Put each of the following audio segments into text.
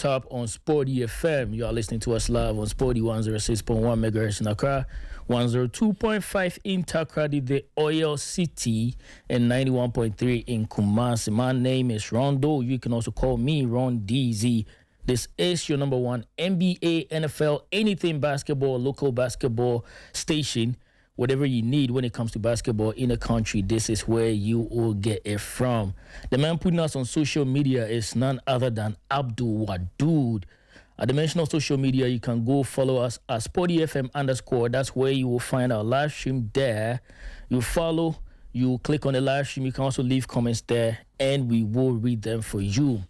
top on Sporty FM. You are listening to us live on Sporty 106.1 MHz in Accra, 102.5 in Takrady, the Oil City, and 91.3 in Kumasi. My name is Rondo. You can also call me Ron DZ. This is your number one NBA, NFL, anything basketball, local basketball station. Whatever you need when it comes to basketball in the country, this is where you will get it from. The man putting us on social media is none other than Abdul Wadud. At the mention of social media, you can go follow us at SportyFM_. That's where you will find our live stream there. You follow, you click on the live stream. You can also leave comments there, and we will read them for you.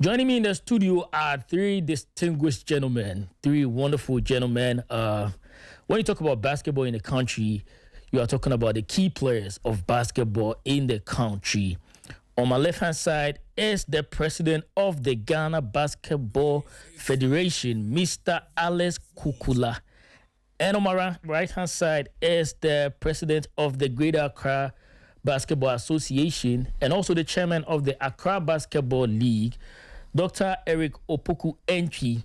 Joining me in the studio are three distinguished gentlemen, three wonderful gentlemen. When you talk about basketball in the country, you are talking about the key players of basketball in the country. On my left-hand side is the president of the Ghana Basketball Federation, Mr. Alex Kukula. And on my right-hand side is the president of the Greater Accra Basketball Association and also the chairman of the Accra Basketball League, Dr.Eric Opoku Antwi,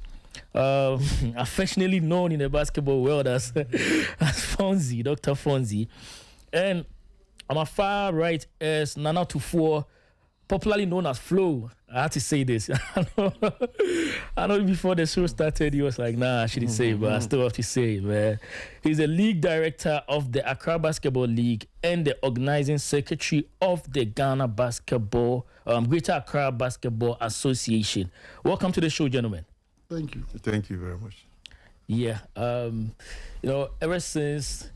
affectionately known in the basketball world as Fonzie, Dr. Fonzie. And on my far right is Nana Tufo, popularly known as Flo. I had to say this. I know before the show started, he was like, nah, I shouldn't say it, but I still have to say it, man. He's the league director of the Accra Basketball League and the organizing secretary of the Ghana Basketball, Greater Accra Basketball Association. Welcome to the show, gentlemen. Thank you. Thank you very much. Yeah, ever since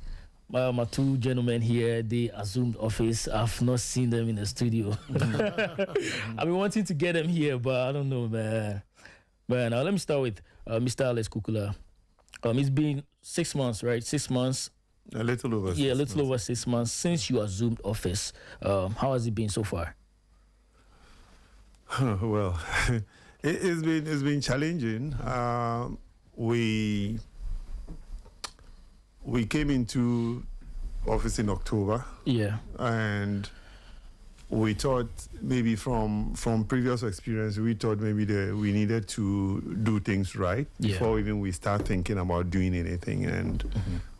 my two gentlemen here, they assumed office, I've not seen them in the studio. I've been wanting to get them here, but I don't know, man. But now let me start with Mr. Alex Kukula. It's been 6 months, right? 6 months. A little over. Yeah, a little over 6 months since you assumed office. How has it been so far? Well, it's been challenging. We came into office in October. Yeah. And we thought maybe from previous experience, we thought maybe we needed to do things right before even we start thinking about doing anything. And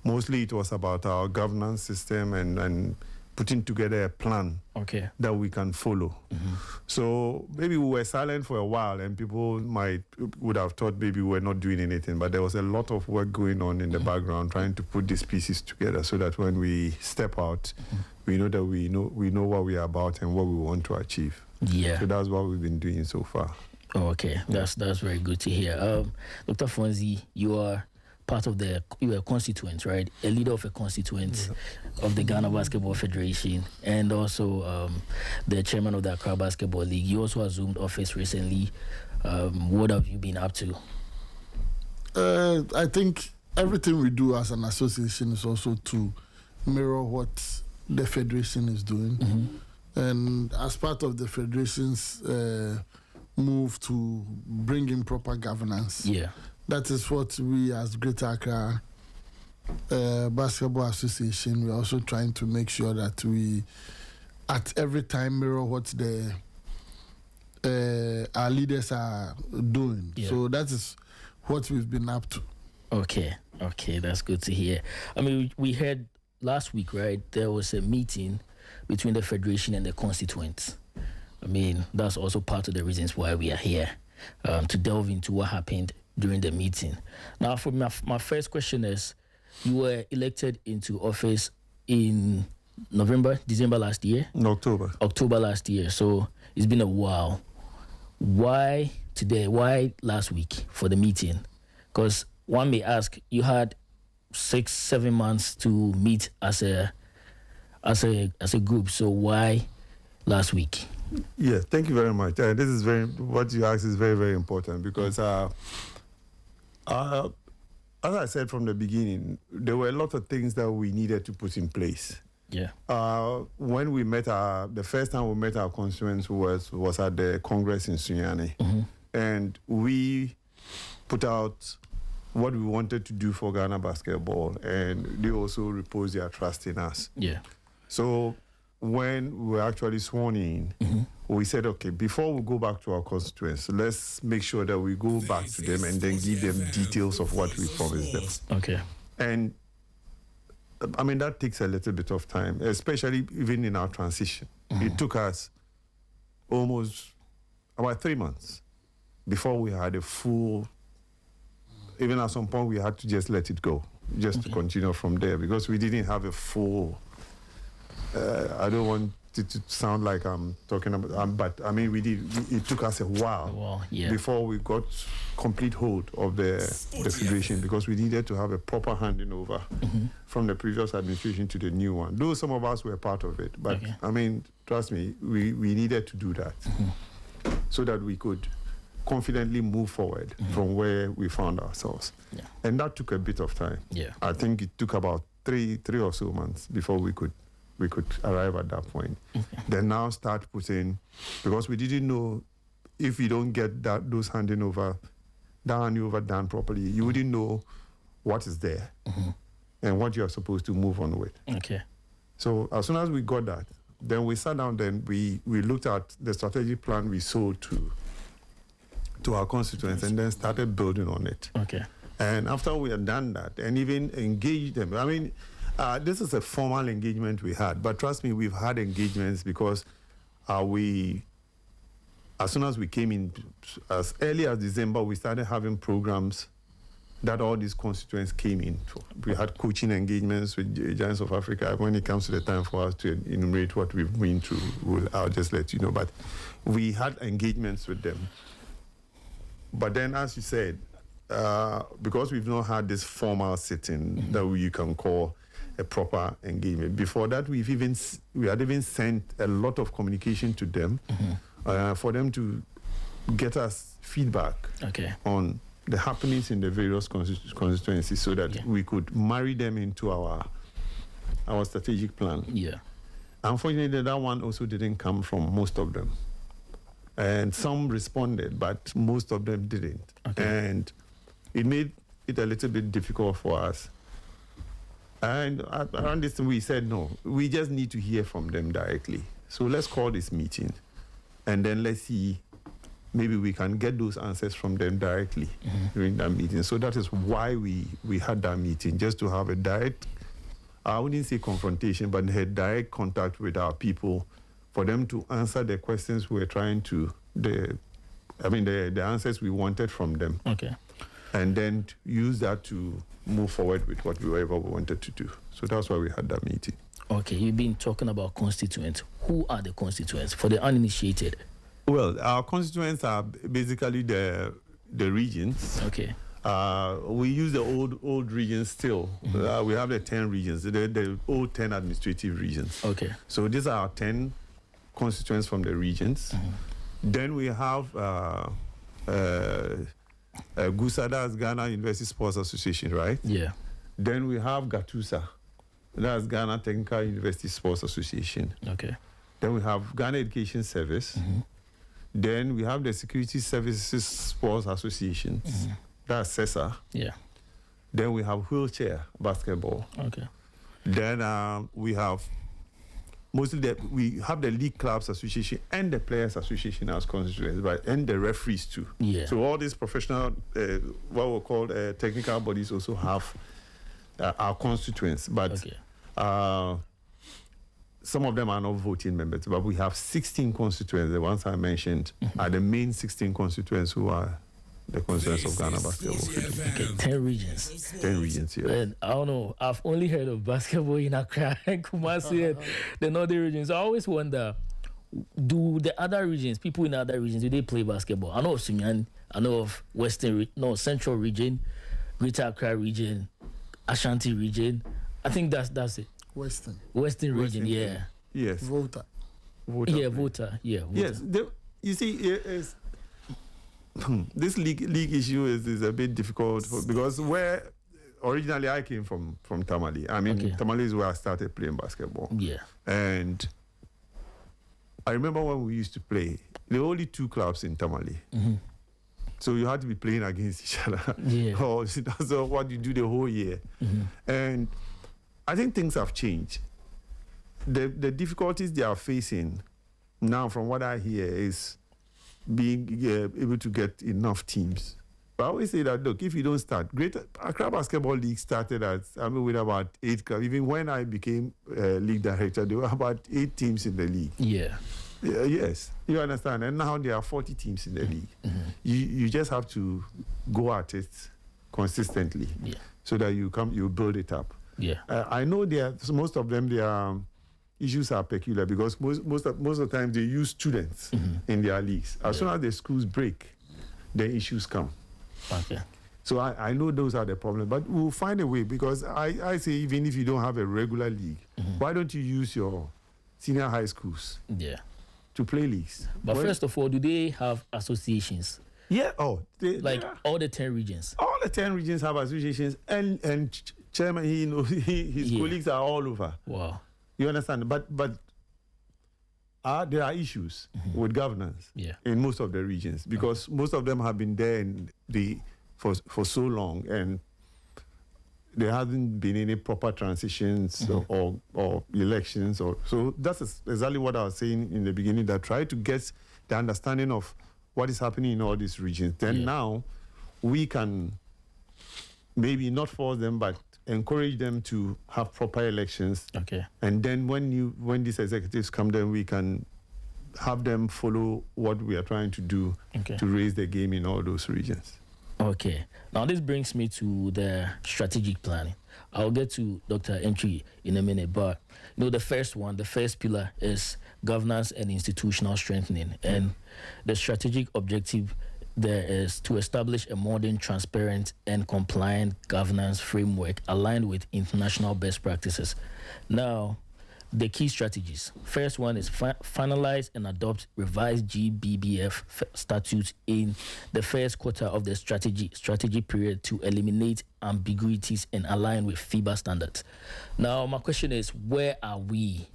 mostly it was about our governance system and putting together a plan that we can follow. So maybe we were silent for a while and people would have thought maybe we were not doing anything, but there was a lot of work going on in the background trying to put these pieces together so that when we step out, we know that we know what we are about and what we want to achieve. Yeah. So that's what we've been doing so far. Oh, okay. That's very good to hear. Dr. Fonzie, you are part of you are a constituent, right? A leader of a constituent of the Ghana Basketball Federation and also the chairman of the Accra Basketball League. You also assumed office recently. What have you been up to? I think everything we do as an association is also to mirror what the federation is doing. And as part of the federation's move to bring in proper governance, that is what we as Greater Accra Basketball Association, we're also trying to make sure that we at every time mirror what our leaders are doing. So that is what we've been up to. Okay, that's good to hear. I mean, we heard last week, right, there was a meeting between the federation and the constituents. I mean, that's also part of the reasons why we are here, to delve into what happened during the meeting. Now, for my first question is, you were elected into office in December last year? October last year. So it's been a while. Why today? Why last week for the meeting? Because one may ask, you had 6-7 months to meet as a group. So why last week? Yes, thank you very much. This is what you asked is very, very important because as I said from the beginning, there were a lot of things that we needed to put in place. Yeah. When we met the first time we met our constituents was at the Congress in Sunyani. And we put out what we wanted to do for Ghana basketball, and they also reposed their trust in us. Yeah. So when we were actually sworn in, we said, okay, before we go back to our constituents, let's make sure that we go back to them and then give them details of what we promised them. Okay. And I mean, that takes a little bit of time, especially even in our transition. It took us almost about 3 months before we had a full, even at some point we had to just let it go, just to continue from there, because we didn't have a full, I don't want it to sound like I'm talking about, but I mean, it took us a while before we got complete hold of the federation, because we needed to have a proper handing over from the previous administration to the new one. Though some of us were part of it, but I mean, trust me, we needed to do that so that we could confidently move forward from where we found ourselves. And that took a bit of time. I think it took about three or so months before we could arrive at that point. Then now start putting, because we didn't know if you don't get those handing over done properly, you wouldn't know what is there and what you are supposed to move on with. So as soon as we got that, then we sat down, then we looked at the strategic plan we sold to our constituents and then started building on it. And after we had done that and even engaged them, I mean, this is a formal engagement we had, but trust me, we've had engagements because as soon as we came in, as early as December, we started having programs that all these constituents came in for. We had coaching engagements with Giants of Africa. When it comes to the time for us to enumerate what we've been through, I'll just let you know. But we had engagements with them. But then, as you said, because we've not had this formal sitting that you can call a proper engagement. Before that, we had even sent a lot of communication to them for them to get us feedback on the happenings in the various constituencies so that we could marry them into our strategic plan. Unfortunately, that one also didn't come from most of them. And some responded, but most of them didn't. And it made it a little bit difficult for us. And around this time, we said, no, we just need to hear from them directly. So let's call this meeting. And then let's see, maybe we can get those answers from them directly during that meeting. So that is why we had that meeting, just to have a direct, I wouldn't say confrontation, but a direct contact with our people for them to answer the questions we were trying to, the answers we wanted from them. And then use that to move forward with whatever we wanted to do. So that's why we had that meeting. You've been talking about constituents. Who are the constituents for the uninitiated? Well, our constituents are basically the regions. We use the old regions still. We have the 10 regions, the old 10 administrative regions. So these are our 10 constituents from the regions. Then we have GUSA, that's Ghana University Sports Association, right? Then we have GATUSA, that's Ghana Technical University Sports Association. Then we have Ghana Education Service. Then we have the Security Services Sports Association, that's CESA. Then we have Wheelchair Basketball. Then we have we have the League Clubs Association and the Players Association as constituents, right? And the referees too. So all these professional, what we call technical bodies also have our constituents, but some of them are not voting members. But we have 16 constituents. The ones I mentioned are the main 16 constituents who are the constituents of Ghana Basketball. 10 regions. 10 regions, yes. And I don't know, I've only heard of basketball in Accra and Kumasi and the northern regions. I always wonder, do the other regions, people in other regions, do they play basketball? I know of Sunyani, I know of Central region, Greater Accra region, Ashanti region. I think that's it. Western region, Yes. Volta. Yes. You see, this league issue is a bit difficult because where originally I came from Tamale. I mean, Tamale is where I started playing basketball. And I remember when we used to play, there were only 2 clubs in Tamale. So you had to be playing against each other. Or that's what you do the whole year. And I think things have changed. the difficulties they are facing now, from what I hear, is being able to get enough teams. But I always say that, look, if you don't start, Greater Accra Basketball League started with about 8 clubs. Even when I became league director, there were about 8 teams in the league. Yeah. Yes, you understand. And now there are 40 teams in the league. You just have to go at it consistently, so that you build it up. Yeah. I know most of them, their issues are peculiar because most of the time they use students in their leagues. As soon as the schools break, the issues come. Okay. So I know those are the problems, but we'll find a way, because I say, even if you don't have a regular league, why don't you use your senior high schools to play leagues? But first of all, do they have associations? Yeah. All the 10 regions? All the 10 regions have associations, and chairman, his colleagues are all over. Wow. You understand? But there are issues with governance in most of the regions, because most of them have been there for so long, and there hasn't been any proper transitions or elections. So that's exactly what I was saying in the beginning, that try to get the understanding of what is happening in all these regions. Then now we can maybe not force them, but encourage them to have proper elections. Okay. And then when these executives come, then we can have them follow what we are trying to do to raise the game in all those regions. Okay. Now this brings me to the strategic planning. I'll get to Dr. Antwi in a minute, but the first pillar is governance and institutional strengthening. And the strategic objective there is to establish a modern, transparent, and compliant governance framework aligned with international best practices. Now, the key strategies. First one is finalize and adopt revised GBBF statutes in the first quarter of the strategy period to eliminate ambiguities and align with FIBA standards. Now, my question is, where are we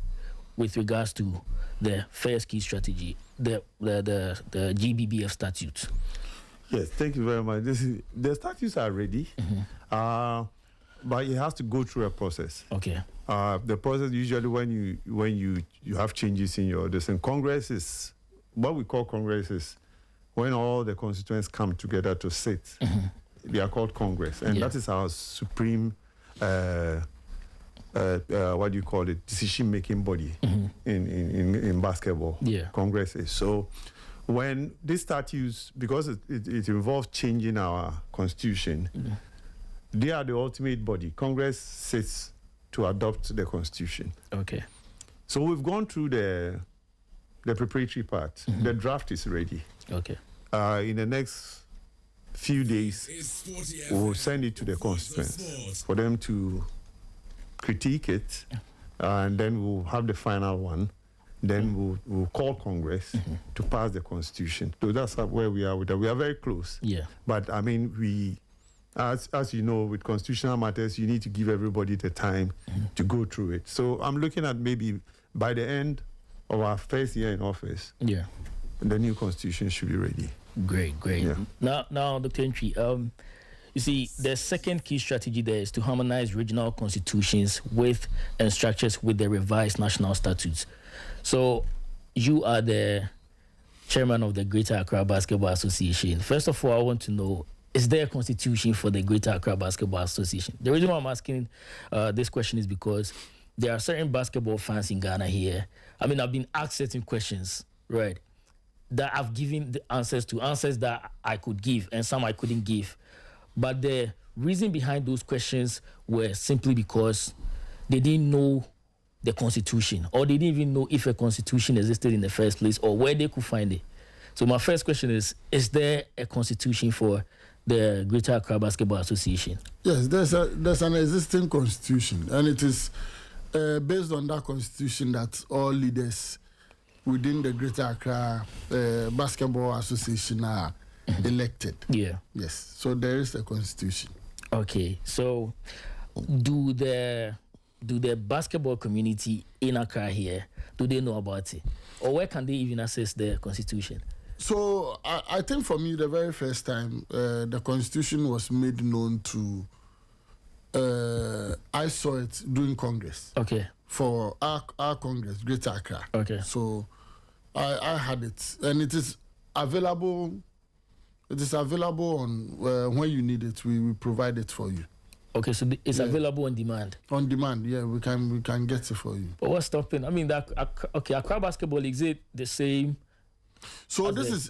with regards to the first key strategy, the GBBF statutes? Yes, thank you very much. The statutes are ready, but it has to go through a process. Okay. The process usually when you have changes in your Congress is what we call Congress is when all the constituents come together to sit. They are called Congress, and that is our supreme what do you call it, decision-making body in basketball. Congress is. So when these statutes, because it involves changing our constitution, they are the ultimate body. Congress sits to adopt the constitution. Okay. So we've gone through the preparatory part. The draft is ready. Okay. In the next few days, we'll send it to the constituents for them to critique it, and then we'll have the final one. Then we'll call Congress to pass the constitution. So that's where we are with that. We are very close. Yeah. But I mean, as you know, with constitutional matters, you need to give everybody the time to go through it. So I'm looking at maybe by the end of our first year in office, the new constitution should be ready. Great. Yeah. Now, Dr. Antwi, you see, the second key strategy there is to harmonize regional constitutions with and structures with the revised national statutes. So you are the chairman of the Greater Accra Basketball Association. First of all, I want to know, is there a constitution for the Greater Accra Basketball Association? The reason why I'm asking this question is because there are certain basketball fans in Ghana here. I mean, I've been asked certain questions, right, that I've given the answers that I could give and some I couldn't give. But the reason behind those questions were simply because they didn't know the constitution, or they didn't even know if a constitution existed in the first place or where they could find it. So my first question is there a constitution for the Greater Accra Basketball Association? Yes, there's an existing constitution, and it is based on that constitution that all leaders within the Greater Accra Basketball Association are elected. Yeah. Yes. So there is a constitution. Okay. So do the basketball community in Accra here, do they know about it? Or where can they even access the constitution? So I think for me, the very first time the constitution was made known to I saw it during Congress. Okay. For our Congress, Greater Accra. Okay. So I had it, and it is available. It is available on when you need it. We provide it for you. Okay, so it's available on demand. On demand, yeah, we can get it for you. But what's stopping? I mean, Accra Basketball League, is it the same? So this is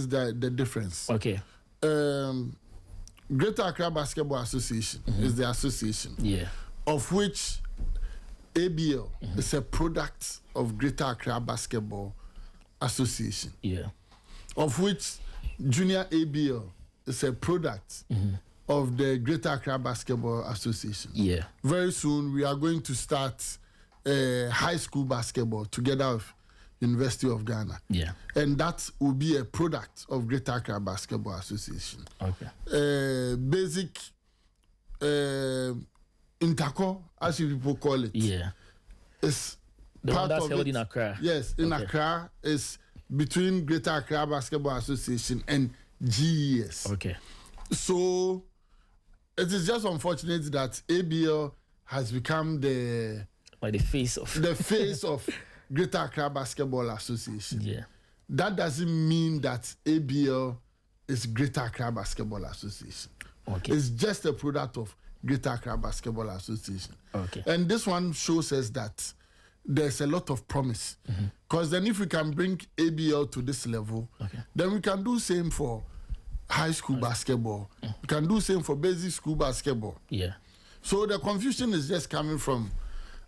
the difference. Okay. Greater Accra Basketball Association is the association. Yeah. Of which ABL is a product of Greater Accra Basketball Association. Yeah. Of which Junior ABL is a product of the Greater Accra Basketball Association. Yeah. Very soon we are going to start high school basketball together with University of Ghana. Yeah. And that will be a product of Greater Accra Basketball Association. Okay. Basic interco, as you people call it. Yeah. It's the part one that's of held it. in Accra. Yes, in Accra is between Greater Accra Basketball Association and GES. Okay. So it is just unfortunate that ABL has become the face of Greater Accra Basketball Association. Yeah. That doesn't mean that ABL is Greater Accra Basketball Association. Okay. It's just a product of Greater Accra Basketball Association. Okay. And this one shows us that there's a lot of promise. Because then if we can bring ABL to this level, then we can do same for high school basketball. We can do same for basic school basketball. Yeah. So the confusion is just coming from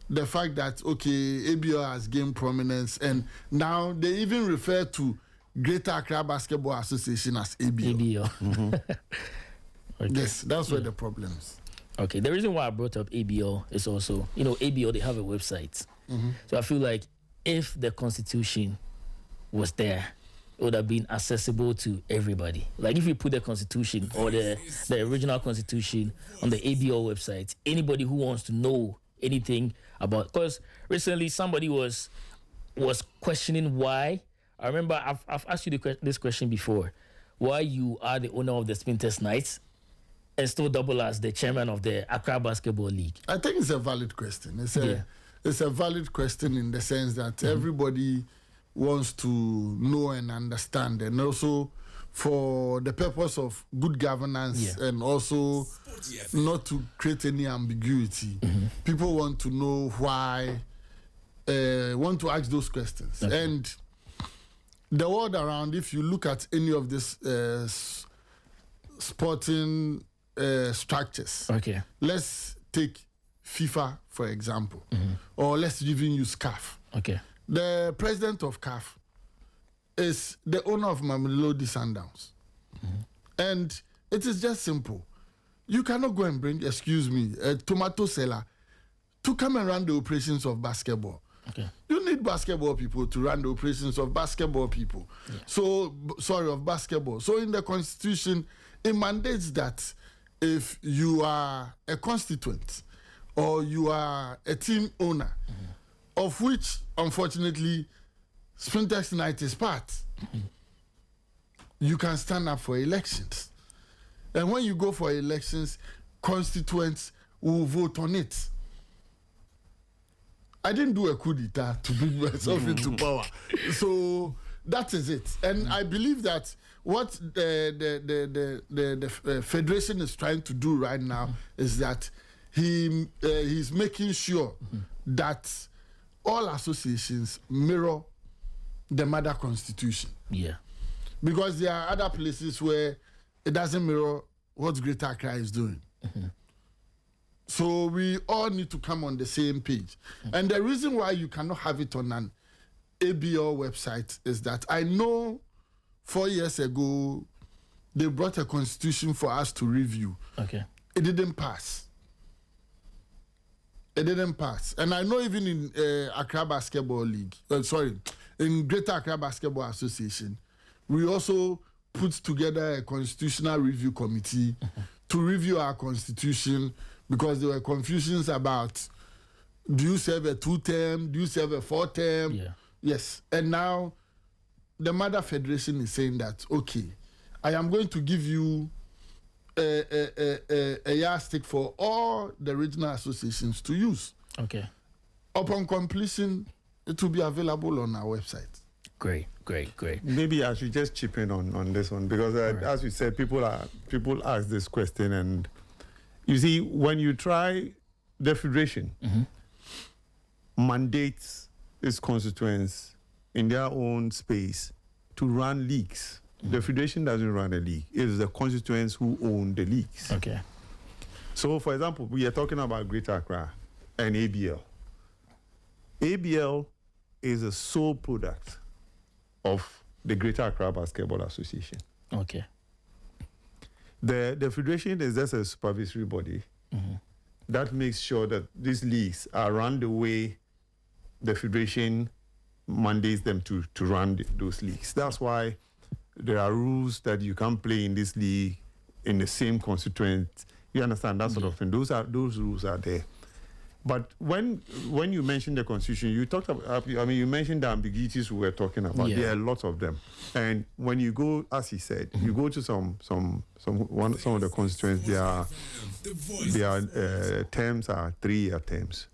the fact that, okay, ABL has gained prominence, and now they even refer to Greater Accra Basketball Association as ABL. Okay. Yes, that's where the problem is. Okay, the reason why I brought up ABL is also, ABL, they have a website. So I feel like if the Constitution was there, it would have been accessible to everybody. Like if you put the Constitution or the original Constitution on the ABL website, anybody who wants to know anything about, because recently somebody was questioning why. I remember I've asked you this question before, why you are the owner of the Sprinters Knights and still double as the chairman of the Accra Basketball League. I think it's a valid question. It's a valid question in the sense that everybody wants to know and understand, and also for the purpose of good governance and also not to create any ambiguity. People want to know why, want to ask those questions. Okay. And the world around, if you look at any of these sporting structures, let's take FIFA, for example, or let's even use CAF. Okay. The president of CAF is the owner of Mamelodi Sundowns. And it is just simple. You cannot go and bring, a tomato seller to come and run the operations of basketball. Okay. You need basketball people to run the operations of basketball people. Yeah. Of basketball. So in the Constitution, it mandates that if you are a constituent or you are a team owner, of which, unfortunately, Sprinters Knight is part, you can stand up for elections. And when you go for elections, constituents will vote on it. I didn't do a coup d'etat to bring myself into power. So that is it. And I believe that what the federation is trying to do right now is that he's making sure that all associations mirror the mother constitution. Yeah. Because there are other places where it doesn't mirror what Greater Accra is doing. So we all need to come on the same page. And the reason why you cannot have it on an ABL website is that I know 4 years ago they brought a constitution for us to review. Okay. It didn't pass. It didn't pass. And I know even in Accra Basketball League, in Greater Accra Basketball Association, we also put together a constitutional review committee to review our constitution, because there were confusions about, do you serve a 2-term, do you serve a 4-term? Yeah. Yes. And now the mother federation is saying that, okay, I am going to give you a yardstick for all the regional associations to use. Okay. Upon completion, it will be available on our website. Great. Maybe I should just chip in on this one because, as we said, people ask this question, and you see, when you try, the federation mandates its constituents in their own space to run leagues. The federation doesn't run a league. It is the constituents who own the leagues. Okay. So, for example, we are talking about Greater Accra and ABL. ABL is a sole product of the Greater Accra Basketball Association. Okay. The federation is just a supervisory body that makes sure that these leagues are run the way the federation mandates them to run those leagues. That's why there are rules that you can't play in this league in the same constituent. You understand that sort of thing. Those rules are there. But when you mentioned the constitution, you talked about. You mentioned the ambiguities we were talking about. There are lots of them. And when you go, as he said, you go to some of the constituents. Their terms are 3-year terms.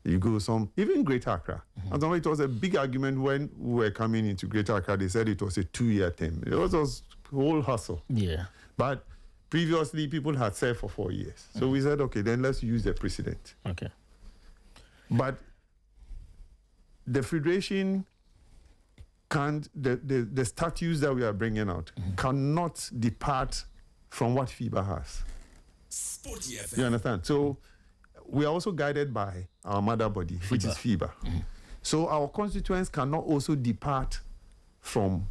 You go even Greater Accra. And so it was a big argument when we were coming into Greater Accra. They said it was a 2-year term. It was a whole hustle. Yeah. But previously, people had served for 4 years. So we said, okay, then let's use the precedent. Okay. But the federation can't, the statutes that we are bringing out cannot depart from what FIBA has. You understand? So we are also guided by our mother body, which is FIBA. So our constituents cannot also depart from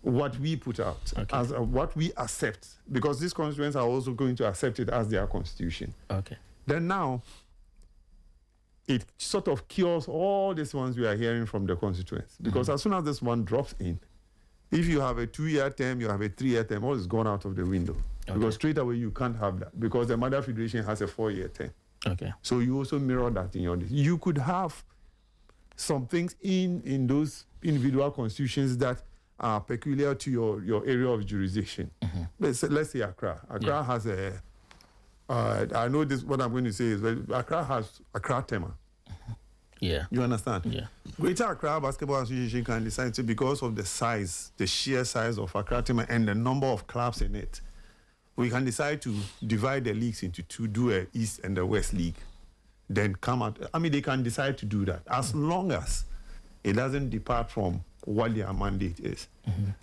what we put out, as what we accept, because these constituents are also going to accept it as their constitution. Okay. Then now, it sort of cures all these ones we are hearing from the constituents. Because as soon as this one drops in, if you have a 2-year term, you have a 3-year term, all is gone out of the window. Okay. Because straight away you can't have that, because the mother federation has a 4-year term. Okay. So you also mirror that in your list. You could have some things in those individual constitutions that are peculiar to your area of jurisdiction. Let's say Accra. Accra has a I know this. What I'm going to say is that Accra has Accra Tema. Yeah. You understand? Yeah. Greater Accra Basketball Association can decide to, because of the size, the sheer size of Accra Tema and the number of clubs in it, we can decide to divide the leagues into two, do a East and the West League, then come out. They can decide to do that as long as it doesn't depart from what their mandate is.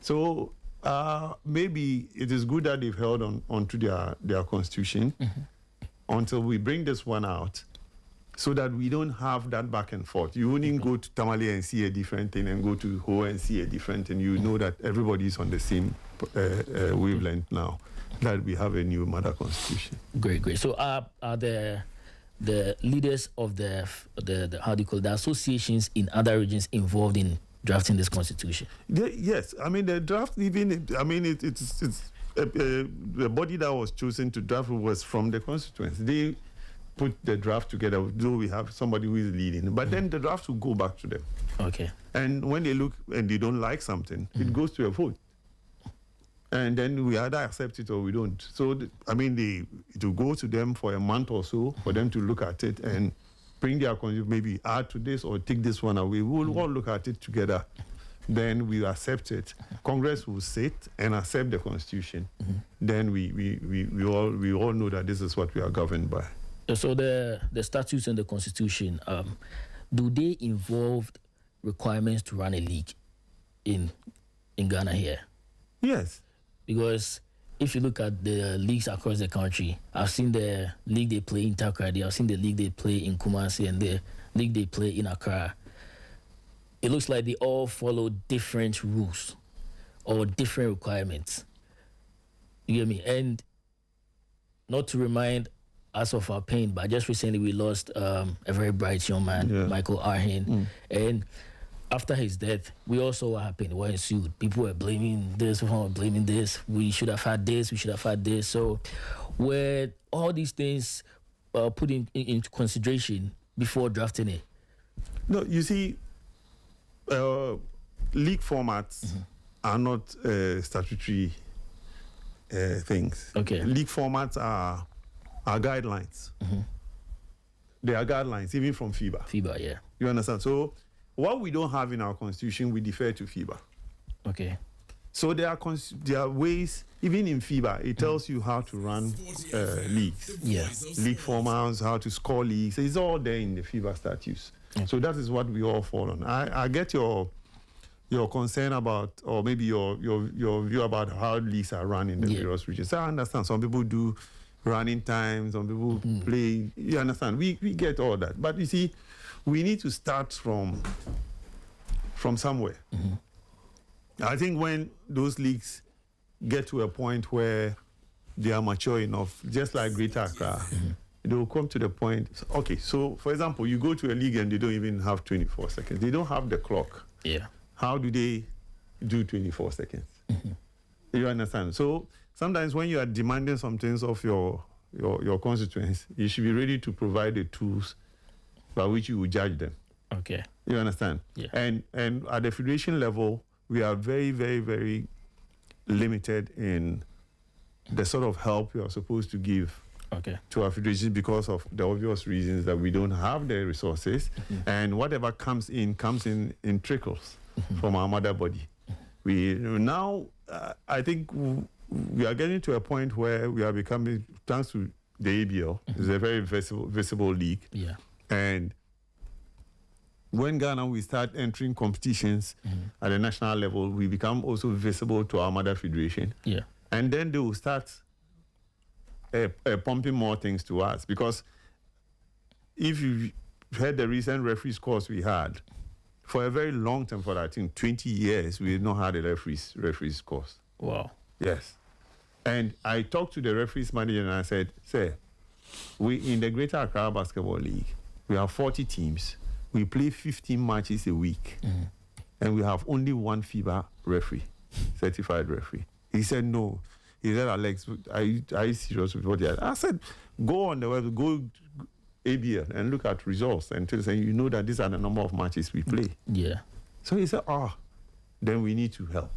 So maybe it is good that they've held on to their constitution until we bring this one out, so that we don't have that back and forth. You wouldn't go to Tamale and see a different thing and go to Ho and see a different thing. You know that everybody is on the same wavelength now, that we have a new mother constitution. Great. So are the leaders of the how do you call it, the associations in other regions involved in drafting this constitution? Yes. The draft, it's the body that was chosen to draft was from the constituents. They put the draft together, though we have somebody who is leading. But then the draft will go back to them. Okay. And when they look and they don't like something, it goes to a vote. And then we either accept it or we don't. So, it will go to them for a month or so for them to look at it and bring their constitution, maybe add to this or take this one away. We will all look at it together. Then we accept it. Congress will sit and accept the constitution. Then we all know that this is what we are governed by. So the statutes and the constitution, do they involve requirements to run a league in Ghana here? Yes. Because if you look at the leagues across the country, I've seen the league they play in Takoradi, I've seen the league they play in Kumasi, and the league they play in Accra. It looks like they all follow different rules or different requirements. You get me? And not to remind us of our pain, but just recently we lost a very bright young man, Michael Arhin. And after his death, we all saw what happened, what ensued. People were blaming this, people were blaming this. We should have had this, we should have had this. So were all these things put into consideration before drafting it? No, you see, league formats are not statutory things. Okay. League formats are guidelines. They are guidelines, even from FIBA. FIBA, yeah. You understand? So what we don't have in our constitution, we defer to FIBA. Okay. So there are ways, even in FIBA, it tells you how to run leagues. Yeah. League formats, how to score leagues. It's all there in the FIBA statutes. Okay. So that is what we all fall on. I get your concern about, or maybe your view about how leagues are run in the various regions. I understand. Some people do running times, some people play. You understand? We get all that. But you see, we need to start from somewhere. I think when those leagues get to a point where they are mature enough, just like Greater Accra, they will come to the point. Okay, so for example, you go to a league and they don't even have 24 seconds. They don't have the clock. Yeah. How do they do 24 seconds? You understand? So sometimes when you are demanding some things of your constituents, you should be ready to provide the tools by which you will judge them. Okay. You understand? Yeah. And at the federation level, we are very, very, very limited in the sort of help we are supposed to give to our federations because of the obvious reasons that we don't have the resources, and whatever comes in trickles from our mother body. We now, I think we are getting to a point where we are becoming, thanks to the ABL, it's a very visible league. Yeah. And when Ghana we start entering competitions at the national level, we become also visible to our mother federation. Yeah. And then they will start pumping more things to us. Because if you heard the recent referee scores we had, for a very long time, for I think 20 years, we did not have a referee scores. Wow. Yes. And I talked to the referees manager and I said, sir, we in the Greater Accra Basketball League, we have 40 teams. We play 15 matches a week. And we have only one FIBA referee, certified referee. He said, no. He said, Alex, are you serious with what you are? I said, go on the web, go ABL and look at results and tell us, you know that these are the number of matches we play. Yeah. So he said, then we need to help.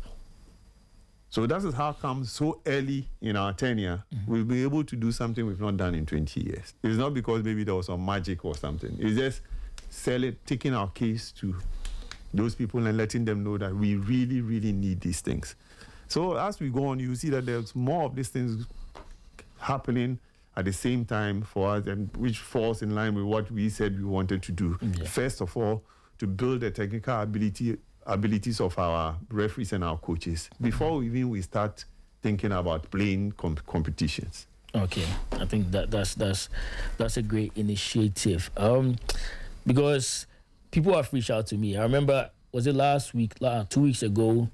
So that is how come so early in our tenure, we'll be able to do something we've not done in 20 years. It's not because maybe there was some magic or something. It's just taking our case to those people and letting them know that we really, really need these things. So as we go on, you see that there's more of these things happening at the same time for us, and which falls in line with what we said we wanted to do. Yeah. First of all, to build the technical abilities of our referees and our coaches before we start thinking about playing competitions. Okay, I think that's a great initiative. Because people have reached out to me. I remember, was it last week, 2 weeks ago,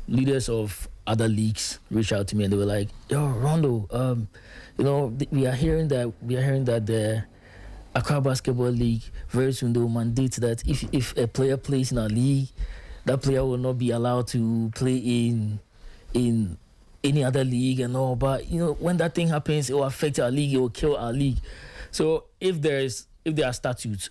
leaders of other leagues reached out to me and they were like, yo, Rondo, we are hearing that the Accra Basketball League very soon they will mandate that if a player plays in our league, that player will not be allowed to play in any other league and all. But when that thing happens, it will affect our league, it will kill our league. So if there are statutes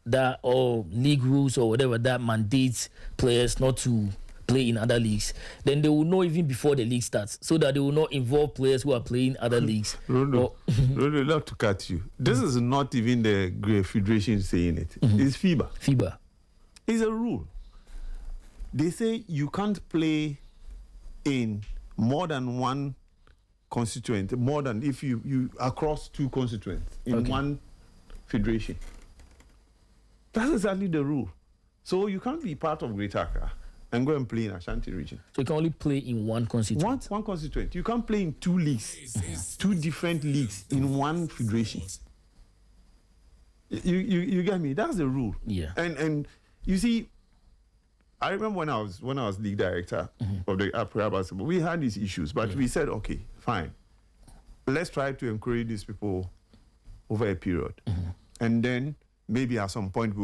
that or league rules or whatever that mandates players not to play in other leagues, then they will know even before the league starts, so that they will not involve players who are playing other leagues. Rondo, not to cut you. This is not even the Great Federation saying it. It's FIBA. FIBA. It's a rule. They say you can't play in more than one constituent, more than if you across two constituents in one federation. That's exactly the rule. So you can't be part of Greater Accra and go and play in Ashanti region. So you can only play in one constituent? One constituent. You can't play in two leagues, two different leagues in one federation. You get me? That's the rule. Yeah. And you see, I remember when I was league director of the Accra Basketball, we had these issues, but we said, okay, fine. Let's try to encourage these people over a period. And then maybe at some point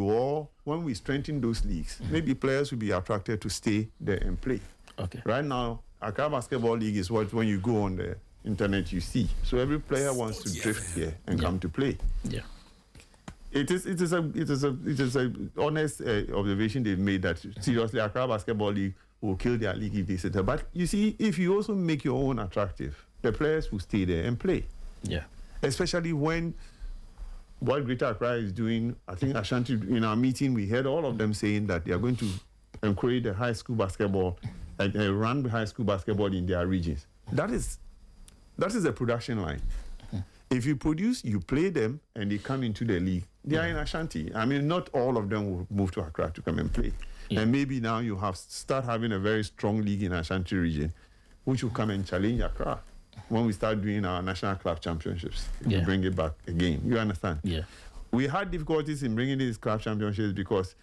when we strengthen those leagues, maybe players will be attracted to stay there and play. Okay. Right now, Accra Basketball League is what when you go on the internet you see. So every player wants to drift here and come to play. Yeah. It is a honest observation they've made that seriously Accra Basketball League will kill their league if they settle. But you see, if you also make your own attractive, the players will stay there and play. Yeah. Especially when what Greater Accra is doing, I think Ashanti, in our meeting, we heard all of them saying that they are going to encourage the high school basketball and run high school basketball in their regions. That is a production line. If you produce, you play them, and they come into the league. They are in Ashanti. I mean, not all of them will move to Accra to come and play. Yeah. And maybe now you start having a very strong league in Ashanti region, which will come and challenge Accra when we start doing our national club championships. We bring it back again. You understand? Yeah. We had difficulties in bringing these club championships because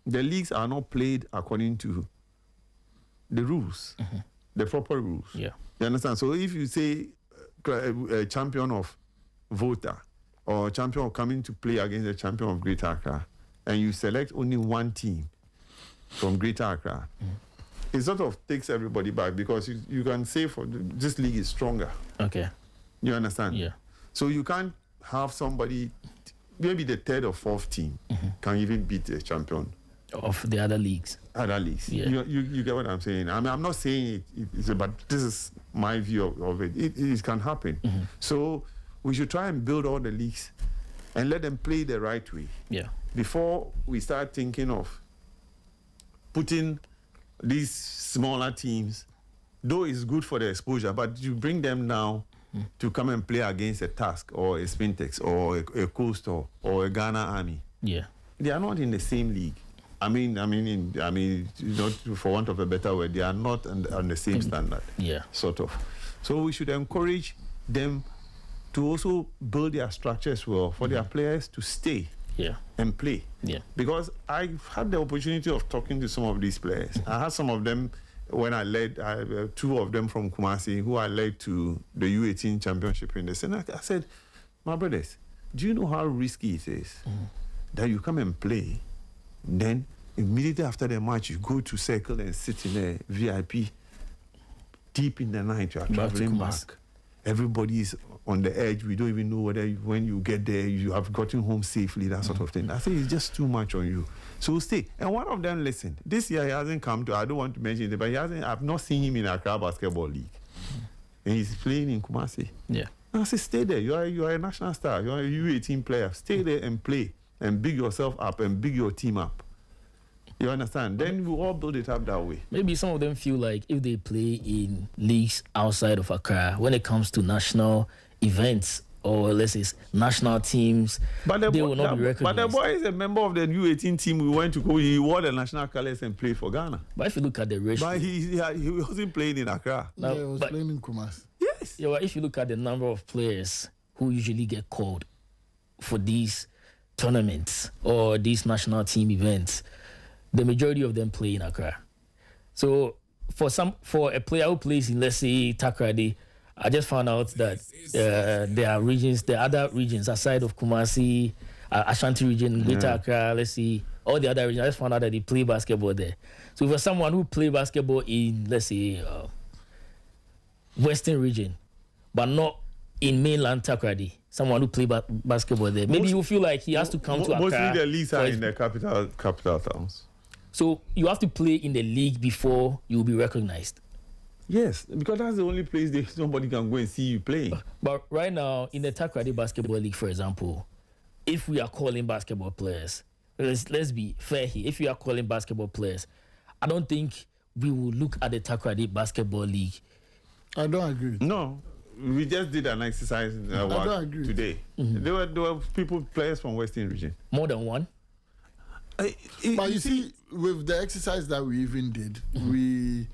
the leagues are not played according to the rules, the proper rules. Yeah. You understand? So if you say a champion of Volta or a champion coming to play against the champion of Greater Accra, and you select only one team from Greater Accra, it sort of takes everybody back because you can say this league is stronger. Okay. You understand? Yeah. So you can't have somebody, maybe the third or fourth team can even beat the champion of the other leagues. Yeah. You get what I'm saying? I mean, I'm not saying but this is my view of it. It can happen. So we should try and build all the leagues and let them play the right way. Yeah. Before we start thinking of putting these smaller teams, though it's good for the exposure, but you bring them now to come and play against a Task or a Spintex or a Coastal or a Ghana Army. Yeah. They are not in the same league. I mean, not for want of a better word, they are not on the same standard. Yeah. Sort of. So we should encourage them to also build their structures well for their players to stay and play. Yeah. Because I've had the opportunity of talking to some of these players. I had some of them when I led, two of them from Kumasi, who I led to the U18 championship in the Senate. I said, my brothers, do you know how risky it is that you come and play, then immediately after the match, you go to Circle and sit in a VIP deep in the night, you are traveling back. Everybody is on the edge. We don't even know whether when you get there, you have gotten home safely, that sort of thing. I think it's just too much on you. So stay. And one of them, listen, this year he hasn't come to, I don't want to mention it, but I've not seen him in Accra Basketball League. And he's playing in Kumasi. Yeah. And I say, stay there. You are a national star. You are a U18 player. Stay there and play and big yourself up and big your team up. You understand? Then we all build it up that way. Maybe some of them feel like if they play in leagues outside of Accra, when it comes to national events or let's say national teams, they will not be recognized. But the boy is a member of the U18 team. We went to go. He wore the national colours and played for Ghana. But if you look at the ratio, but he wasn't playing in Accra. No, he was playing in Kumasi. Yes. Yeah. Well, if you look at the number of players who usually get called for these tournaments or these national team events, the majority of them play in Accra. So for a player who plays in, let's say, Takrady, I just found out that there are regions, the other regions aside of Kumasi, Ashanti region, Greater Accra, let's see, all the other regions. I just found out that they play basketball there. So for someone who play basketball in, let's say, Western region, but not in mainland Takrady, someone who play basketball there, maybe you feel like he has to come to Accra. Mostly the leagues are in the capital towns. So you have to play in the league before you will be recognized. Yes, because that's the only place somebody can go and see you play. But right now, in the Takrady Basketball League, for example, if we are calling basketball players, let's be fair here. If we are calling basketball players, I don't think we will look at the Takrady Basketball League. I don't agree. No, we just did an exercise today. There were players from Western region. More than one? But you see, with the exercise that we even did, we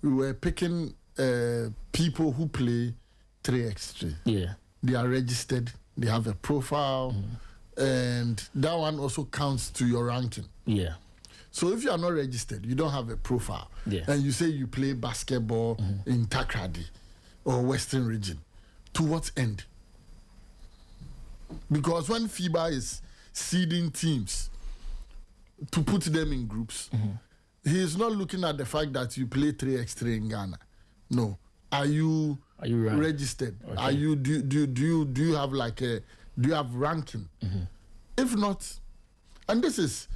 were picking people who play 3x3. Yeah. They are registered, they have a profile, and that one also counts to your ranking. Yeah. So if you are not registered, you don't have a profile, and you say you play basketball in Takrady or Western region, to what end? Because when FIBA is seeding teams to put them in groups, he is not looking at the fact that you play 3x3 in Ghana. No. Are you registered? Okay. Are you do you have like do you have ranking? If not, and this is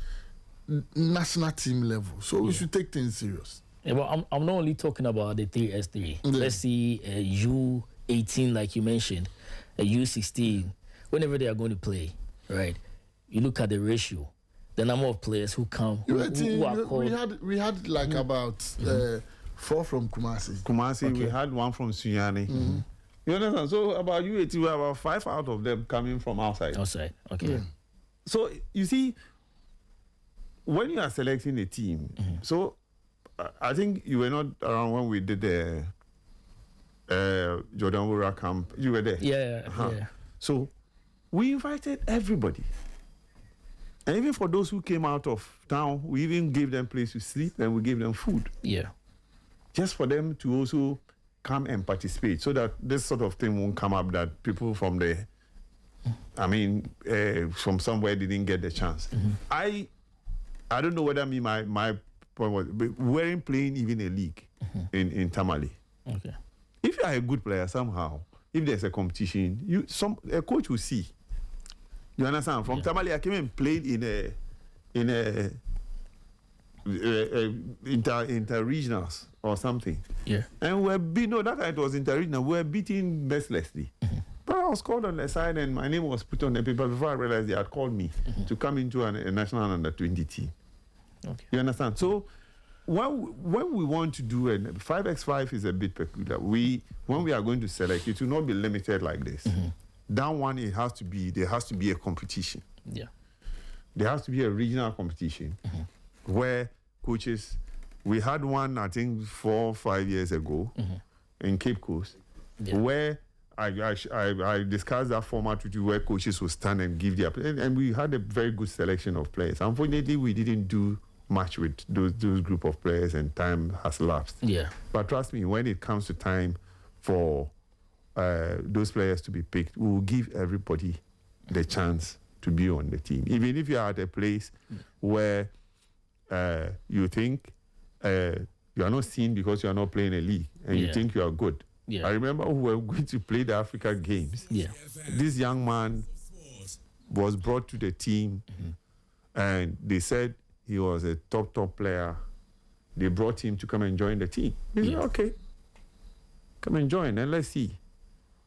national team level, so we should take things serious. Yeah, but I'm not only talking about the 3x3. Yeah. Let's see U18, like you mentioned, a U16. Whenever they are going to play, right? You look at the ratio, the number of players who come, who are called. We had like about 4 from Kumasi. Kumasi, we had 1 from Sunyani. Mm-hmm. You understand? So about U18, we have about 5 out of them coming from outside. Outside, okay. Yeah. So you see, when you are selecting a team, so I think you were not around when we did the Jordan Wura camp. You were there? Yeah. So we invited everybody. And even for those who came out of town, we even gave them place to sleep and we gave them food. Yeah. Just for them to also come and participate so that this sort of thing won't come up that people from from somewhere didn't get the chance. I don't know whether my point was, but we weren't playing even a league in Tamale. Okay. If you are a good player somehow, if there's a competition, a coach will see. You understand? From Tamale, I came and played in a inter-regionals or something. Yeah. And that time it was inter-regional. We were beaten mercilessly. But I was called on the side and my name was put on the paper before I realized they had called me to come into a national under-20 team. Okay. You understand? So when we want to do 5x5 is a bit peculiar. When we are going to select, it will not be limited like this. That one, there has to be a competition. Yeah. There has to be a regional competition where coaches, we had one, I think 4 or 5 years ago in Cape Coast, where I discussed that format with you where coaches will stand and give their, and we had a very good selection of players. Unfortunately, we didn't do much with those group of players and time has lapsed. Yeah. But trust me, when it comes to time for those players to be picked, we will give everybody the chance to be on the team. Even if you are at a place where you think you are not seen because you are not playing a league and you think you are good. Yeah. I remember we were going to play the Africa Games. Yeah. This young man was brought to the team and they said he was a top player. They brought him to come and join the team. He said, okay, come and join and let's see.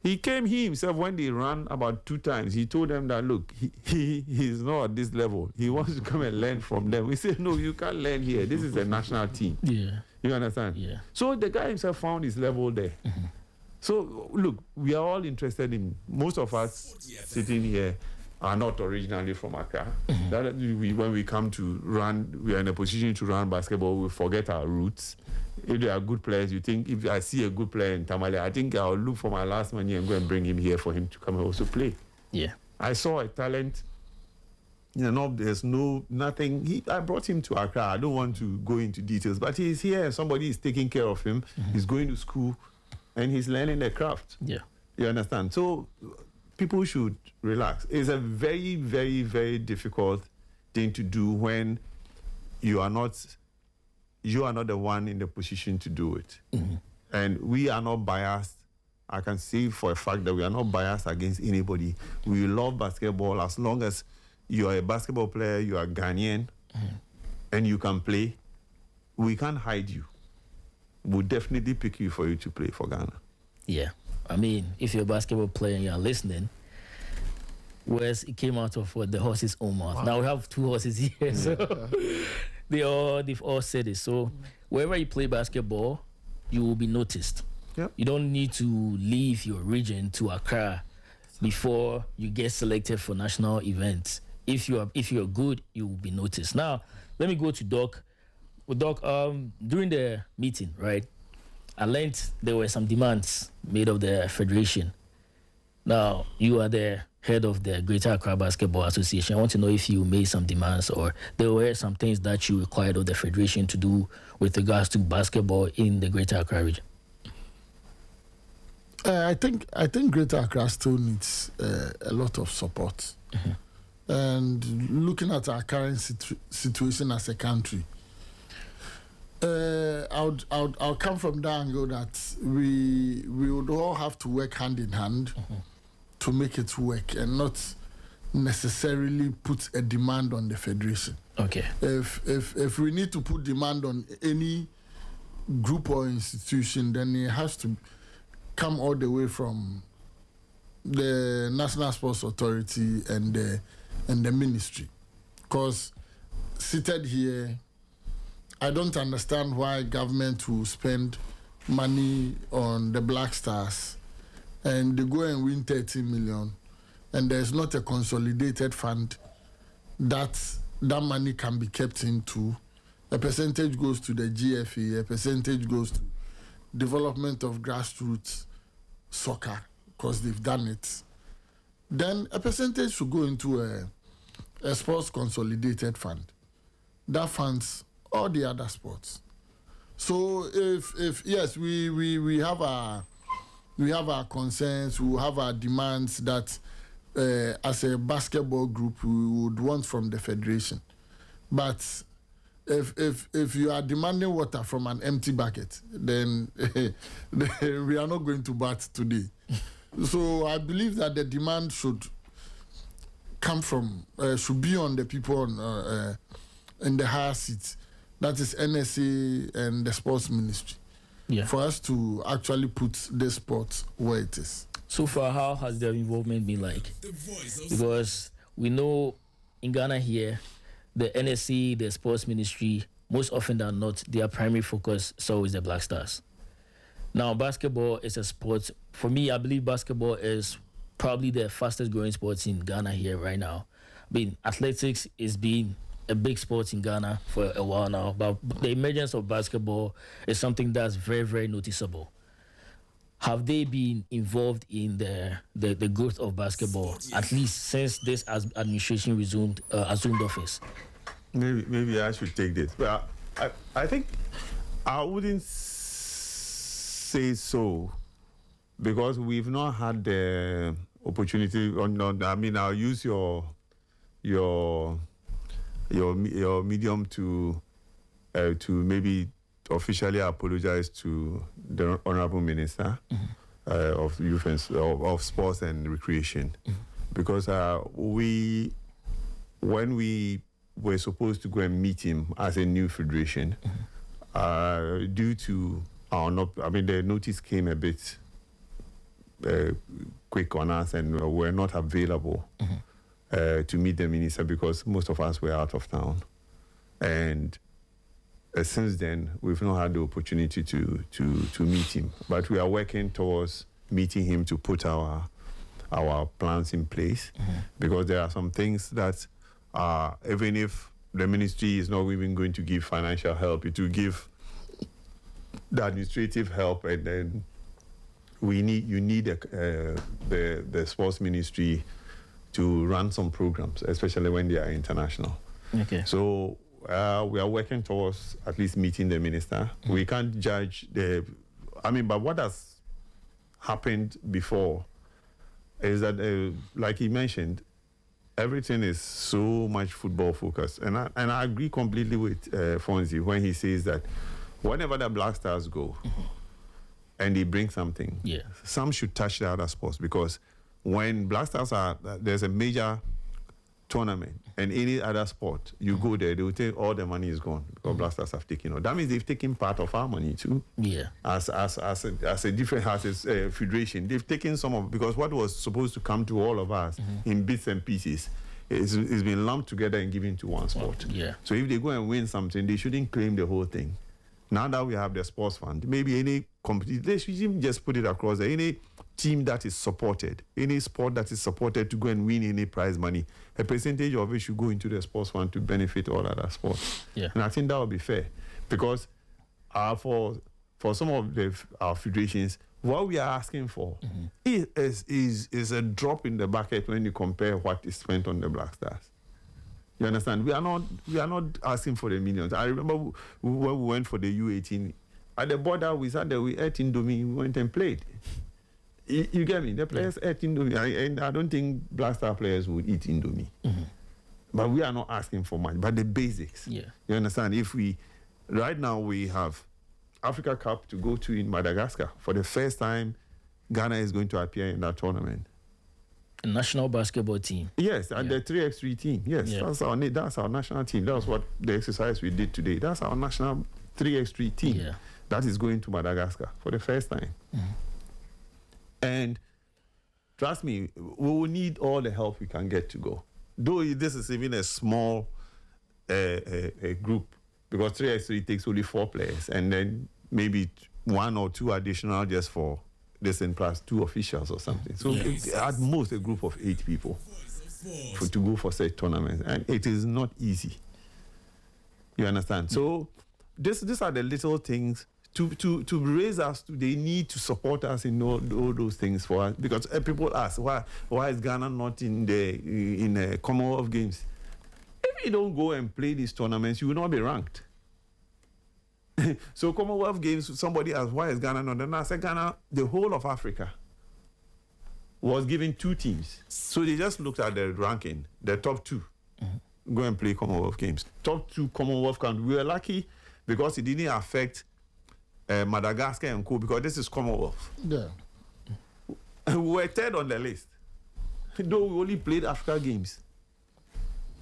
He himself, when they ran about 2 times, he told them that, look, he's not at this level. He wants to come and learn from them. We said, no, you can't learn here. This is a national team. Yeah. You understand? Yeah. So the guy himself found his level there. So, look, we are all interested in, most of us sitting here are not originally from Accra. That when we come to run, we are in a position to run basketball, we forget our roots. If they are good players, you think, if I see a good player in Tamale, I think I'll look for my last money and go and bring him here for him to come and also play. Yeah. I saw a talent, there's nothing. I brought him to Accra. I don't want to go into details, but he's here. Somebody is taking care of him. He's going to school and he's learning the craft. Yeah. You understand? So people should relax. It's a very, very, very difficult thing to do when you are not the one in the position to do it. And we are not biased. I can say for a fact that we are not biased against anybody. We love basketball as long as you are a basketball player, you are Ghanaian, and you can play. We can't hide you. We'll definitely pick you for you to play for Ghana. Yeah. I mean, if you're a basketball player and you're listening, Wes, it came out of the horse's own mouth. Wow. Now we have 2 horses here, so they've all said it. So wherever you play basketball, you will be noticed. Yep. You don't need to leave your region to Accra before you get selected for national events. If you're good, you will be noticed. Now, let me go to Doc. Well, Doc, during the meeting, right, I learned there were some demands made of the federation. Now, you are the head of the Greater Accra Basketball Association. I want to know if you made some demands or there were some things that you required of the federation to do with regards to basketball in the Greater Accra region. I think Greater Accra still needs a lot of support. And looking at our current situation as a country, I'll come from that angle that we would all have to work hand in hand to make it work and not necessarily put a demand on the federation. Okay. If we need to put demand on any group or institution, then it has to come all the way from the National Sports Authority and the ministry. Because seated here, I don't understand why government will spend money on the Black Stars and they go and win 30 million and there's not a consolidated fund that money can be kept into. A percentage goes to the GFA, a percentage goes to development of grassroots soccer because they've done it. Then a percentage should go into a sports consolidated fund that funds all the other sports. So if yes, we have our concerns, we have our demands that as a basketball group we would want from the federation. But if you are demanding water from an empty bucket, then we are not going to bat today. So I believe that the demand should come from should be on the people in the higher seats. That is NSA and the sports ministry. Yeah. For us to actually put the sport where it is. So far, how has their involvement been like? Because we know in Ghana here, the NSC, the sports ministry, most often than not, their primary focus is always the Black Stars. Now, basketball is a sport. For me, I believe basketball is probably the fastest growing sport in Ghana here right now. I mean, athletics is being a big sport in Ghana for a while now, but the emergence of basketball is something that's very, very noticeable. Have they been involved in the growth of basketball, at least since this administration assumed office? Maybe I should take this. But I think I wouldn't say so because we've not had the opportunity. I mean, I'll use your medium to maybe officially apologize to the Honorable Minister of Youth and of Sports and Recreation, because when we were supposed to go and meet him as a new federation, due to the notice came a bit quick on us, and we're not available to meet the minister because most of us were out of town, and since then we've not had the opportunity to meet him. But we are working towards meeting him to put our plans in place, because there are some things that even if the ministry is not even going to give financial help, it will give the administrative help, and then you need the sports ministry to run some programs, especially when they are international. Okay. So we are working towards at least meeting the minister. We can't judge but what has happened before is that, like he mentioned, everything is so much football focused. And I agree completely with Fonzie when he says that whenever the Black Stars go and they bring something, some should touch the other sports, because when Black Stars there's a major tournament and any other sport, you go there, they will tell all the money is gone because Black Stars have taken. That means they've taken part of our money too. Yeah. As a different federation, they've taken some of, because what was supposed to come to all of us in bits and pieces is been lumped together and given to one sport. Yeah. So if they go and win something, they shouldn't claim the whole thing. Now that we have the sports fund, maybe any competition, they should even just put it across there. Any team that is supported, any sport that is supported to go and win any prize money, a percentage of it should go into the sports fund to benefit all other sports. Yeah. And I think that would be fair, because for some of our federations, what we are asking for is a drop in the bucket when you compare what is spent on the Black Stars. You understand? We are not asking for the millions. I remember when we went for the U18, at the border we sat there, we ate Indomie, we went and played. You get me? The players ate Indomie, and I don't think Black Star players would eat Indomie. But we are not asking for much, but the basics. Yeah. You understand? Right now we have Africa Cup to go to in Madagascar. For the first time, Ghana is going to appear in that tournament. A national basketball team. Yes, and the 3x3 team. Yes, that's our national team. That's what the exercise we did today. That's our national 3x3 team that is going to Madagascar for the first time. And trust me, we will need all the help we can get to go. Though this is even a small a group, because 3x3 takes only 4 players, and then maybe 1 or 2 additional just for this and plus 2 officials or something. So at most a group of 8 people to go for such tournaments, and it is not easy. You understand? So these are the little things to raise us. They need to support us in all those things for us, because people ask why is Ghana not in the Commonwealth Games? If you don't go and play these tournaments, you will not be ranked. So Commonwealth Games, somebody asked, why is Ghana not? And I said, Ghana, the whole of Africa was given 2 teams. So they just looked at the ranking, the top 2, go and play Commonwealth Games. Top 2 Commonwealth countries. We were lucky because it didn't affect Madagascar and co, because this is Commonwealth. Yeah. We were 3rd on the list, though we only played Africa Games.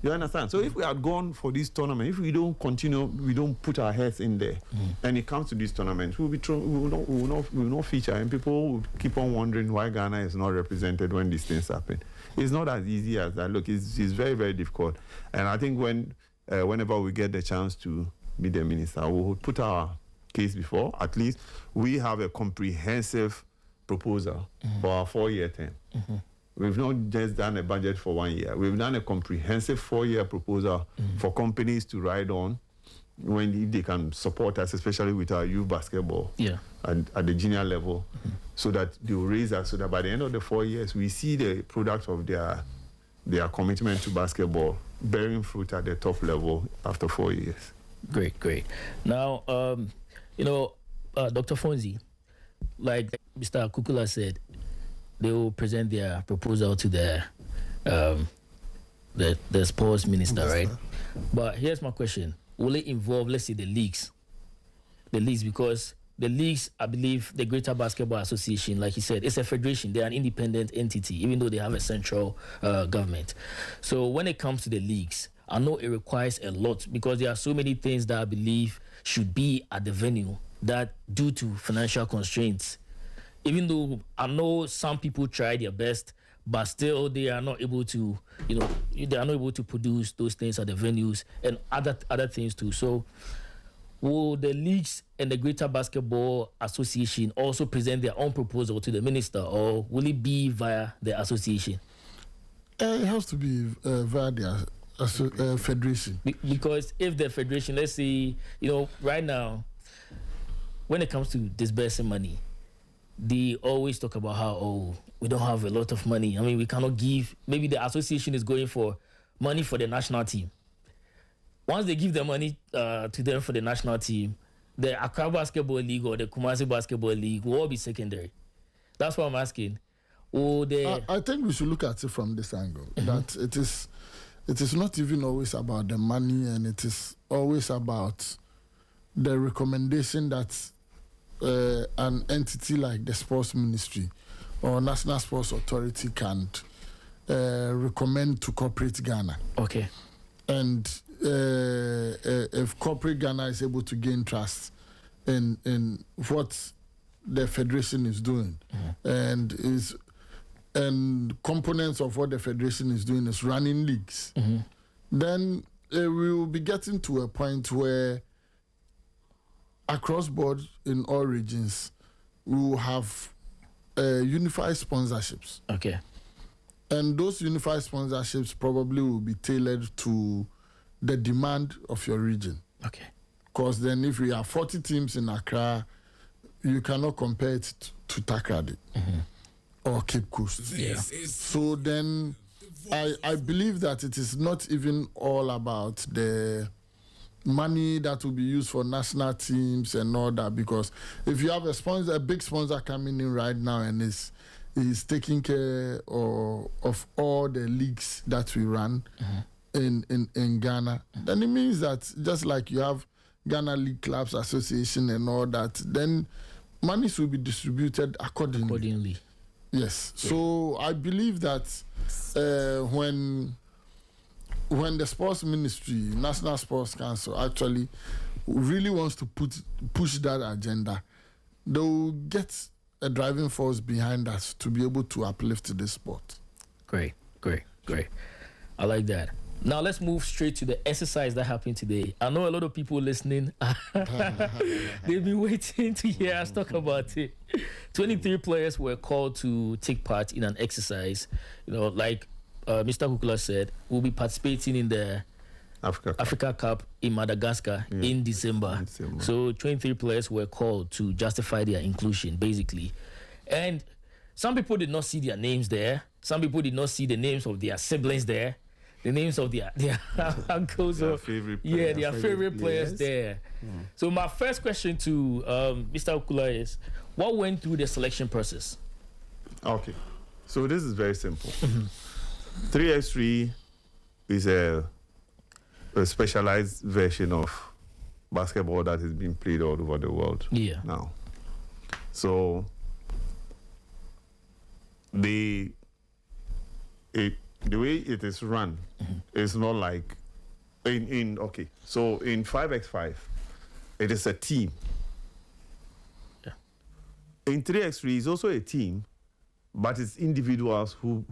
You understand? So if we had gone for this tournament, if we don't continue, we don't put our heads in there, and it comes to these tournaments, we will not feature, and people will keep on wondering why Ghana is not represented when these things happen. It's not as easy as that. Look, it's very, very difficult. And I think whenever we get the chance to meet the minister, we will put our case before. At least we have a comprehensive proposal for our 4-year term. We've not just done a budget for 1 year. We've done a comprehensive 4-year proposal for companies to ride on if they can support us, especially with our youth basketball at the junior level, so that they will raise us, so that by the end of the 4 years, we see the product of their commitment to basketball bearing fruit at the top level after 4 years. Great. Now, Dr. Fonzie, like Mr. Kukula said, they will present their proposal to the sports minister, right? But here's my question. Will it involve, let's say, the leagues? Because the leagues, I believe, the Greater Basketball Association, like he said, it's a federation. They're an independent entity, even though they have a central government. So when it comes to the leagues, I know it requires a lot, because there are so many things that I believe should be at the venue that, due to financial constraints, even though I know some people try their best, but still they are not able to, they are not able to produce those things at the venues and other things too. So will the leagues and the Greater Basketball Association also present their own proposal to the minister, or will it be via the association? It has to be via the federation. Because if the federation, let's say, right now, when it comes to disbursing money, they always talk about how, we don't have a lot of money. I mean, we cannot give. Maybe the association is going for money for the national team. Once they give the money to them for the national team, the Accra Basketball League or the Kumasi Basketball League will all be secondary. That's what I'm asking. I think we should look at it from this angle, that it is not even always about the money, and it is always about the recommendation that an entity like the Sports Ministry or National Sports Authority can recommend to corporate Ghana. Okay. And if corporate Ghana is able to gain trust in what the federation is doing, and components of what the federation is doing is running leagues, then we will be getting to a point where across board in all regions, we will have unified sponsorships. Okay. And those unified sponsorships probably will be tailored to the demand of your region. Okay. Because then if we have 40 teams in Accra, you cannot compare it to Takrady or Cape Coast. Yeah. So then I believe that it is not even all about the money that will be used for national teams and all that, because if you have a big sponsor coming in right now and is taking care of all the leagues that we run in Ghana, then it means that just like you have Ghana League Clubs Association and all that, then monies will be distributed accordingly. Yes. Yeah. So I believe that when the Sports Ministry, National Sports Council, actually really wants to push that agenda, they'll get a driving force behind us to be able to uplift this sport. Great. I like that. Now let's move straight to the exercise that happened today. I know a lot of people listening, they've been waiting to hear us talk about it. 23 players were called to take part in an exercise. Like Mr. Kukula said, we'll be participating in the Africa Cup in Madagascar in December. So 23 players were called to justify their inclusion, basically. And some people did not see their names there. Some people did not see the names of their siblings there. The names of their uncles, their favorite players there. So my first question to Mr. Kukula is, what went through the selection process? Okay, so this is very simple. 3x3 is a specialized version of basketball that is being played all over the world now. So the way it is run is not like so in 5x5 it is a team. In 3x3 it's also a team, but it's individuals who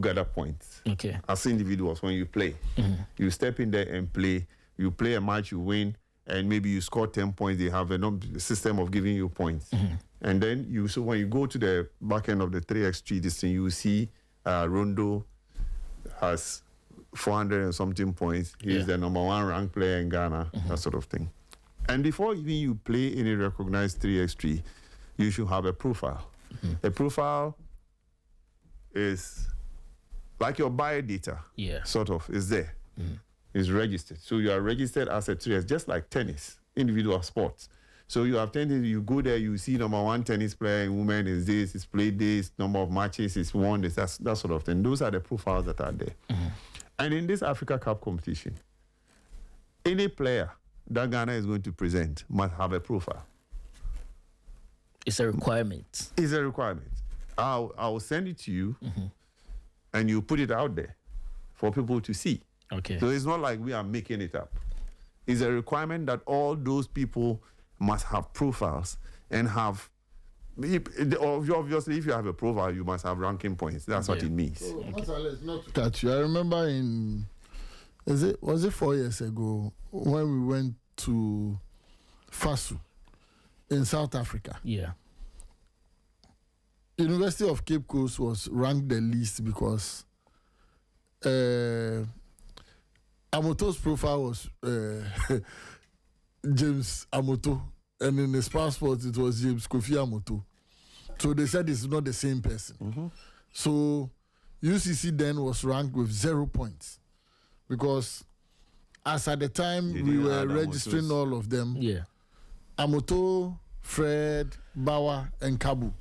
gather points. As individuals, when you play, you step in there and play. You play a match, you win, and maybe you score 10 points. They have a system of giving you points. And then so when you go to the back end of the 3x3, this thing, you see Rondo has 400 and something points. He's the number 1 ranked player in Ghana, that sort of thing. And before even you play any recognized 3x3, you should have a profile. A profile is like your biodata, sort of, is there. It's registered. So you are registered as a 3x, just like tennis, individual sports. So you have tennis, you go there, you see number 1 tennis player in women is this, it's played this, number of matches, it's won this, that sort of thing. Those are the profiles that are there. And in this Africa Cup competition, any player that Ghana is going to present must have a profile. It's a requirement. It's a requirement. I'll send it to you, and you put it out there for people to see. So it's not like we are making it up. It's a requirement that all those people must have profiles and have. Obviously, if you have a profile, you must have ranking points. That's what it means. So, not to catch you. I remember was it 4 years ago when we went to FASU in South Africa? University of Cape Coast was ranked the least because Amoto's profile was James Amoto, and in his passport it was James Kofi Amoto. So they said it's not the same person. So UCC then was ranked with 0 points because as at the time we were registering all of them, Amoto, Fred, Bawa, and Kabu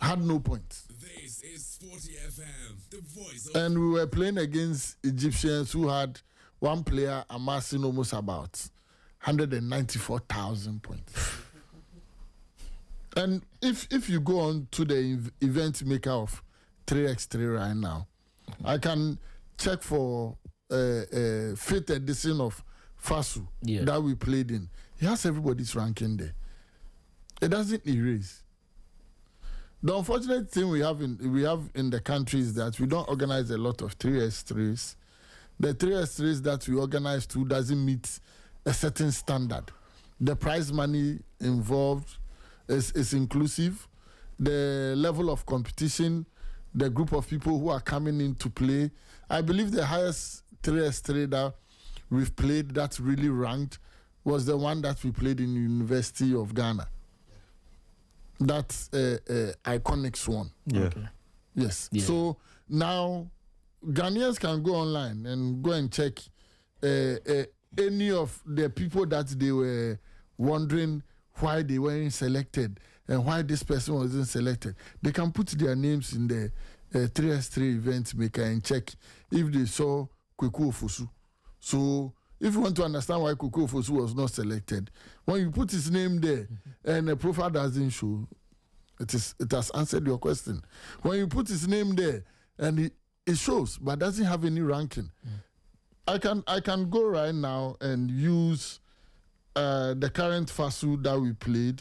had no points. This is 40 FM, the voice of... And we were playing against Egyptians who had one player amassing almost about 194,000 points. And if you go on to the event maker of 3x3 right now, I can check for a 5th edition of FASU that we played in. He has everybody's ranking there. It doesn't erase. The unfortunate thing we have in the country is that we don't organize a lot of 3x3s. The 3x3s that we organize to doesn't meet a certain standard. The prize money involved is inclusive. The level of competition, the group of people who are coming in to play. I believe the highest 3x3 that we've played that's really ranked was the one that we played in the University of Ghana. That's Iconics one. Yes. So now Ghanaians can go online and go and check any of the people that they were wondering why they weren't selected and why this person wasn't selected. They can put their names in the 3x3 event maker and check if they saw Kweku Ofosu. So if you want to understand why Kweku Ofosu was not selected, when you put his name there and the profile doesn't show, it has answered your question. When you put his name there and it shows but doesn't have any ranking, I can go right now and use the current FASU that we played,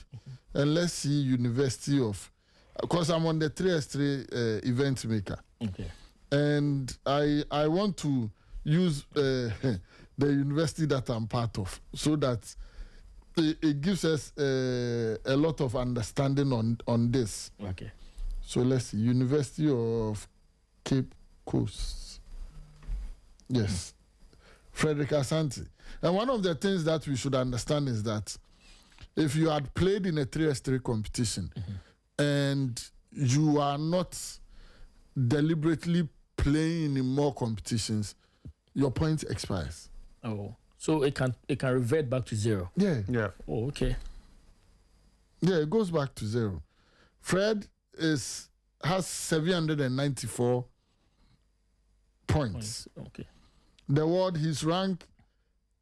and let's see University of, because I'm on the 3x3 event maker. Okay. And I want to use the university that I'm part of, so that it gives us a lot of understanding on this. Okay. So let's see, University of Cape Coast. Yes. Frederick Asante. And one of the things that we should understand is that if you had played in a 3x3 competition and you are not deliberately playing in more competitions, your point expires. Oh, so it can revert back to zero. Yeah. Yeah. Oh, okay. Yeah, it goes back to zero. Fred has 794 points. Okay. The world, he's ranked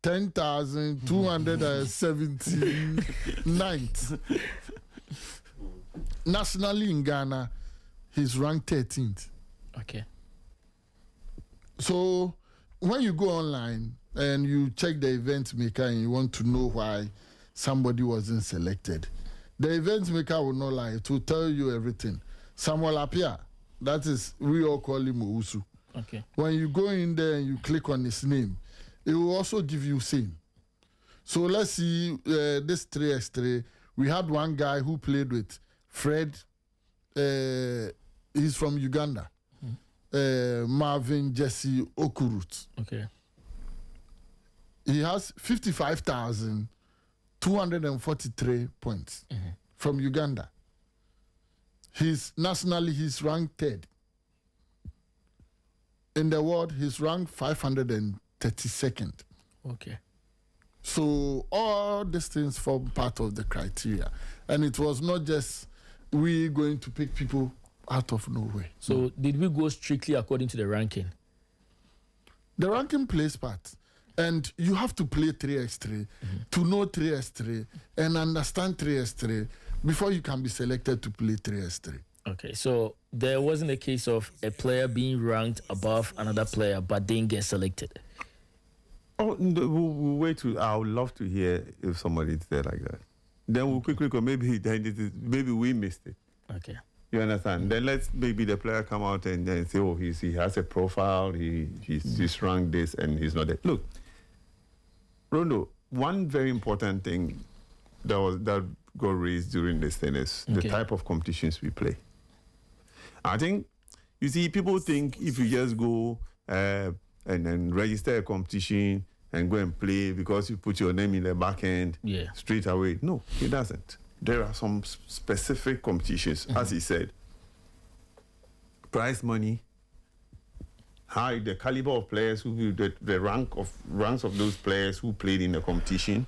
10,279th. Nationally in Ghana, he's ranked 13th. Okay. So when you go online and you check the event maker and you want to know why somebody wasn't selected, the event maker will not lie. It will tell you everything. Samuel Apia, that is, we all call him Owusu. Okay. When you go in there and you click on his name, it will also give you same. So let's see this 3x3. We had one guy who played with Fred. He's from Uganda. Marvin Jesse Okurut. Okay. He has 55,243 points from Uganda. Nationally, he's ranked 3rd. In the world, he's ranked 532nd. Okay. So all these things form part of the criteria. And it was not just we going to pick people out of nowhere. So did we go strictly according to the ranking? The ranking plays part. And you have to play 3x3 to know 3x3 and understand 3x3 before you can be selected to play 3x3. Okay, so there wasn't a case of a player being ranked above another player but didn't get selected. Oh, no, we'll wait till. I would love to hear if somebody said like that. Then we'll quickly go. Maybe we missed it. Okay. You understand? Then maybe the player come out and then say, oh, he has a profile. He's ranked this and he's not there. Look, Rondo, one very important thing that got raised during this thing is the type of competitions we play. I think, you see, people think if you just go and register a competition and go and play because you put your name in the back end straight away. No, it doesn't. There are some specific competitions, as he said. Prize money, the caliber of players, the ranks of those players who played in the competition,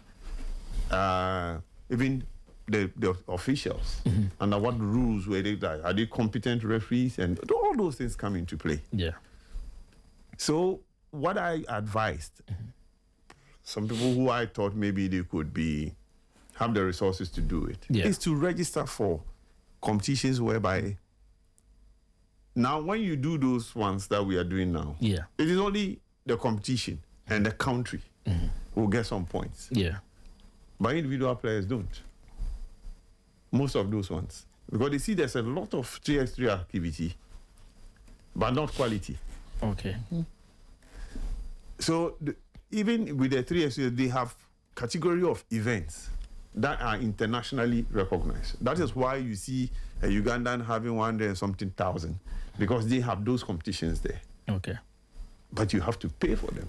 even the officials, under what rules were they? Are they competent referees? And all those things come into play. Yeah. So what I advised, some people who I thought maybe they could have the resources to do it, is to register for competitions whereby now when you do those ones that we are doing now, it is only the competition and the country will get some points. Yeah. But individual players don't. Most of those ones. Because they see there's a lot of 3x3 activity, but not quality. Okay. So even with the 3x3, they have category of events that are internationally recognized. That is why you see a Ugandan having 100 and something thousand, because they have those competitions there. Okay. But you have to pay for them.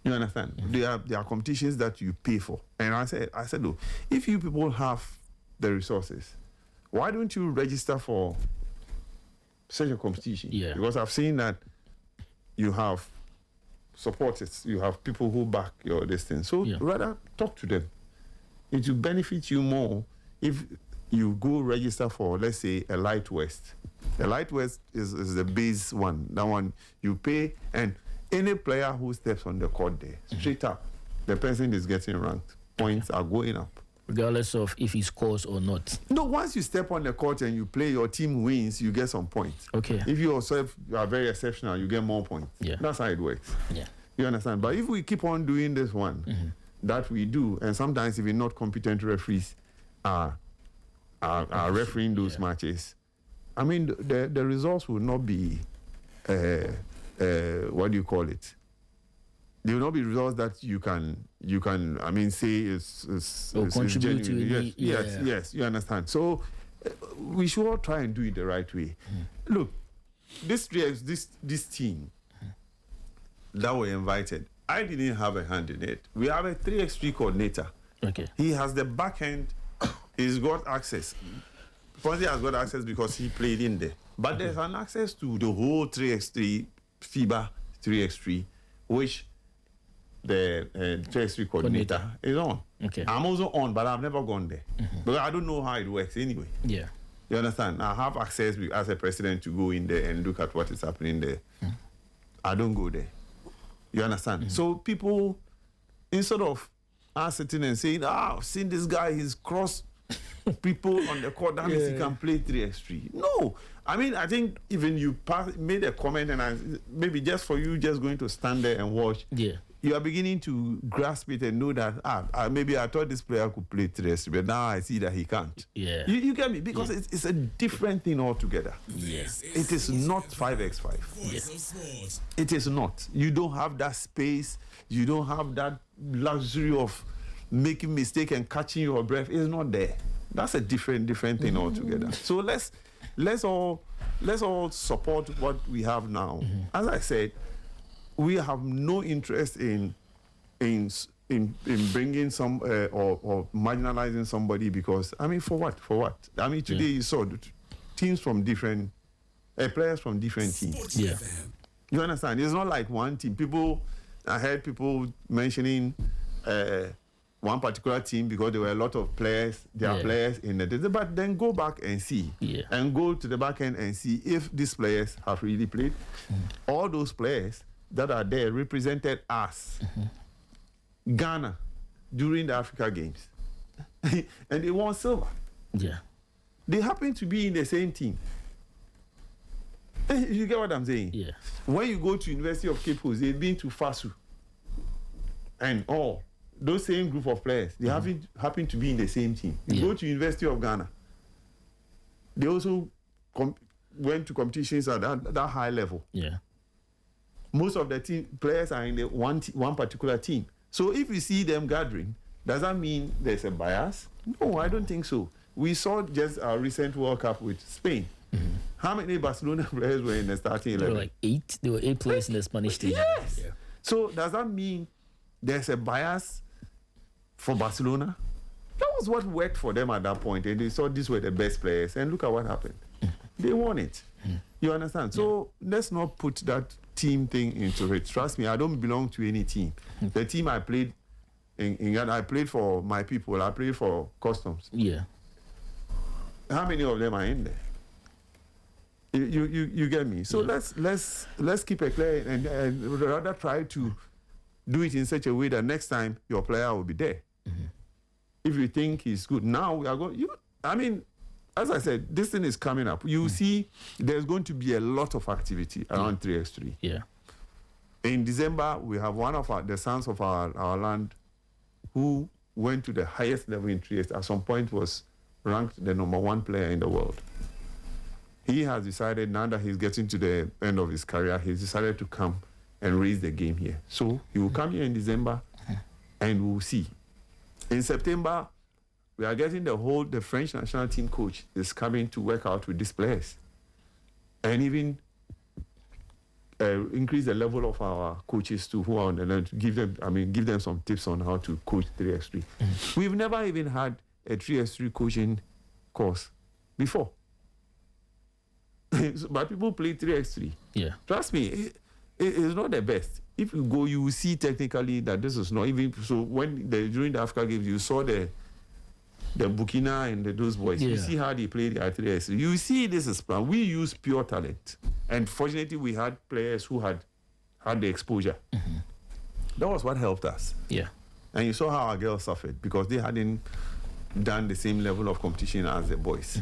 You understand? There are competitions that you pay for. And I said, look, if you people have the resources, why don't you register for such a competition? Yeah. Because I've seen that you have supporters, you have people who back your distance. So rather talk to them. It will benefit you more if you go register for, let's say, a Light West. The Light West is the base one. That one you pay, and any player who steps on the court there, straight up, the person is getting ranked. Points are going up. regardless of if he scores or not. No, once you step on the court and you play, your team wins, you get some points. Okay. If you yourself are very exceptional, you get more points. Yeah. That's how it works. Yeah. You understand? But if we keep on doing this one, that we do, and sometimes even not competent referees are refereeing those matches, I mean, the results will not be, what do you call it? There will not be results that you can I mean, say is contribute to yes, you understand. So we should all try and do it the right way. Look, this team that were invited, I didn't have a hand in it. We have a 3x3 coordinator. Okay. He has the back end. He's got access. Fonzie has got access because he played in there. But there's an access to the whole 3x3, FIBA 3x3, which the 3x3 coordinator is on. Okay. I'm also on, but I've never gone there. Because I don't know how it works anyway. Yeah. You understand? I have access as a president to go in there and look at what is happening there. I don't go there. You understand? So people, instead of us sitting and saying, I've seen this guy, he's crossed people on the court, that means he can play 3x3. No. I mean, I think even you made a comment, and maybe just for you just going to stand there and watch, you are beginning to grasp it and know that, maybe I thought this player could play 3x3, but now I see that he can't. Yeah. You get me? Because it's a different thing altogether. Yes. It is not 5x5. Voice of Sport. It is not. You don't have that space. You don't have that luxury of making mistake and catching your breath. It's not there. That's a different thing altogether. So let's all support what we have now. As I said, we have no interest in bringing some or marginalizing somebody because, I mean, for what? I mean, today you saw teams from different players from different teams. Yeah. You understand? It's not like one team. I heard people mentioning one particular team because there were a lot of players. There are players in the, but then go back and see, and go to the back end and see if these players have really played. All those players that are there represented us, Ghana, during the Africa Games, and they won silver. Yeah. They happen to be in the same team. You get what I'm saying? Yeah. When you go to University of Cape Coast, they've been to FASU, and all those same group of players, they happen to be in the same team. You go to University of Ghana, they also went to competitions at that high level. Yeah. Most of the team players are in the one particular team. So if you see them gathering, does that mean there's a bias? No, I don't think so. We saw just our recent World Cup with Spain. How many Barcelona players were in the starting 11? There were like 8. There were 8 players in the Spanish team. Yes. Yeah. So does that mean there's a bias for Barcelona? That was what worked for them at that point, and they saw these were the best players, and look at what happened. They won it. You understand? So let's not put that team thing into it. Trust me, I don't belong to any team. The team I played in Ghana, I played for my people. I played for Customs. Yeah. How many of them are in there? You get me? So let's keep it clear and rather try to do it in such a way that next time your player will be there. If you think he's good, now we are going. I mean, as I said, this thing is coming up. You see, there's going to be a lot of activity around 3x3. Yeah. In December, we have one of the sons of our land who went to the highest level in 3x3. At some point, was ranked the #1 player in the world. He has decided, now that he's getting to the end of his career, he's decided to come and raise the game here. So he will come here in December, and we'll see. In September, we are getting the French national team coach is coming to work out with these players, and even increase the level of our coaches too, who are on the line, to give them some tips on how to coach 3x3. We've never even had a 3x3 coaching course before. But people play 3x3. Yeah. Trust me, it's not the best. If you go, you will see technically that this is not even so. When during the Africa Games, you saw the Burkina and those boys. You see how they played at 3x3. You see this is plan. We use pure talent, and fortunately, we had players who had the exposure. That was what helped us. Yeah. And you saw how our girls suffered because they hadn't done the same level of competition as the boys.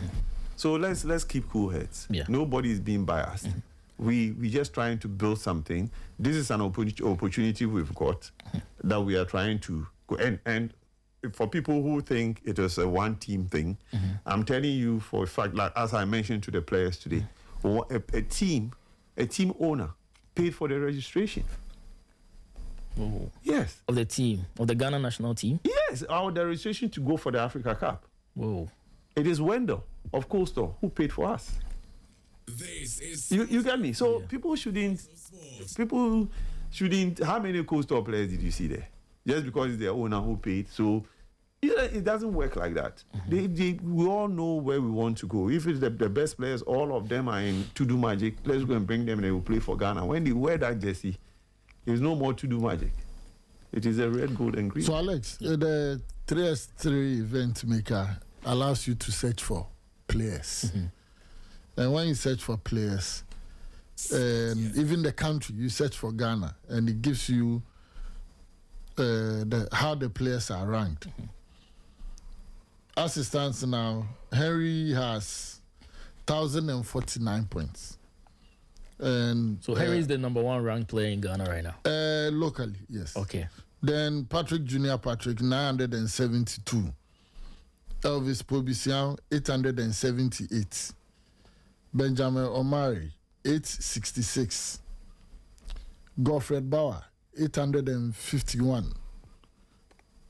So let's keep cool heads. Yeah. Nobody is being biased. We just trying to build something. This is an opportunity we've got that we are trying to go. And for people who think it was a one-team thing, I'm telling you for a fact, like as I mentioned to the players today, a team owner paid for the registration. Oh. Yes. Of the team, of the Ghana national team? Yes, the registration to go for the Africa Cup. Whoa. It is Wendell of Coastal who paid for us. This is You get me? So people shouldn't, how many Coastal players did you see there? Just because it's their owner who paid. So it doesn't work like that. We all know where we want to go. If it's the best players, all of them are in to do magic, let's go and bring them and they will play for Ghana. When they wear that jersey, there's no more to do magic. It is a red, gold, and green. So, Alex, the 3x3 event maker allows you to search for players. And when you search for players, even the country, you search for Ghana, and it gives you how the players are ranked. As it stands now, Henry has 1,049 points. And so Henry is the number 1 ranked player in Ghana right now? Locally, yes. Okay. Then Junior Patrick, 972. Elvis Pobisian, 878. Benjamin Omari, 866. Godfred Bauer, 851.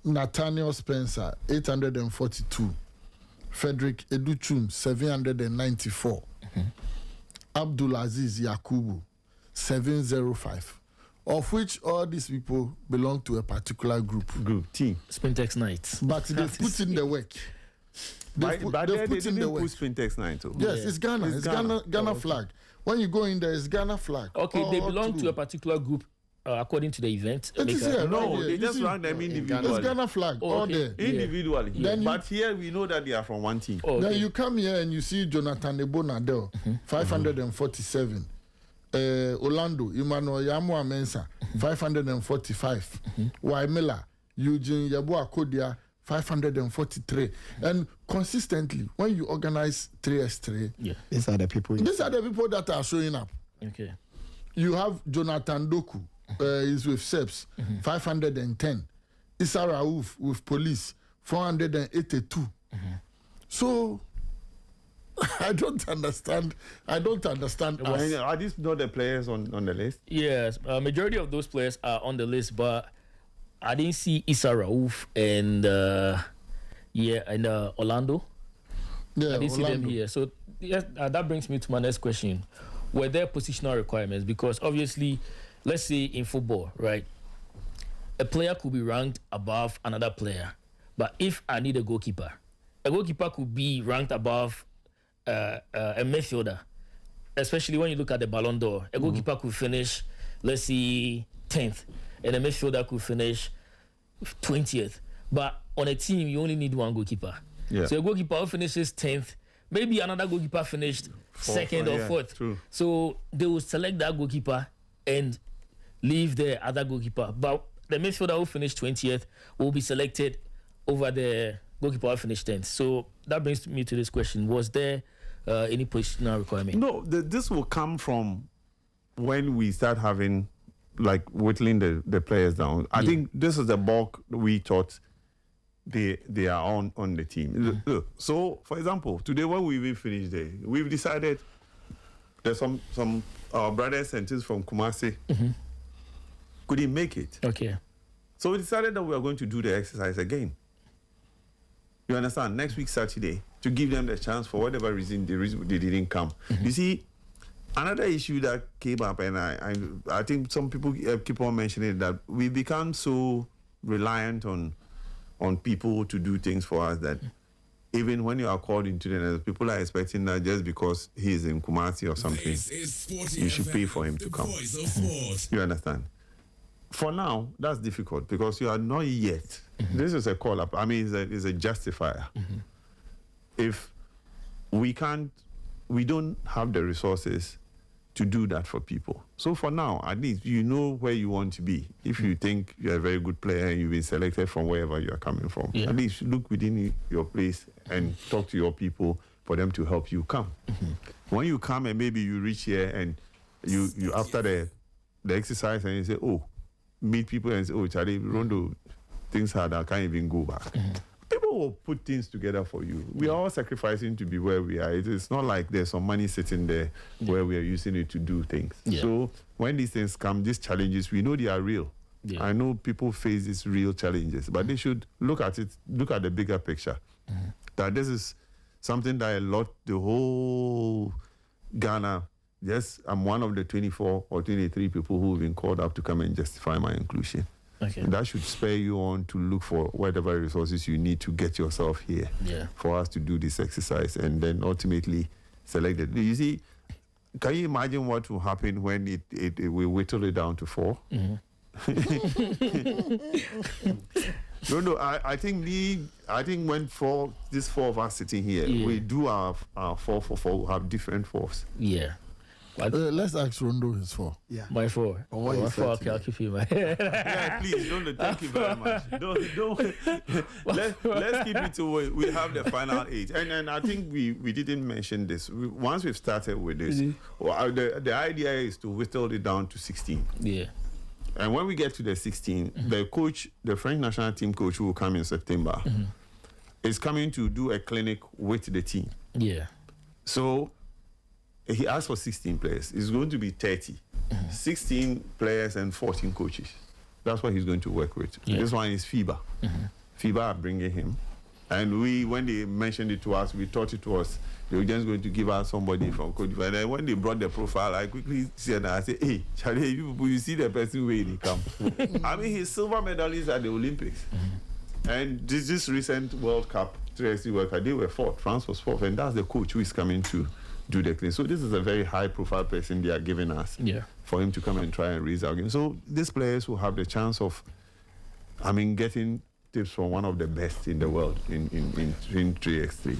Nathaniel Spencer, 842. Frederick Educhum, 794. Abdulaziz Yakubu, 705. Of which all these people belong to a particular group. Team. Spintex Knights. But they've put in the work. But they put in the work. Put Spintex 9 too. Yes, it's Ghana. It's Ghana flag. When you go in there, it's Ghana flag. Okay, they belong to a particular group according to the event. It is here, no, right they just rank them individually. It's Ghana flag, all there. Individually. Yeah. But here we know that they are from one team. Then you come here and you see Jonathan Ebonadel, 547. Orlando, Emmanuel Rondo Mensah, 545. Waimela, Eugene Yabua Kodia, 543. And consistently, when you organize 3x3, these are the people that are showing up. Okay. You have Jonathan Doku, he's with SEPS, 510. Issa Raouf with police, 482. So I don't understand. Us. Are these not the players on the list? Yes, majority of those players are on the list, but I didn't see Issa Raouf and Orlando. Yeah, I didn't see them here. So yes, that brings me to my next question. Were there positional requirements? Because obviously, let's say in football, right, a player could be ranked above another player. But if I need a goalkeeper could be ranked above a midfielder, especially when you look at the Ballon d'Or. A goalkeeper could finish, let's see, 10th, and a midfielder could finish 20th. But on a team, you only need one goalkeeper. Yeah. So a goalkeeper who finishes 10th, maybe another goalkeeper finished second or fourth. True. So they will select that goalkeeper and leave the other goalkeeper. But the midfielder who finished 20th will be selected over the goalkeeper who finished 10th. So that brings me to this question. Was there any positional requirement? No, this will come from when we start having, like, whittling the players down. I think this is the bulk we thought they are on the team. Look, so, for example, today when we will finish there, we've decided there's some brothers and sisters from Kumasi couldn't make it. Okay. So we decided that we are going to do the exercise again. You understand? Next week, Saturday, to give them the chance for whatever reason they didn't come. You see, another issue that came up, and I think some people keep on mentioning that we become so reliant on people to do things for us that even when you are called into the people are expecting that just because he is in Kumasi or something, you should pay for him to come. You understand? For now, that's difficult because you are not yet. This is a call up. I mean, it's a justifier. If we don't have the resources to do that for people. So for now, at least you know where you want to be. If you think you're a very good player and you've been selected from wherever you're coming from, at least look within your place and talk to your people for them to help you come. When you come and maybe you reach here and you after the exercise and you say, oh, meet people and say, oh, Charlie, Rondo, things hard, I can't even go back. People will put things together for you. We are all sacrificing to be where we are. It's not like there's some money sitting there where we are using it to do things. So when these things come, these challenges, we know they are real. I know people face these real challenges, but they should look at it, look at the bigger picture. That this is something that the whole Ghana, yes, I'm one of the 24 or 23 people who have been called up to come and justify my inclusion. That should spur you on to look for whatever resources you need to get yourself here for us to do this exercise and then ultimately select it. You see, can you imagine what will happen when we whittle it down to 4? No, I think when these 4 of us sitting here, we do our 4 for 4, we have different 4s. Let's ask Rondo his 4. My 4. My 4. Okay, I'll keep you. Please don't. Thank you very much. Don't. Let's keep it to we have the final 8. And I think we didn't mention this. Once we've started with this, the idea is to whittle it down to 16. And when we get to the 16, the coach, the French national team coach who will come in September, is coming to do a clinic with the team. So he asked for 16 players. It's going to be 30. 16 players and 14 coaches. That's what he's going to work with. This one is FIBA. FIBA are bringing him. And when they mentioned it to us, we thought it was, they were just going to give us somebody from Cote d'Ivoire. And then when they brought the profile, I quickly said, I said, hey, Charlie, you see the person where he come. I mean, he's silver medalist at the Olympics. And this recent World Cup, 3x3 World Cup, they were 4th. France was 4th. And that's the coach who is coming to do the clean. So this is a very high-profile person they are giving us for him to come and try and raise our game. So these players will have the chance of, getting tips from one of the best in the world in 3x3.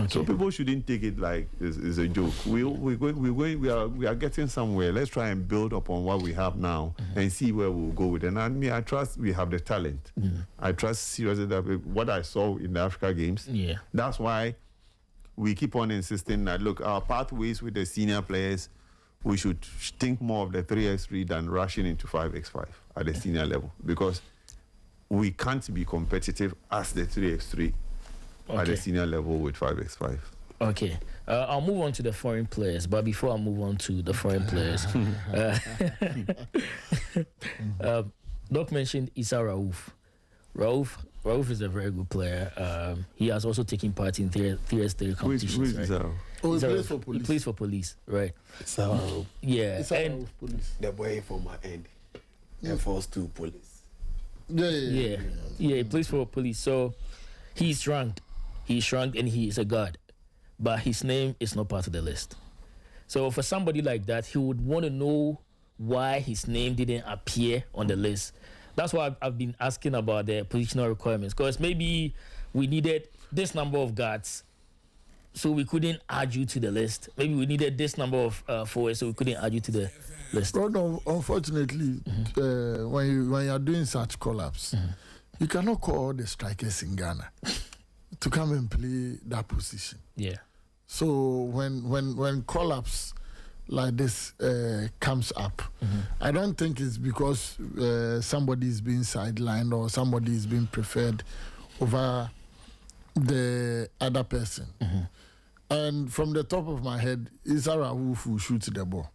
So people shouldn't take it like it's a joke. We are getting somewhere. Let's try and build upon what we have now and see where we'll go with it. And I trust we have the talent. I trust seriously that what I saw in the Africa Games. That's why we keep on insisting that, look, our pathways with the senior players, we should think more of the 3x3 than rushing into 5x5 at the senior level, because we can't be competitive as the 3x3 at the senior level with 5x5. I'll move on to the foreign players, but before I move on to the foreign players, Doc mentioned Issa Raouf. Raouf is a very good player. He has also taken part in 3x3 competitions. Who is Issa? He plays for Police. He plays for Police, right? Issa Raouf. And Police. The boy from my end. Air Force 2 Police. He plays for Police. So he's ranked. He's ranked and he is a guard. But his name is not part of the list. So for somebody like that, he would want to know why his name didn't appear on the list. That's why I've been asking about the positional requirements, because maybe we needed this number of guards, so we couldn't add you to the list. Maybe we needed this number of forwards, so we couldn't add you to the list. Rondo, unfortunately, when you are doing such call-ups, you cannot call the strikers in Ghana to come and play that position. So when call-ups like this comes up, I don't think it's because somebody is being sidelined or somebody is being preferred over the other person. And from the top of my head, Issa Raouf who shoots the ball.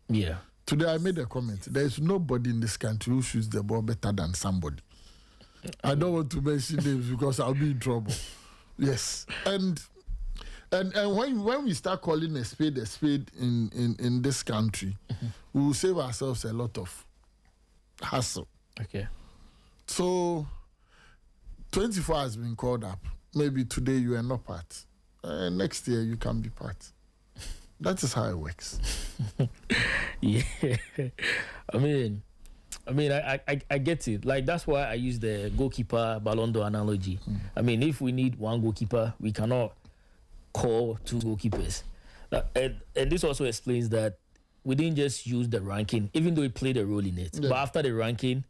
Today I made a comment. There is nobody in this country who shoots the ball better than somebody. I don't want to mention names because I'll be in trouble. Yes. And when we start calling a spade in this country, we will save ourselves a lot of hassle. So 24 has been called up. Maybe today you are not part. Next year you can be part. That is how it works. I get it. Like, that's why I use the goalkeeper Ballon d'Or analogy. If we need one goalkeeper, we cannot call 2 goalkeepers. And this also explains that we didn't just use the ranking, even though it played a role in it. Yeah. But after the ranking,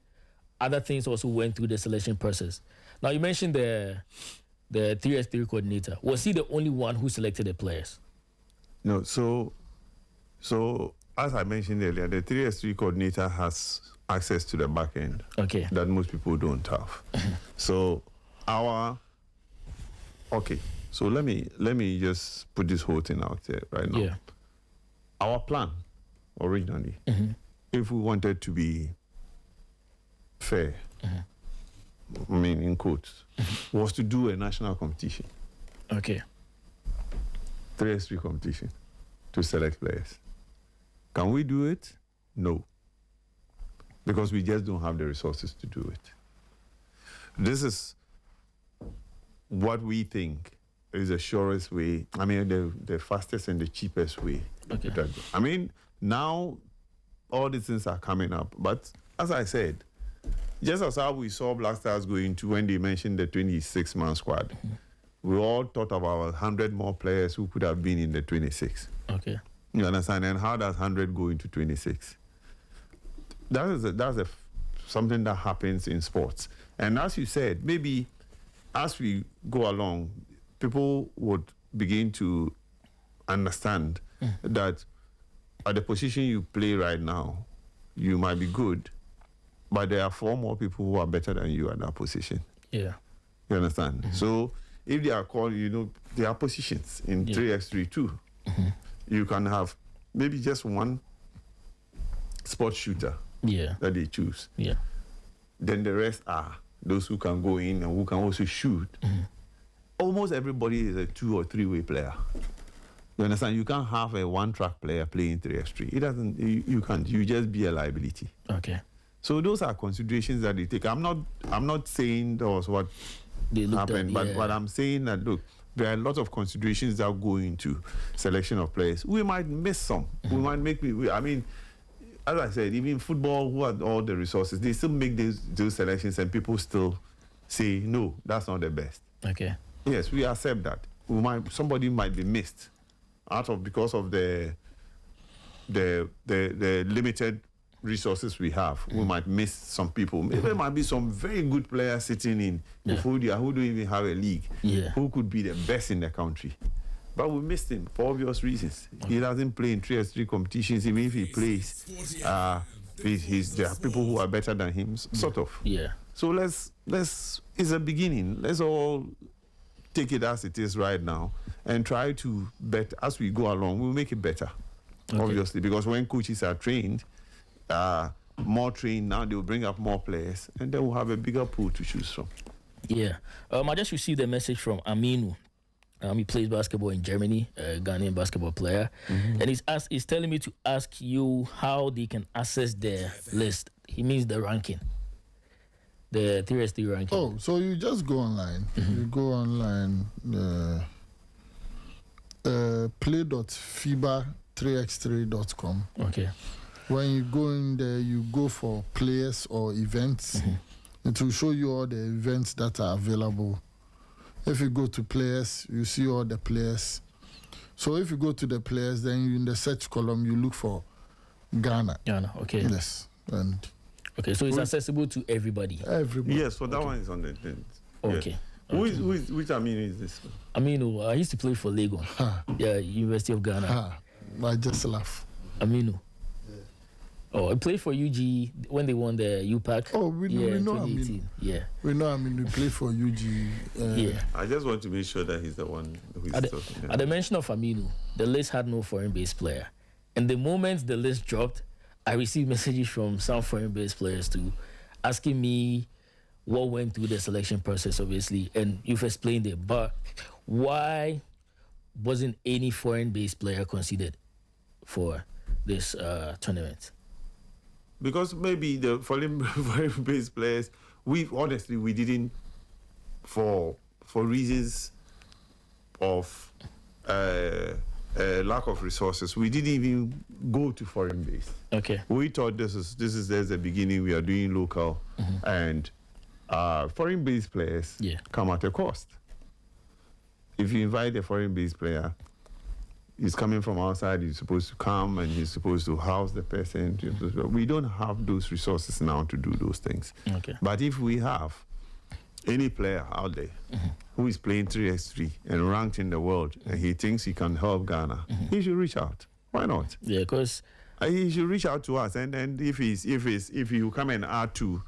other things also went through the selection process. Now, you mentioned the 3x3 coordinator. Was he the only one who selected the players? No, so as I mentioned earlier, the 3x3 coordinator has access to the back end that most people don't have. So so let me just put this whole thing out there right now. Yeah. Our plan originally, if we wanted to be fair, I mean in quotes, was to do a national competition. Okay. 3x3 competition to select players. Can we do it? No. Because we just don't have the resources to do it. This is what we think is the surest way, I mean, the fastest and the cheapest way. Okay. I mean, now all these things are coming up. But as I said, just as how we saw Black Stars going to when they mentioned the 26-man squad, we all thought about 100 more players who could have been in the 26. Okay. You understand? And how does 100 go into 26? That's something that happens in sports. And as you said, maybe as we go along, people would begin to understand that at the position you play right now, you might be good, but there are 4 more people who are better than you at that position. Yeah. You understand? So if they are called, there are positions in 3x3 too. You can have maybe just one sport shooter that they choose. Yeah. Then the rest are those who can go in and who can also shoot. Almost everybody is a 2 or 3-way player. You understand? You can't have a one-track player playing 3x3. It doesn't. You can't. You just be a liability. Okay. So those are considerations that they take. I'm not saying that was what happened, but I'm saying that look, there are a lot of considerations that go into selection of players. We might miss some. We might make. I mean, as I said, even football, who had all the resources, they still make those selections, and people still say no, that's not the best. Okay. Yes, we accept that. Somebody might be missed because of the limited resources we have. We might miss some people. Maybe there might be some very good players sitting in Bufudia who don't even have a league, who could be the best in the country. But we missed him for obvious reasons. He doesn't play in 3x3 competitions. Even if he plays, there are people who are better than him, sort of. Yeah. So it's a beginning. Let's all take it as it is right now and try to bet as we go along. We'll make it better, obviously, because when coaches are trained, more trained now, they'll bring up more players, and then we'll have a bigger pool to choose from. Yeah. I just received a message from Aminu. He plays basketball in Germany, a Ghanaian basketball player. And he's telling me to ask you how they can access the list. He means the ranking. The 3x3 ranking. Oh, so you just go online. You go online, play.fiba3x3.com. Okay. When you go in there, you go for players or events. It will show you all the events that are available. If you go to players, you see all the players. So if you go to the players, then in the search column, you look for Ghana. Ghana, okay. Yes. And okay, so it's accessible to everybody. Everybody. Yes, so that one is on the Okay. Which Aminu is this? Aminu, I used to play for Legon. Yeah, University of Ghana. I just laugh. Aminu. Oh, I played for UG when they won the UPAC. Oh, we know Aminu. Yeah. We know Aminu. We play for UG. Yeah. I just want to make sure that he's the one who is talking. At the mention of Aminu, the list had no foreign-based player. And the moment the list dropped, I received messages from some foreign-based players too, asking me what went through the selection process, obviously, and you've explained it. But why wasn't any foreign-based player considered for this tournament? Because maybe the foreign-based players, we didn't, for reasons of lack of resources, we didn't even go to foreign-based. Okay. We thought this is the beginning. We are doing local, and foreign-based players come at a cost. If you invite a foreign-based player, he's coming from outside, he's supposed to come and he's supposed to house the person. We don't have those resources now to do those things. Okay. But if we have any player out there who is playing 3x3 and ranked in the world and he thinks he can help Ghana, he should reach out. Why not? Yeah, because he should reach out to us, and if you come and add to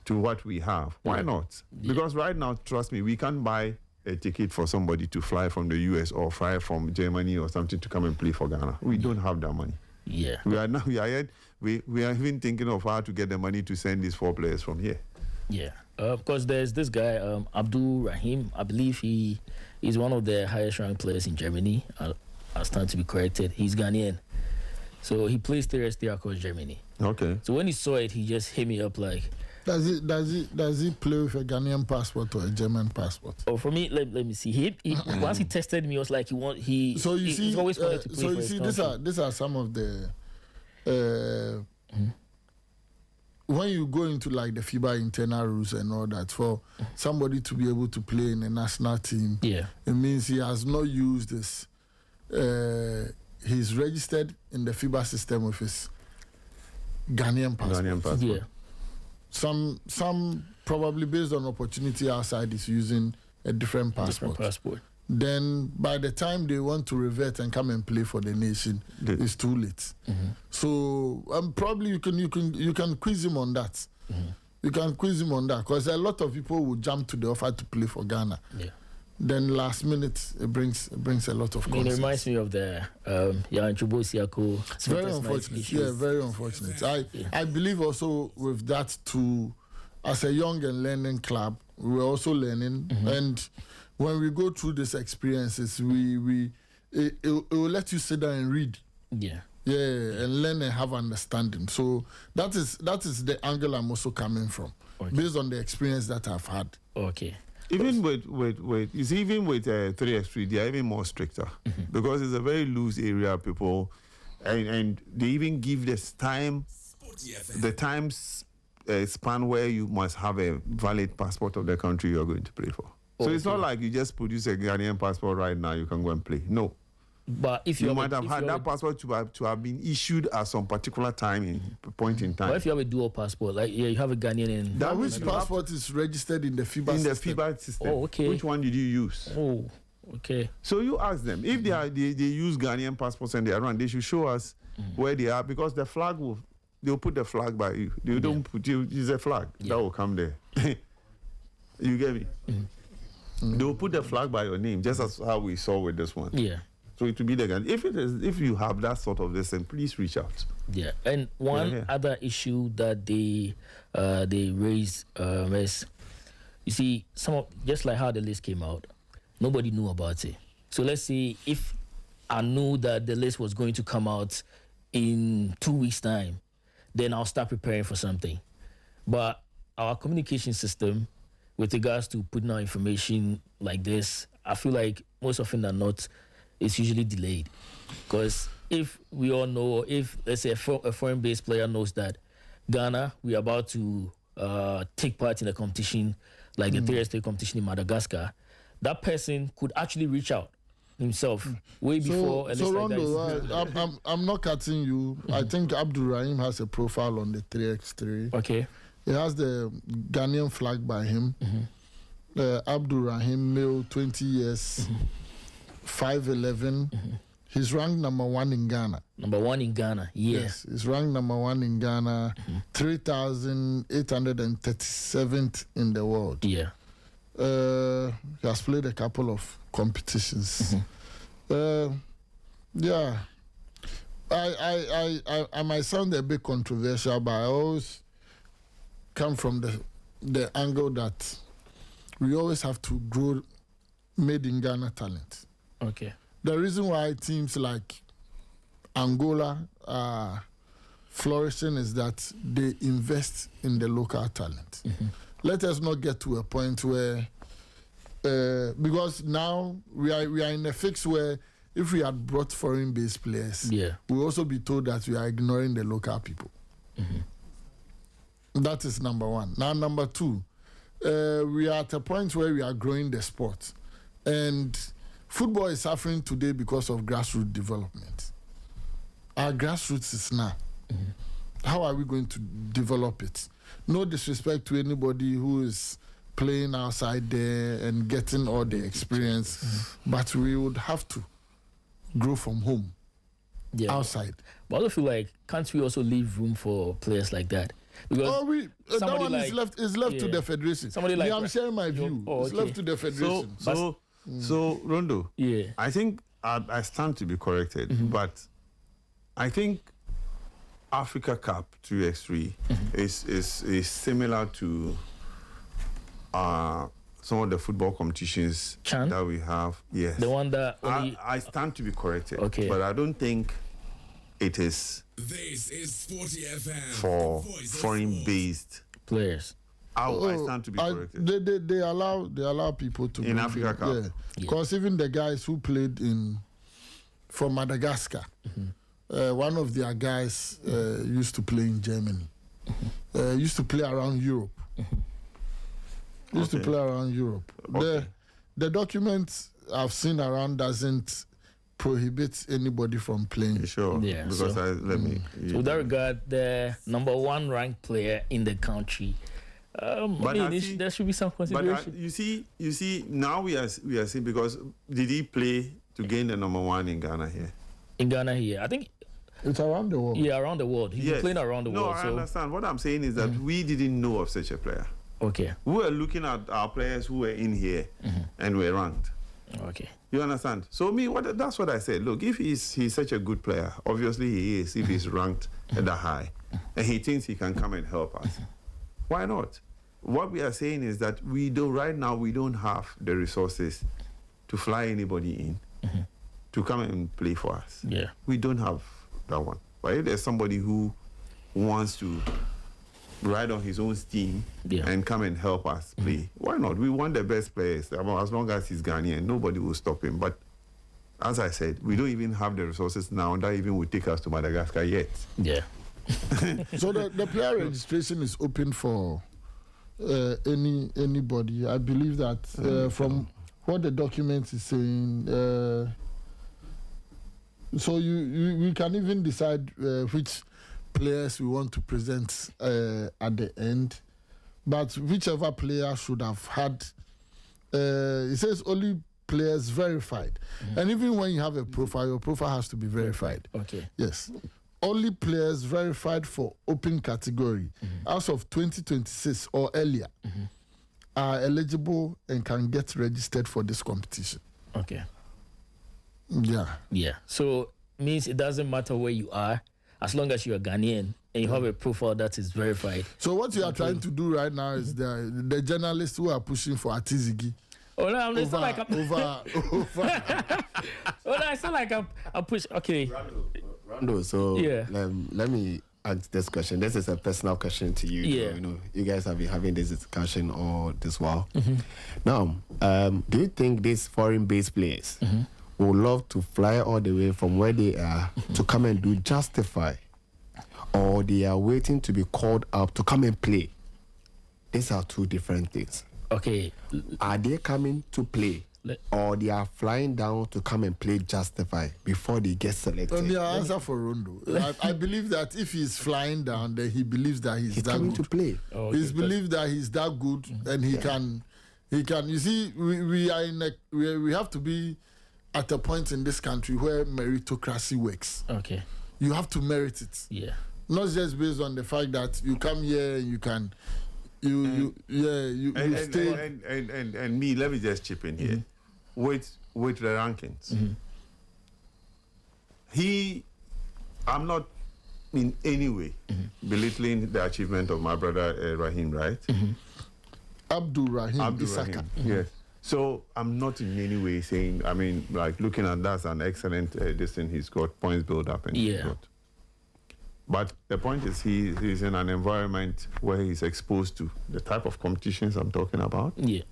what we have, why not? Because right now, trust me, we can't buy a ticket for somebody to fly from the US or fly from Germany or something to come and play for Ghana. We don't have that money. Yeah. We are even thinking of how to get the money to send these 4 players from here. Yeah. Because there's this guy, Abdul Rahim. I believe he is one of the highest ranked players in Germany. I stand to be corrected. He's Ghanaian. So he plays 3x3 across Germany. Okay. So when he saw it, he just hit me up like, Does he play with a Ghanaian passport or a German passport? oh, for me, let me see. He once he tested me, it was like he's always wanted to play so for you his see, country. these are some of the when you go into like the FIBA internal rules and all that, for somebody to be able to play in a national team, Yeah. it means he has not used this. He's registered in the FIBA system with his Ghanaian passport. Ghanaian passport. Yeah. Some probably based on opportunity outside is using a different passport. Different passport. Then by the time they want to revert and come and play for the nation, it's too late. So probably you can quiz him on that. You can quiz him on that because a lot of people will jump to the offer to play for Ghana. Yeah. Then last minute it brings a lot of I mean, it concerns. reminds me of the Jan Chubosiako. It's very unfortunate. Yeah, very unfortunate. I believe also with that too, as a young and learning club, we're also learning. And when we go through these experiences, it will let you sit down and read. Yeah. Yeah, and learn and have understanding. So that is the angle I'm also coming from, based on the experience that I've had. Okay. Even with you see, even with 3x3, they are even more stricter because it's a very loose area, people, and they even give this time, the time span where you must have a valid passport of the country you are going to play for. So it's not like you just produce a Ghanaian passport right now, you can go and play. No. But if you might have had that passport to have been issued at some particular point in time. But if you have a dual passport, like you have a Ghanaian and that which passport is registered in the FIBA system? In the FIBA system. Oh, okay. Which one did you use? Oh, okay. So you ask them if they use Ghanaian passports and they are around, they should show us where they are, because the flag they'll put the flag by you. They don't put you. It's a flag that will come there. You get me? They'll put the flag by your name, just as how we saw with this one. Yeah. So it will be the gun. If you have that sort of this, then please reach out. Yeah. And one other issue that they raised is, you see, just like how the list came out, nobody knew about it. So let's say if I knew that the list was going to come out in 2 weeks' time, then I'll start preparing for something. But our communication system, with regards to putting out information like this, I feel like most often than not, it's usually delayed. Because if we all know, if let's say a foreign-based player knows that Ghana, we are about to take part in a competition like the 3x3 competition in Madagascar, that person could actually reach out himself way before a list like Rondo, that. I'm not cutting you. I think Abdul Rahim has a profile on the 3x3. Okay. He has the Ghanaian flag by him. Abdul Rahim, male, 20 years, 5'11". He's ranked number 1 in Ghana. Number 1 in Ghana, Yes, he's ranked number 1 in Ghana, 3,837th in the world. Yeah. He has played a couple of competitions. Yeah. I might sound a bit controversial, but I always come from the angle that we always have to grow made in Ghana talent. Okay. The reason why teams like Angola are flourishing is that they invest in the local talent. Let us not get to a point where, because now we are in a fix where if we had brought foreign-based players, we'll also be told that we are ignoring the local people. That is number one. Now, number two, we are at a point where we are growing the sport. And football is suffering today because of grassroots development. Our grassroots is now. How are we going to develop it? No disrespect to anybody who is playing outside there and getting all the experience, but we would have to grow from home, outside. But I also feel like, can't we also leave room for players like that? Because that one is left to the federation. Somebody like I'm sharing my view. It's left to the federation. So Rondo, I think I stand to be corrected, but I think Africa Cup 3x3 is similar to some of the football competitions that we have. Yes, the one that I stand to be corrected. Okay, but I don't think it is. This is 40 FM for foreign-based players. I stand to be corrected. They allow people to in Africa Cup. Because even the guys who played from Madagascar, one of their guys used to play in Germany. Used to play around Europe. To play around Europe. Okay. The documents I've seen around doesn't prohibit anybody from playing. Sure. Yeah. Because So with that regard, the number 1 ranked player in the country. There should be some consideration. But you see, now we are seeing, because did he play to gain the number 1 in Ghana here? In Ghana here, I think it's around the world. Yeah, around the world. He's playing around the world. No, I understand. What I'm saying is that we didn't know of such a player. Okay. We were looking at our players who were in here and were ranked. Okay. You understand? So that's what I said. Look, if he's such a good player, obviously he is, if he's ranked at the high, and he thinks he can come and help us, why not? What we are saying is that right now we don't have the resources to fly anybody in to come and play for us. Yeah. We don't have that one. But if there's somebody who wants to ride on his own steam and come and help us play, why not? We want the best players. As long as he's Ghanaian, nobody will stop him. But as I said, we don't even have the resources now that even would take us to Madagascar yet. Yeah. So the player registration is open for anybody. I believe that from what the document is saying, so we can even decide which players we want to present at the end, but whichever player should have had, it says only players verified. And even when you have a profile, your profile has to be verified. Okay. Yes. Only players verified for open category as of 2026 or earlier are eligible and can get registered for this competition. Okay. Yeah. Yeah. So means it doesn't matter where you are, as long as you're Ghanaian and you have a profile that is verified. So what you are trying to do right now is the journalists who are pushing for Atizigi. Oh no, it's not like I'm over. Oh no, it's not like I'm push. Okay. Rondo, so let me ask this question. This is a personal question to you. Yeah. You know, you guys have been having this discussion all this while. Now, do you think these foreign-based players would love to fly all the way from where they are to come and do justify, or they are waiting to be called up to come and play? These are two different things. Okay. Are they coming to play, or they are flying down to come and play justify before they get selected? The answer for Rondo. I believe that if he's flying down, then he believes that he's that coming good to play. Oh, okay. He believes that he's that good, and he can. You see, we are we have to be at a point in this country where meritocracy works. Okay. You have to merit it. Yeah. Not just based on the fact that you come here and you can. You stay. And me, let me just chip in here with the rankings. I'm not in any way belittling the achievement of my brother Rahim, right? Abdul Rahim Isaka. Yes. So I'm not in any way saying, I mean, like looking at that's an excellent this thing, he's got points build up and he's got. But the point is he's in an environment where he's exposed to the type of competitions I'm talking about. Yeah.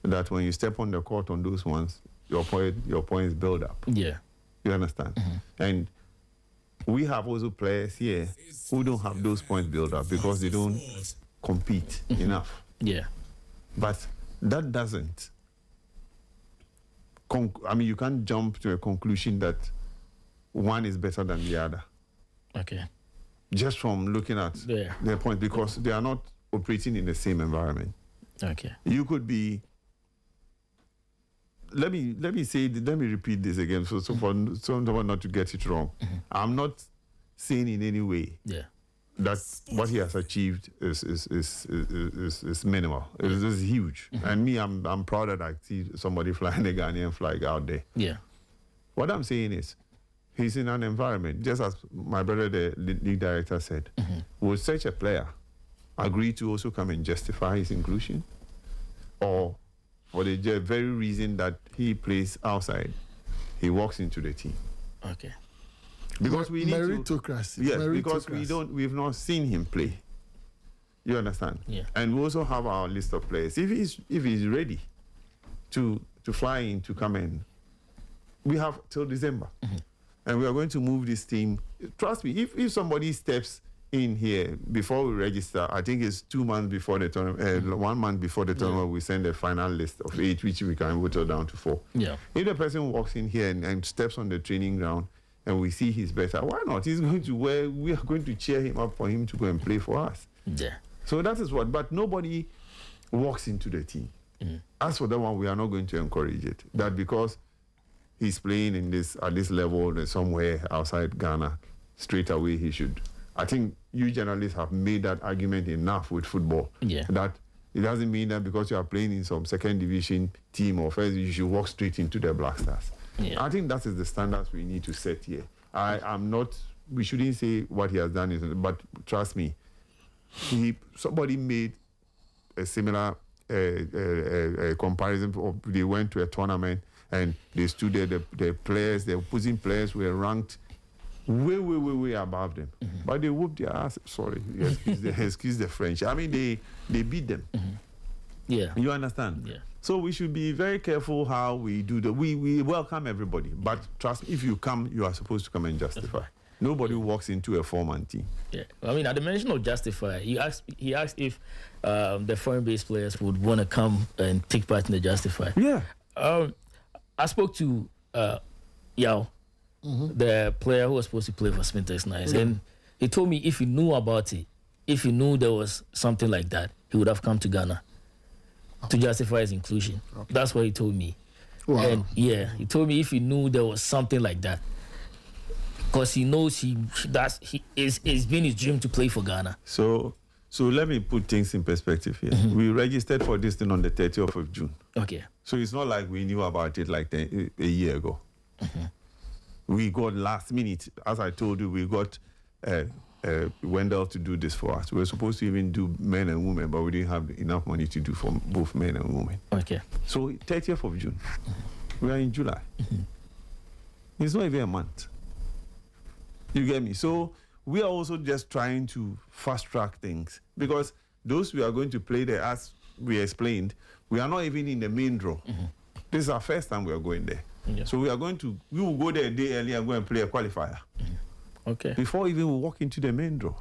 That when you step on the court on those ones, your points build up. Yeah. You understand? And we have also players here who don't have those points build up because they don't compete enough. Yeah. But that doesn't you can't jump to a conclusion that one is better than the other. Okay. Just from looking at their point, because they are not operating in the same environment. Okay. You could be. Let me repeat this again, so for someone not to get it wrong. I'm not saying in any way that what he has achieved is minimal. It's huge. And me, I'm proud that I see somebody flying a Ghanaian flag out there. Yeah. What I'm saying is, he's in an environment, just as my brother, the league director, said, will such a player agree to also come and justify his inclusion? Or for the very reason that he plays outside, he walks into the team? Okay. Because we need meritocracy. Yes, because we've not seen him play. You understand? Yeah. And we also have our list of players. If he's ready to fly in, to come in, we have till December. And we are going to move this team. Trust me, if somebody steps in here before we register, I think it's 2 months before the tournament, 1 month before the tournament, we send a final list of 8, which we can whittle down to 4. Yeah. If the person walks in here and steps on the training ground and we see he's better, why not? He's going to we are going to cheer him up for him to go and play for us. Yeah. So that is what, but nobody walks into the team. As for that one, we are not going to encourage it. That because he's playing at this level somewhere outside Ghana, straight away he should. I think you journalists have made that argument enough with football. Yeah. That it doesn't mean that because you are playing in some second division team or first, you should walk straight into the Black Stars. Yeah. I think that is the standards we need to set here. We shouldn't say what he has done is, but trust me, somebody made a similar comparison. They went to a tournament and they stood there, the opposing players were ranked way above them. But they whooped their ass. Sorry, excuse the French. I mean, they beat them. Yeah. You understand? Yeah. So we should be very careful how we do that. We welcome everybody, but trust me, if you come, you are supposed to come and justify. Nobody walks into a 4-man team. Yeah. I mean, at the mention of justify, he asked if the foreign-based players would want to come and take part in the justify. Yeah. I spoke to Yao, the player who was supposed to play for Smithers Nice, and he told me if he knew about it, if he knew there was something like that, he would have come to Ghana to justify his inclusion. That's what he told me. Wow. And he told me if he knew there was something like that, because he knows it's been his dream to play for Ghana. So let me put things in perspective here. We registered for this thing on the 30th of June. Okay. So it's not like we knew about it like a year ago. We got last minute, as I told you, we got Wendell to do this for us. We were supposed to even do men and women, but we didn't have enough money to do for both men and women. Okay. So 30th of June, we are in July. It's not even a month. You get me? So we are also just trying to fast track things because those we are going to play there, as we explained, we are not even in the main draw. This is our first time we are going there. Yeah. So we will go there a day early and go and play a qualifier. Okay. Before even we walk into the main draw.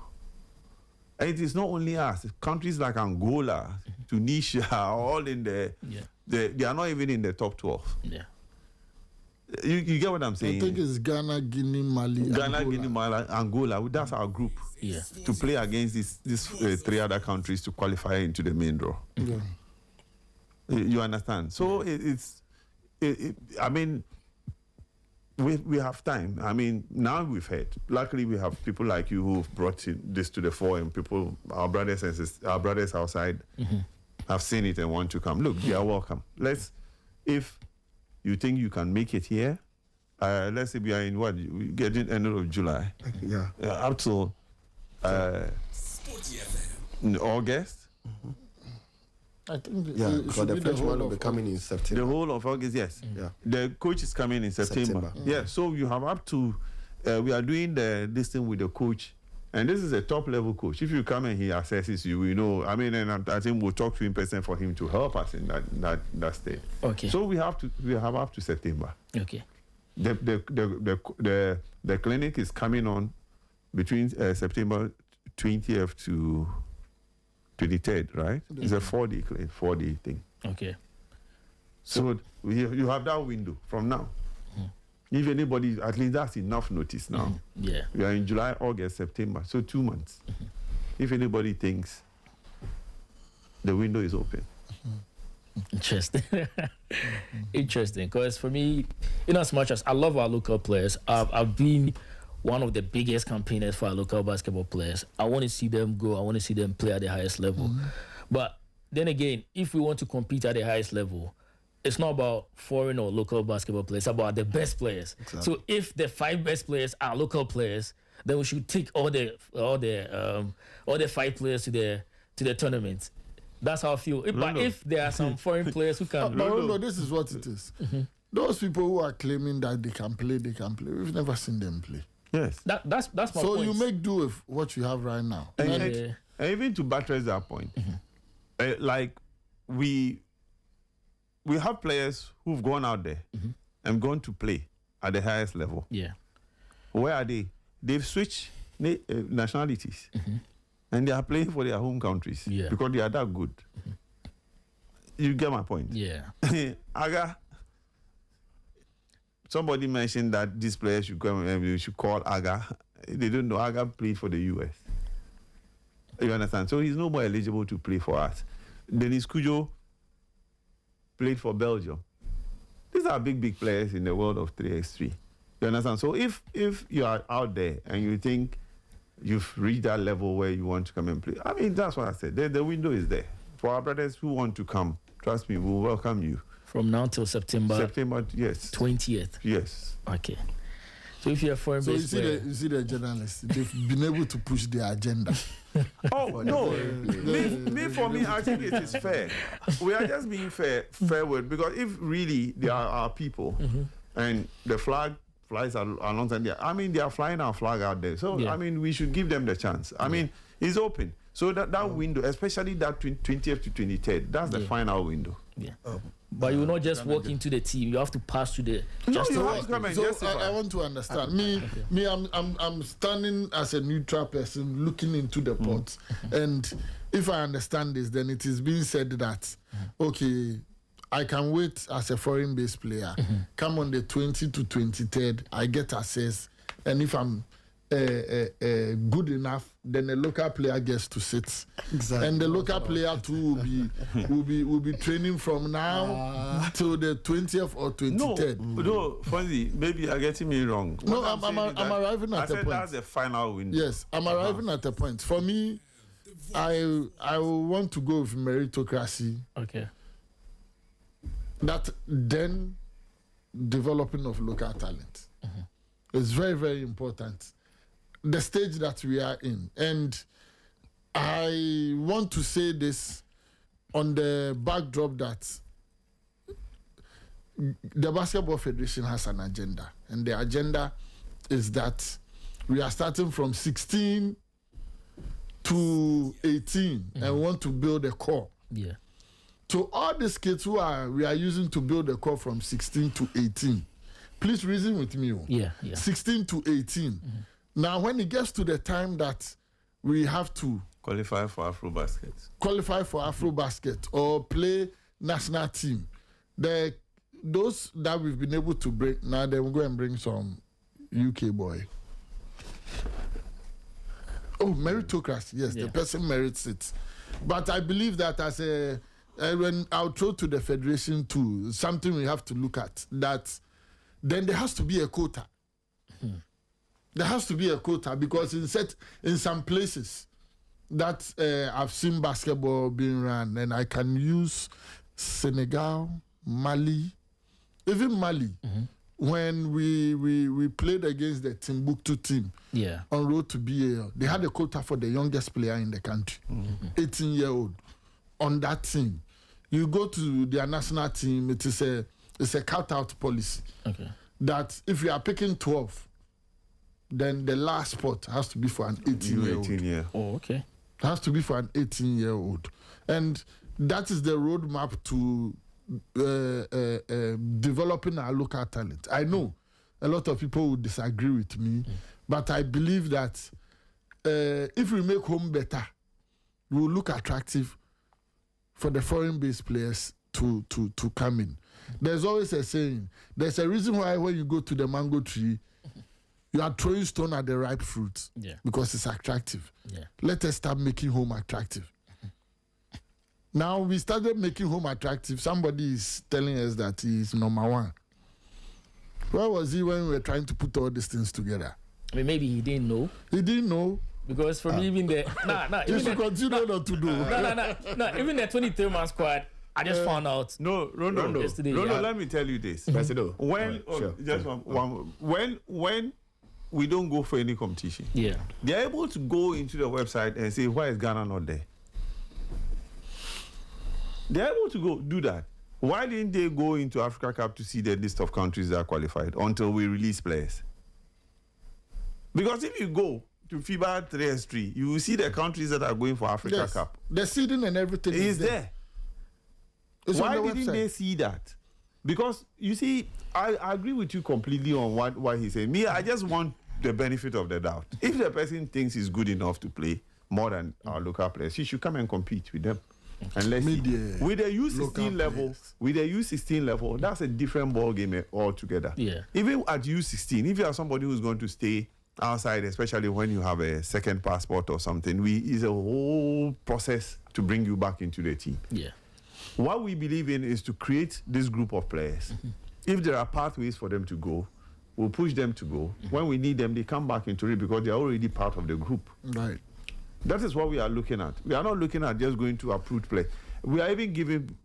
And it is not only us. Countries like Angola, Tunisia are all in there. Yeah. They are not even in the top 12. Yeah. You get what I'm saying? I think it's Ghana, Guinea, Mali, Angola. That's our group. Yeah. To play against these 3 other countries to qualify into the main draw. Yeah. You understand? So I mean, we have time. I mean, now we've heard. Luckily, we have people like you who've brought this to the fore, and our brothers outside have seen it and want to come. Look, they are welcome. If you think you can make it here, let's say we are in we get in end of July. Yeah. Up till August. I think because the French one will be coming in September. The whole of August, yes. Yeah. The coach is coming in September. Yeah, so you have up to, we are doing this thing with the coach, and this is a top level coach. If you come and he assesses you, we know. I mean, and I think we'll talk to him person for him to help us in that state. Okay. So we have up to September. Okay. The clinic is coming on between September 20th to 23rd, right? It's a 4-day thing. Okay. So you have that window from now. If anybody, at least that's enough notice now. Yeah. We are in July, August, September, so 2 months. If anybody thinks the window is open. Interesting. Interesting. Because for me, in as much as I love our local players, I've been one of the biggest campaigners for our local basketball players. I want to see them grow. I want to see them play at the highest level. But then again, if we want to compete at the highest level, it's not about foreign or local basketball players. It's about the best players. Exactly. So if the 5 best players are local players, then we should take all the 5 players to the tournament. That's how I feel. But if there are some foreign players who can, no, this is what it is. Those people who are claiming that they can play. We've never seen them play. Yes, that's my point. So you make do with what you have right now. And even to buttress that point, like we have players who've gone out there and gone to play at the highest level. Yeah. Where are they? They've switched nationalities. And they are playing for their home countries because they are that good. You get my point? Yeah. Aga, somebody mentioned that these players should come and we should call Aga. They don't know Aga played for the US. You understand? So he's no more eligible to play for us. Denis Kujo played for Belgium. These are big players in the world of 3x3. You understand? So if you are out there and you think you've reached that level where you want to come and play, I mean, that's what I said. The window is there. For our brothers who want to come, trust me, we'll welcome you. From now till September, yes. 20th. Yes. Okay. So if you're a foreign based player, you see the journalists, they've been able to push their agenda. Oh no! For me, I think it is fair. We are just being fair with, because if really they are our people and the flag flies alongside there, I mean, they are flying our flag out there. So I mean, we should give them the chance. I mean, it's open. So that window, especially that 20th to 23rd, that's the final window. Yeah. But you will not just walk into the team. You have to pass through the. I want to understand. I'm standing as a neutral person looking into the pot, and if I understand this, then it is being said that okay, I can wait as a foreign-based player. Come on the 20th to 23rd, I get access, and if I'm good enough, then the local player gets to sit. Exactly. And the local player too will be training from now till the 20th or 23rd. No, Fonzie, maybe you're getting me wrong. No, I'm arriving at the point. That's the final window. Yes, I'm arriving at the point. For me, I want to go with meritocracy. Okay. That then developing of local talent is very, very important. The stage that we are in. And I want to say this on the backdrop that the Basketball Federation has an agenda. And the agenda is that we are starting from 16 to 18 and want to build a core. Yeah. So all these kids we are using to build a core from 16 to 18, please reason with me. Yeah. 16 to 18. Now, when it gets to the time that we have to qualify for AfroBasket or play national team, those that we've been able to bring, now they will go and bring some UK boy. Oh, meritocracy, yes, the person merits it. But I believe that as when I'll throw to the federation too, something we have to look at, that then there has to be a quota. There has to be a quota because in some places that I've seen basketball being run, and I can use Senegal, Mali, even Mali. When we played against the Timbuktu team on road to BAL, they had a quota for the youngest player in the country, 18-year-old, on that team. You go to their national team, it's a cut-out policy. Okay. That if you are picking 12, then the last spot has to be for an 18-year-old. Oh, okay. It has to be for an 18-year-old. And that is the roadmap to developing our local talent. I know a lot of people would disagree with me, but I believe that if we make home better, we will look attractive for the foreign-based players to come in. There's always a saying. There's a reason why when you go to the mango tree, you are throwing stone at the ripe fruit. Yeah. Because it's attractive. Yeah. Let us start making home attractive. Now we started making home attractive. Somebody is telling us that he is number one. Where was he when we were trying to put all these things together? I mean, maybe he didn't know. He didn't know. Because for me, even the He should continue not to do. no, even the 23-man squad, I just found out. No, Rondo. Yesterday, Let me tell you this. When when we don't go for any competition, they're able to go into the website and say, why is Ghana not there? They're able to go do that. Why didn't they go into Africa Cup to see the list of countries that are qualified until we release players? Because if you go to FIBA 3x3, you will see the countries that are going for Africa Cup. The seeding and everything is there. Why didn't they see that? Because, you see, I agree with you completely on what he's saying. Me, I just want the benefit of the doubt. If the person thinks he's good enough to play more than our local players, he should come and compete with them. And let's see. With the U16 level, that's a different ball game altogether. Yeah. Even at U16, if you are somebody who's going to stay outside, especially when you have a second passport or something, it's a whole process to bring you back into the team. Yeah. What we believe in is to create this group of players. If there are pathways for them to go, we'll push them to go. When we need them, they come back into it because they're already part of the group. Right. That is what we are looking at. We are not looking at just going to approved play. We are even giving,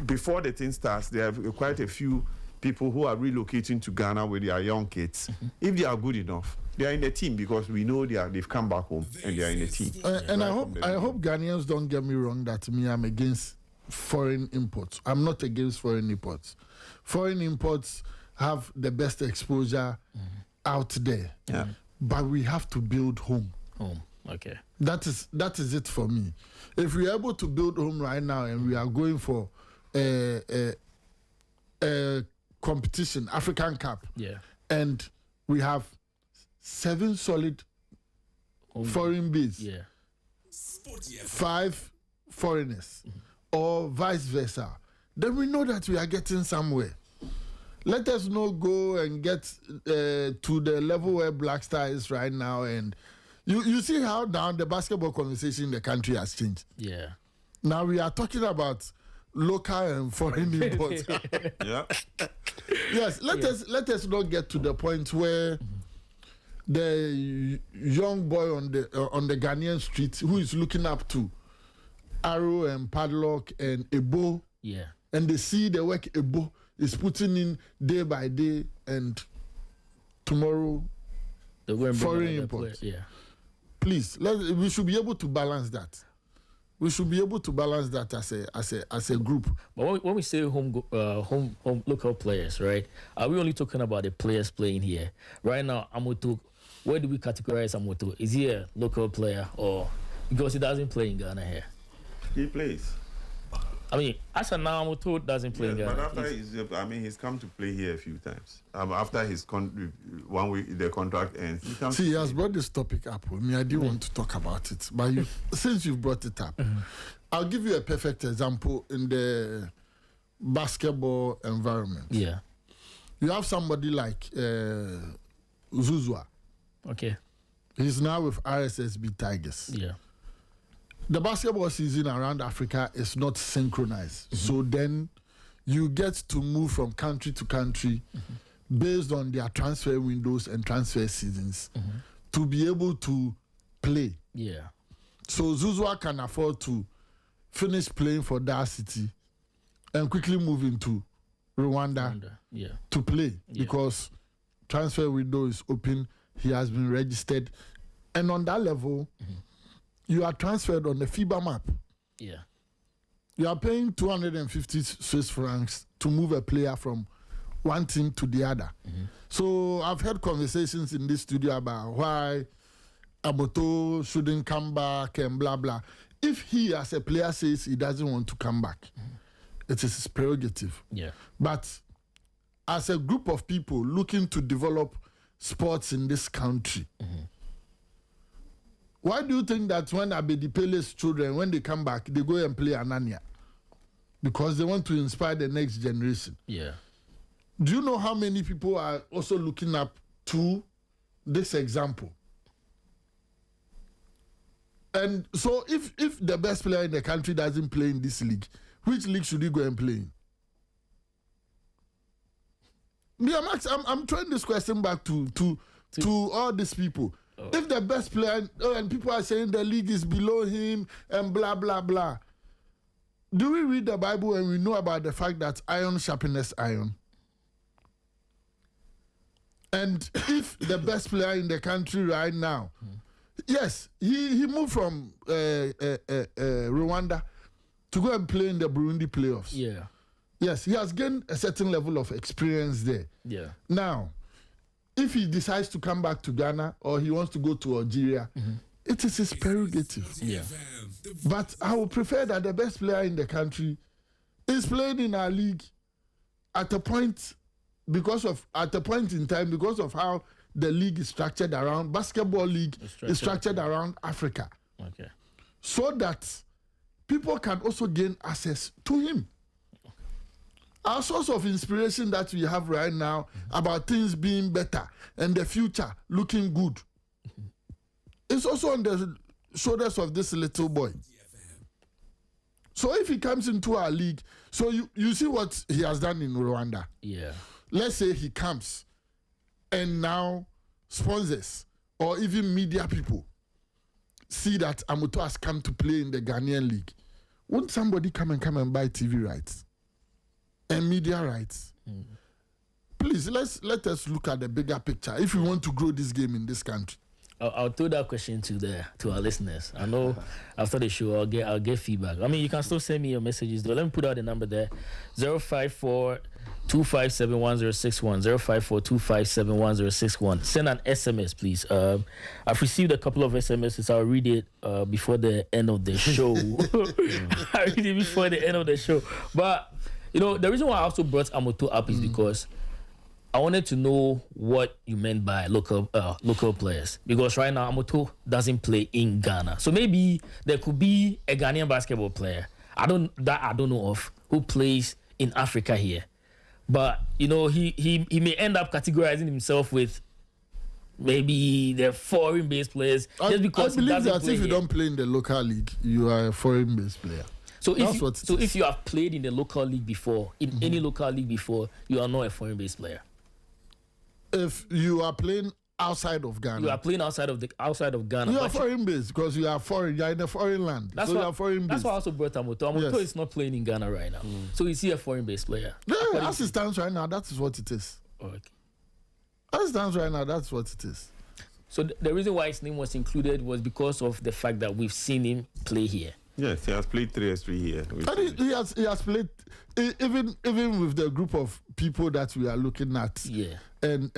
before the thing starts, there are quite a few people who are relocating to Ghana with their young kids. If they are good enough, they are in the team because we know they've come back home and they are in the team. And I hope Ghanaians don't get me wrong that I'm against foreign imports. I'm not against foreign imports. Foreign imports have the best exposure out there. Yeah. But we have to build home. Okay. That is it for me. If we're able to build home right now and we are going for a competition, African Cup, and we have 7 solid foreign bids, 5 foreigners, or vice versa, then we know that we are getting somewhere. Let us not go and get to the level where Black Star is right now. And you see how now the basketball conversation in the country has changed. Yeah. Now we are talking about local and foreign imports. Yes, let us not get to the point where the young boy on the Ghanaian street who is looking up to Arrow and Padlock and Ebo, and they see the work Ebo is putting in day by day, and tomorrow foreign imports. Please, we should be able to balance that. We should be able to balance that as a group. But when we say home local players, right? Are we only talking about the players playing here? Right now, Amoto, where do we categorize Amoto? Is he a local player or because he doesn't play in Ghana here? He plays. I mean, as of now, Amoto doesn't play in Ghana. But after he's come to play here a few times. After his 1 week, the contract ends. He has brought this topic up. I didn't want to talk about it, but since you've brought it up, I'll give you a perfect example in the basketball environment. Yeah. You have somebody like Zuzwa. Okay. He's now with RSSB Tigers. Yeah. The basketball season around Africa is not synchronized. So then you get to move from country to country based on their transfer windows and transfer seasons to be able to play. Yeah. So Zuzwa can afford to finish playing for Dar City and quickly move into Rwanda. To play because transfer window is open. He has been registered. And on that level, you are transferred on the FIBA map. Yeah. You are paying 250 Swiss francs to move a player from one team to the other. So I've had conversations in this studio about why Amoto shouldn't come back and blah, blah. If he as a player says he doesn't want to come back, it is his prerogative. Yeah. But as a group of people looking to develop sports in this country, why do you think that when Abedi Pele's children, when they come back, they go and play Anania? because they want to inspire the next generation. Yeah. Do you know how many people are also looking up to this example? And so if the best player in the country doesn't play in this league, which league should he go and play in? I'm throwing this question back to all these people. Oh. If the best player, and people are saying the league is below him and blah, blah, blah. Do we read the Bible and we know about the fact that iron sharpens iron? And if the best player in the country right now, yes, he moved from Rwanda to go and play in the Burundi playoffs. Yeah. Yes, he has gained a certain level of experience there. Yeah. Now, if he decides to come back to Ghana or he wants to go to Algeria, it is his prerogative. Yeah. But I would prefer that the best player in the country is playing in our league at a point in time because of how the league is structured around basketball league is structured around Africa. Okay. So that people can also gain access to him. Our source of inspiration that we have right now about things being better and the future looking good is also on the shoulders of this little boy. So if he comes into our league, so you see what he has done in Rwanda. Yeah. Let's say he comes and now sponsors or even media people see that Amoto has come to play in the Ghanaian league. Won't somebody come and buy TV rights and media rights? Please, let us look at the bigger picture if we want to grow this game in this country. I'll throw that question to our listeners. I know after the show I'll get feedback. I mean, you can still send me your messages though. Let me put out the number there: 054-257-1061. 054-257-1061. Send an SMS, please. I've received a couple of SMSs. I'll read it before the end of the show. I read it before the end of the show. But the reason why I also brought Amoto up is because I wanted to know what you meant by local players, because right now Amoto doesn't play in Ghana. So maybe there could be a Ghanaian basketball player I don't know of who plays in Africa here, but he may end up categorizing himself with maybe the foreign-based players just because I believe that if you here. don't play in the local league, you are a foreign-based player. So if you have played in the local league before, in any local league before, you are not a foreign-based player. If you are playing outside of Ghana, you are playing outside of Ghana. You are foreign based because you are foreign. You are in a foreign land. You are foreign based. That's why I also brought Amoto. Amoto is not playing in Ghana right now, so is he a foreign based player? Yeah, as it stands right now, that is what it is. Okay. As it stands right now, that's what it is. So the reason why his name was included was because of the fact that we've seen him play here. Yes, he has played 3x3 here. And he has played even with the group of people that we are looking at. Yeah. And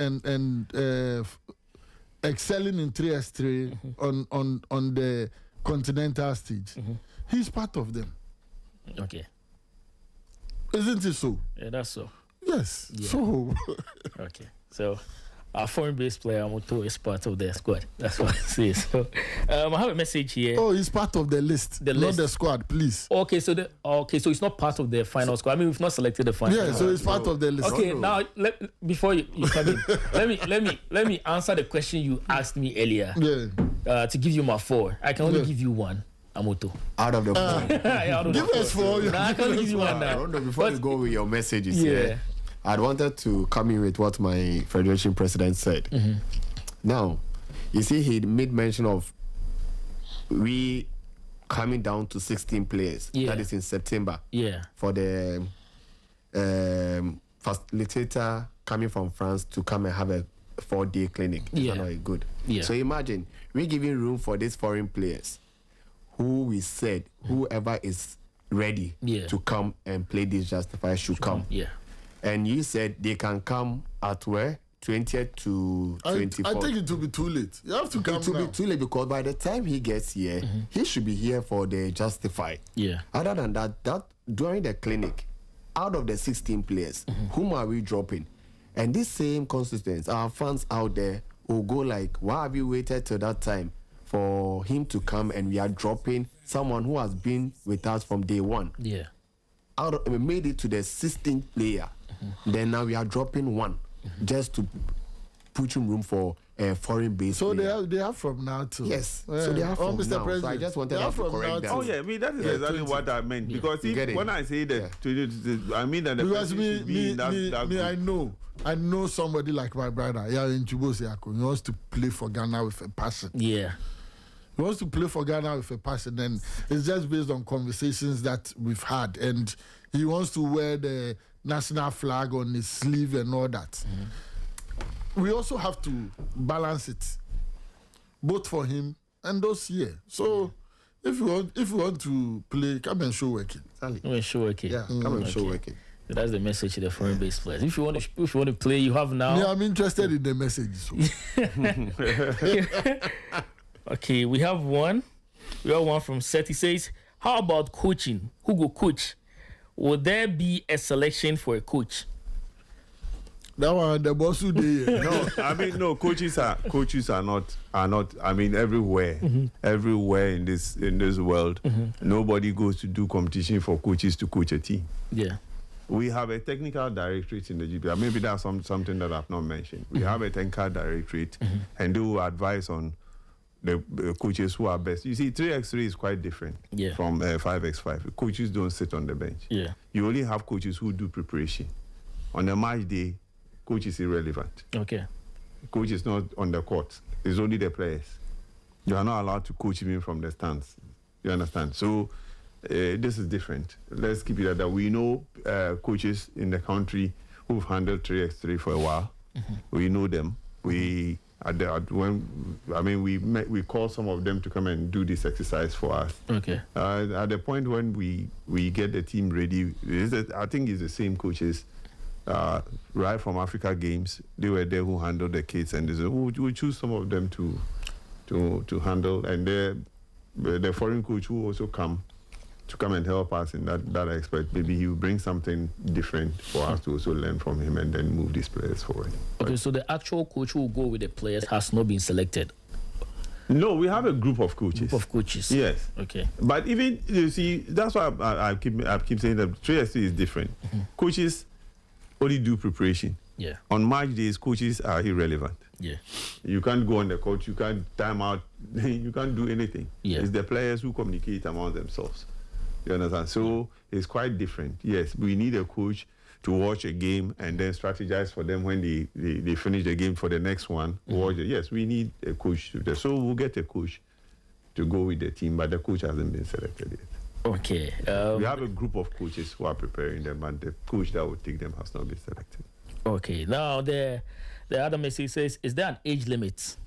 excelling in 3x3 on the continental stage. He's part of them. Okay. Isn't it so? Yeah, that's so. Yes. Yeah. So. Okay. So our foreign-based player Amoto is part of the squad. That's what it says. So, I have a message here. Oh, he's part of the list, not the squad, please. Okay, so it's not part of the final squad. I mean, we've not selected the final. Yeah, so it's part of the list. Okay, now before you come in, let me answer the question you asked me earlier. Yeah. To give you my 4, I can only give you 1. Amoto. Out of the 4. Give us 4. No, I can only give you 1 now. Rondo, before you go with your messages here, I'd wanted to come in with what my federation president said. Now, you see, he made mention of we coming down to 16 players. Yeah. That is in September. Yeah. For the facilitator coming from France to come and have a 4-day clinic. Yeah. Not good. Yeah. So imagine, we're giving room for these foreign players who we said, whoever is ready to come and play this Justify should come. Yeah. And you said they can come at where? 20th to 24th. I think it will be too late. You have to come now. It will be too late because by the time he gets here, he should be here for the Justify. Yeah. Other than that during the clinic, out of the 16 players, whom are we dropping? And this same constituents, our fans out there will go like, why have you waited till that time for him to come and we are dropping someone who has been with us from day one? Yeah. made it to the 16th player, then now we are dropping one just to put in room for a foreign base. So player. they have from now to Yes, so they have from Mr. now. President, So I just wanted they to have from correct now that. to- Oh yeah, I mean that is exactly 20. what I meant because You get it? when I say that, I mean that the Because person should be in that group. I know somebody like my brother. Yeah, in Chibosiako. He wants to play for Ghana with a passion. Yeah. He wants to play for Ghana with a passion, and it's just based on conversations that we've had. And he wants to wear the national flag on his sleeve and all that. We also have to balance it, both for him and those here. So if you want to play, come and show working. We're sure, okay. Yeah, come and show Okay. working. So that's the message to the foreign based players. If you want to play, you have now. Yeah, I'm interested in the message. So. Okay, we have one. We have one from Seth. He says, how about coaching? Who go coach? Will there be a selection for a coach? That one, the boss who did. No, I mean no. Coaches are not. I mean everywhere in this world, nobody goes to do competition for coaches to coach a team. Yeah. We have a technical directorate in the GPR. Maybe that's something that I've not mentioned. We have a technical directorate, and they will advise on the coaches who are best. You see, 3x3 is quite different from 5x5. Coaches don't sit on the bench. Yeah. You only have coaches who do preparation. On the match day, coach is irrelevant. Okay. Coach is not on the court. It's only the players. You are not allowed to coach even from the stands. You understand? So this is different. Let's keep it at that. We know coaches in the country who've handled 3x3 for a while. We know them. We call some of them to come and do this exercise for us. Okay. At the point when we get the team ready, I think it's the same coaches. Right from Africa Games, they were there who handled the kids, and they said, we'll choose some of them to handle, and the foreign coach who also come and help us in that aspect. Maybe he will bring something different for us to also learn from him and then move these players forward. Okay, so the actual coach who will go with the players has not been selected. No, we have a group of coaches. Group of coaches. Yes. Okay. But even, you see, that's why I keep saying that 3SC is different. Coaches only do preparation. Yeah. On match days, coaches are irrelevant. Yeah. You can't go on the court, you can't time out, you can't do anything. Yeah. It's the players who communicate among themselves. You understand? So it's quite different. Yes, we need a coach to watch a game and then strategize for them when they finish the game for the next one. Watch it. Yes, we need a coach to do that. So we'll get a coach to go with the team, but the coach hasn't been selected yet. Okay. We have a group of coaches who are preparing them, and the coach that will take them has not been selected. Okay. Now the other message says, is there an age limit?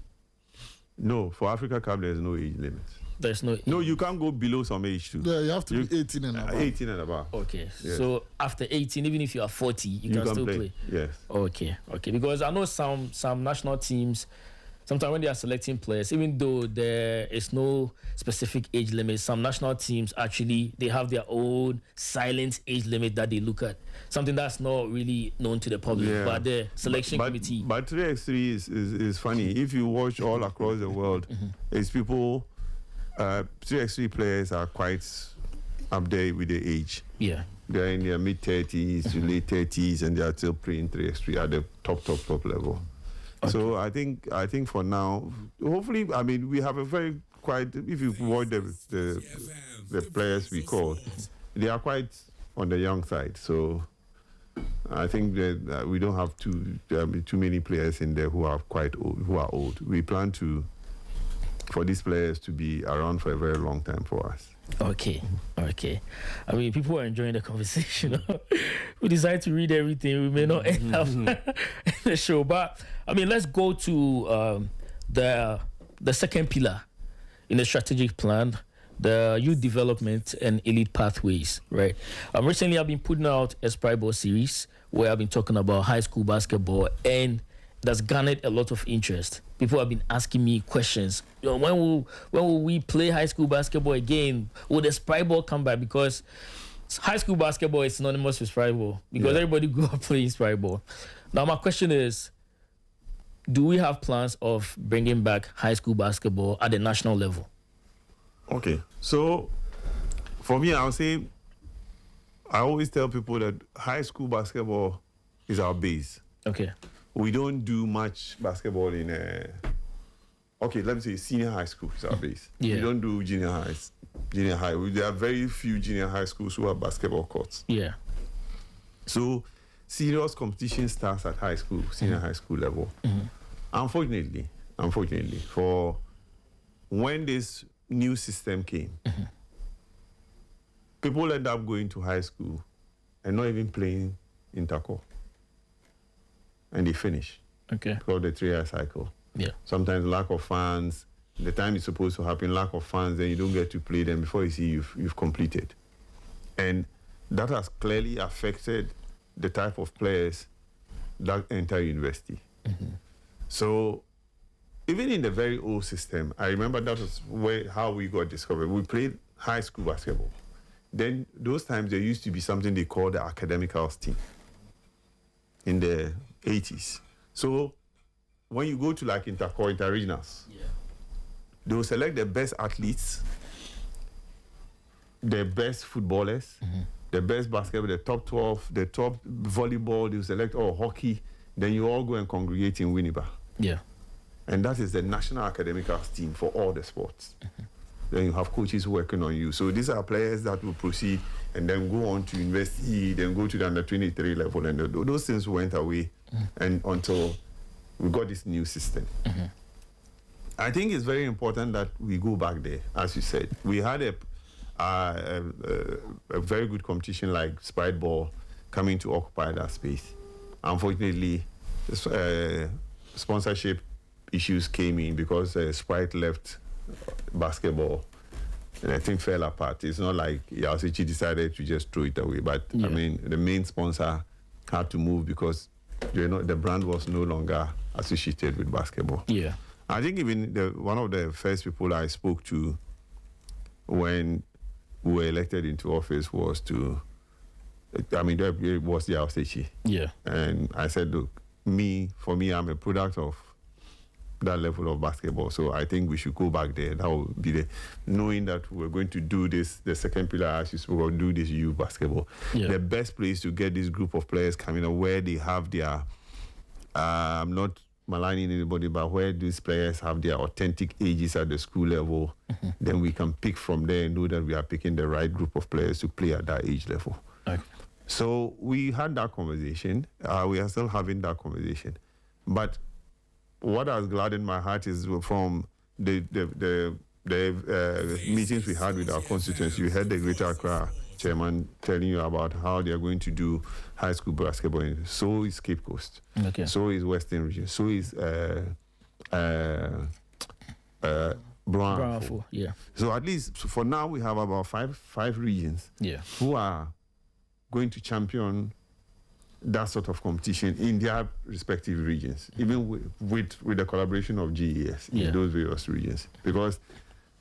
No, for Africa Cup there is no age limit. There's no. No, you can't go below some age too. Yeah, you have to be 18 and above. 18 and above. Okay. Yes. So after 18, even if you are 40, you can still play. Yes. Okay. Because I know some national teams, sometimes when they are selecting players, even though there is no specific age limit, some national teams actually they have their own silent age limit that they look at. Something that's not really known to the public, but the selection committee. But 3x3 is funny. If you watch all across the world, it's people. 3x3 players are quite up there with the age. Yeah. They're in their mid-30s to late 30s, and they are still playing 3x3 at the top level. Okay. So I think for now, hopefully, I mean, we have a very quite. If you watch the players we call, they are quite on the young side. So I think that we don't have too many players in there who are quite old, who are old. We plan for these players to be around for a very long time for us. Okay. I mean, people are enjoying the conversation. We decide to read everything. We may not end up in the show, but I mean, let's go to the second pillar in the strategic plan, the youth development and elite pathways. Right. Recently, I've been putting out a Sprite Ball series where I've been talking about high school basketball, and that's garnered a lot of interest. People have been asking me questions. When will we play high school basketball again? Will the Sprite Ball come back? Because high school basketball is synonymous with Sprite Ball. Because everybody grew up playing Sprite Ball. Now my question is, do we have plans of bringing back high school basketball at the national level? Okay. So for me, I would say I always tell people that high school basketball is our base. Okay. We don't do much basketball in let me say senior high school is our base. Yeah. We don't do junior high. There are very few junior high schools who have basketball courts. Yeah. So serious competition starts at high school, senior high school level. Unfortunately, for when this new system came, people end up going to high school and not even playing intercore. And they finish. Okay. Because of the 3-year cycle. Yeah. Sometimes lack of fans, the time it's supposed to happen, lack of fans, then you don't get to play them before you see you've completed. And that has clearly affected the type of players that enter university. So even in the very old system, I remember that was how we got discovered. We played high school basketball. Then those times there used to be something they called the academic house team in the 80s. So when you go to like intercore, interregionals, they will select the best athletes, the best footballers, the best basketball, the top 12, the top volleyball, they will select all hockey. Then you all go and congregate in Winneba. Yeah. And that is the national academic arts team for all the sports. Then you have coaches working on you. So these are players that will proceed and then go on to university, then go to the under 23 level. And those things went away and until we got this new system. I think it's very important that we go back there, as you said. We had a very good competition like Sprite Ball coming to occupy that space. Unfortunately, sponsorship issues came in because Sprite left basketball and I think fell apart. It's not like Yausichi decided to just throw it away, but I mean, the main sponsor had to move because the brand was no longer associated with basketball. Yeah. I think even one of the first people I spoke to when we were elected into office was it was the Yausichi. Yeah. And I said, look, for me, I'm a product of that level of basketball. So I think we should go back there. That will be knowing that we're going to do this, the second pillar, as you spoke of, do this youth basketball. Yeah. The best place to get this group of players coming up where they have their, I'm not maligning anybody, but where these players have their authentic ages at the school level, then we can pick from there and know that we are picking the right group of players to play at that age level. Okay. So we had that conversation. We are still having that conversation. But what has gladdened my heart is from the meetings we had with our constituents. You heard the Greater Accra chairman telling you about how they are going to do high school basketball. So is Cape Coast. Okay. So is Western Region. So is Brownful. Yeah. So at least for now we have about five regions who are going to champion that sort of competition in their respective regions, even with the collaboration of GES in those various regions. Because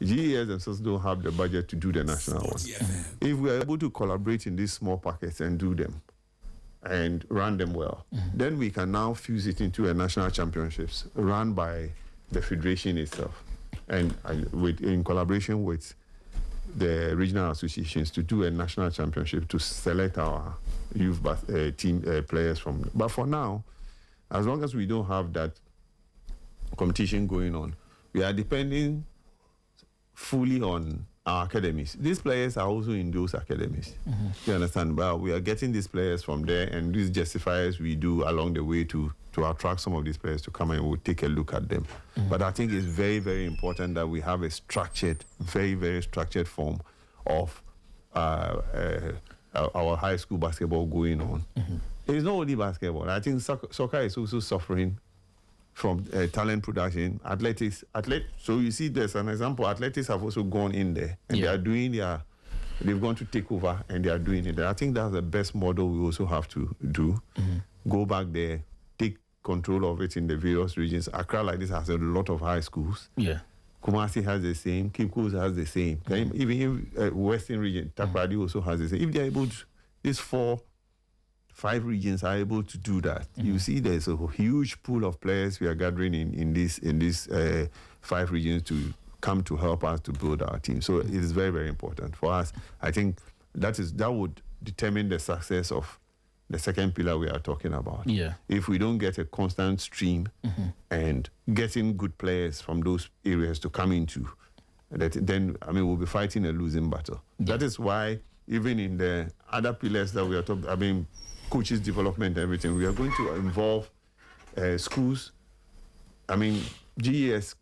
GES themselves don't have the budget to do the national one. If we are able to collaborate in these small packets and do them and run them well, then we can now fuse it into a national championships run by the federation itself and in collaboration with the regional associations to do a national championship to select our youth team players from. But for now, as long as we don't have that competition going on, we are depending fully on our academies. These players are also in those academies. You understand? But we are getting these players from there, and these justifiers we do along the way to attract some of these players to come and we'll take a look at them. But I think it's very, very important that we have a structured, very, very structured form of our high school basketball going on. It's not only basketball. I think soccer is also suffering from talent production, athletics. So you see, there's an example. Athletics have also gone in there, and they are doing they've gone to take over, and they are doing it. I think that's the best model we also have to do. Go back there, take control of it in the various regions. Accra, like this, has a lot of high schools. Yeah. Kumasi has the same. Cape Coast has the same. Even Western region, Takoradi also has the same. If they're able to, these 4-5 regions are able to do that, you see there's a huge pool of players we are gathering in these 5 regions to come to help us to build our team. So it is very, very important for us. I think that would determine the success of the second pillar we are talking about. Yeah. If we don't get a constant stream and getting good players from those areas to come into, then we'll be fighting a losing battle. Yeah. That is why even in the other pillars that we are talking, coaches development, everything, we are going to involve schools. GES,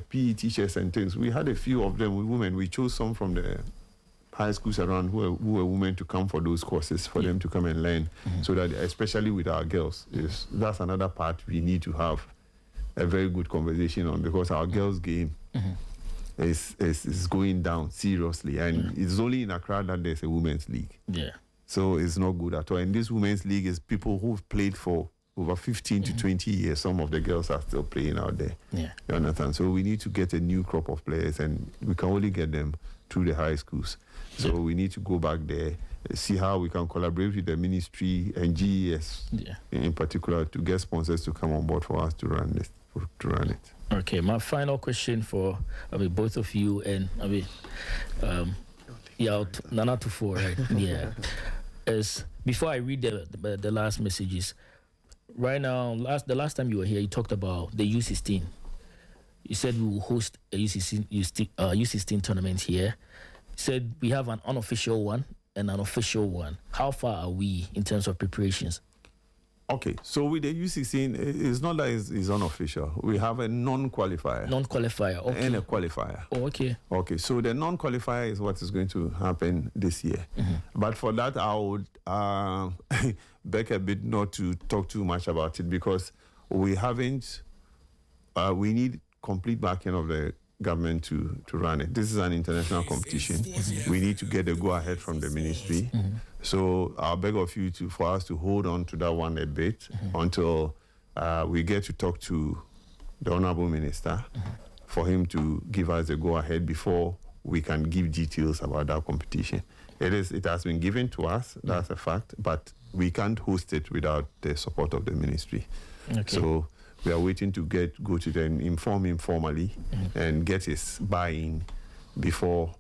PE teachers and things. We had a few of them with women. We chose some from the high schools around who were women to come for those courses, for them to come and learn, so that especially with our girls, that's another part we need to have a very good conversation on, because our girls' game is going down seriously, and it's only in Accra that there's a women's league. Yeah. So it's not good at all. And this women's league is people who've played for over 15 to 20 years. Some of the girls are still playing out there. Yeah. You understand? So we need to get a new crop of players, and we can only get them through the high schools. So we need to go back there, see how we can collaborate with the ministry and GES in particular to get sponsors to come on board for us to run this. Okay, my final question for both of you, and Nana to four, right? Yeah. Is before I read the last messages. Right now, the last time you were here, you talked about the U16. You said we will host a U16 tournament here. You said we have an unofficial one and an official one. How far are we in terms of preparations? Okay, so with the U16, it's not that it's unofficial. We have a non-qualifier. Non-qualifier, okay. And a qualifier. Oh, okay. Okay, so the non-qualifier is what is going to happen this year. But for that, I would beg a bit not to talk too much about it, because we need complete backing of the government to run it. This is an international competition. We need to get the go-ahead from the ministry. So I'll beg of you for us to hold on to that one a bit until we get to talk to the Honorable Minister for him to give us the go-ahead before we can give details about that competition. It has been given to us, that's a fact, but we can't host it without the support of the ministry. Okay. So we are waiting to go to them, inform him formally, and get his buy-in before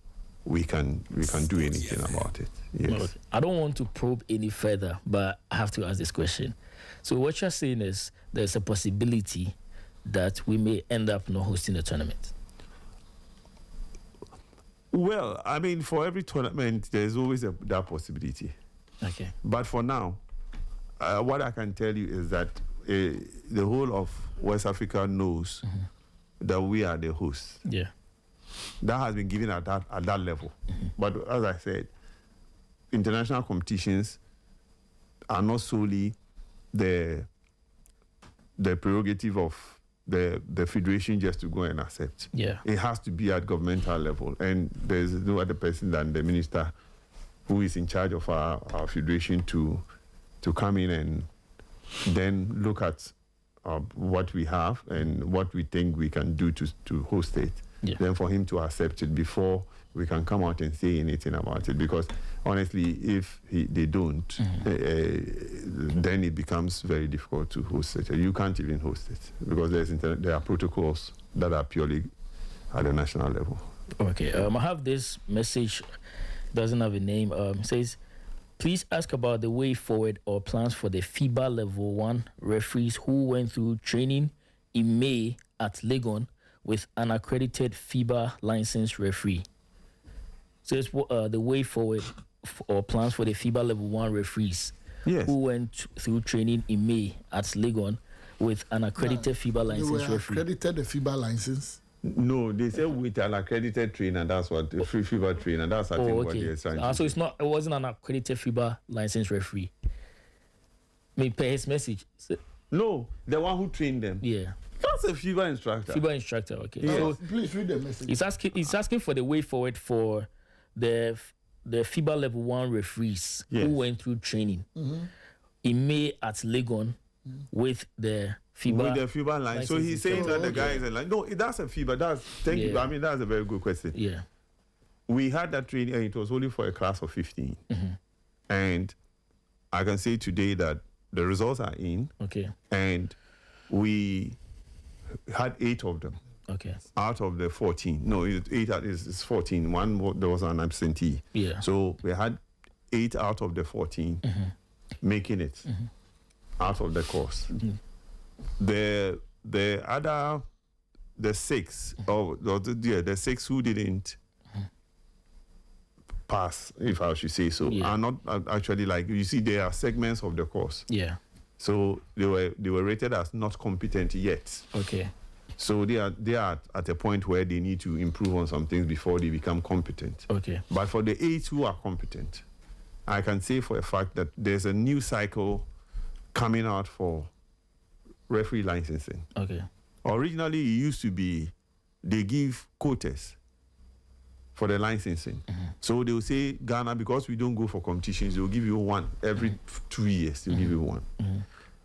we can do anything about it. Yes. Well, I don't want to probe any further, but I have to ask this question. So what you're saying is there's a possibility that we may end up not hosting the tournament? Well, for every tournament, there's always that possibility. Okay. But for now, what I can tell you is that the whole of West Africa knows that we are the host. Yeah. That has been given at that level. But as I said, international competitions are not solely the prerogative of the federation just to go and accept. Yeah. It has to be at governmental level, and there's no other person than the minister who is in charge of our federation to come in and then look at what we have and what we think we can do to host it. Yeah. Then for him to accept it before we can come out and say anything about it. Because honestly, if they don't, then it becomes very difficult to host it. You can't even host it because there are protocols that are purely at the national level. Okay, I have this message, doesn't have a name. Says, please ask about the way forward or plans for the FIBA Level 1 referees who went through training in May at Legon with an accredited FIBA licensed referee. So it's the way forward or plans for the FIBA Level 1 referees who went through training in May at Legon with an accredited FIBA licensed referee. Accredited the FIBA license? No, they said with an accredited trainer. That's what the free FIBA trainer. That's I think what they're trying to so it's not. It wasn't an accredited FIBA licensed referee. Per his message. No, the one who trained them. Yeah. That's a FIBA instructor. FIBA instructor. Okay. Yeah. So please read the message. He's asking for the way forward for the FIBA Level 1 referees who went through training in May at Legon with the FIBA. With the FIBA line. So he's saying that the guy is like, no, that's a FIBA. Thank you. That's a very good question. Yeah. We had that training and it was only for a class of 15. And I can say today that the results are in. Okay. And we had 8 of them. Okay. Out of the 14. No, 8 is 14. One, there was an absentee. Yeah. So we had 8 out of the 14 making it out of the course. The other, the 6, the 6 who didn't pass, if I should say so, are not actually, like, you see, there are segments of the course. Yeah. So they were rated as not competent yet. Okay. So they are at a point where they need to improve on some things before they become competent. Okay. But for the 8 who are competent, I can say for a fact that there's a new cycle coming out for referee licensing. Okay. Originally, it used to be they give quotas for the licensing. So they will say, Ghana, because we don't go for competitions, they'll give you one. Every 2 years, they'll give you one.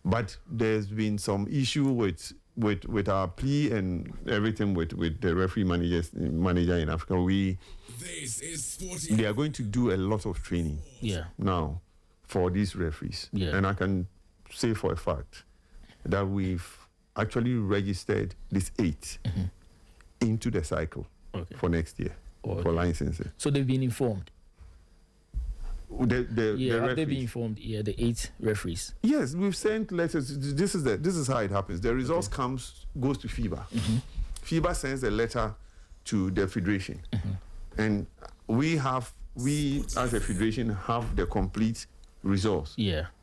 But there's been some issue with our plea and everything with the referee manager in Africa. They are going to do a lot of training now for these referees. And I can say for a fact that we've actually registered this 8 into the cycle for next year for licensing. So they've been informed. Have they been informed? Yeah, the 8 referees. Yes, we've sent letters. This is how it happens. The results goes to FIBA. FIBA sends a letter to the federation, and we as a federation have the complete results.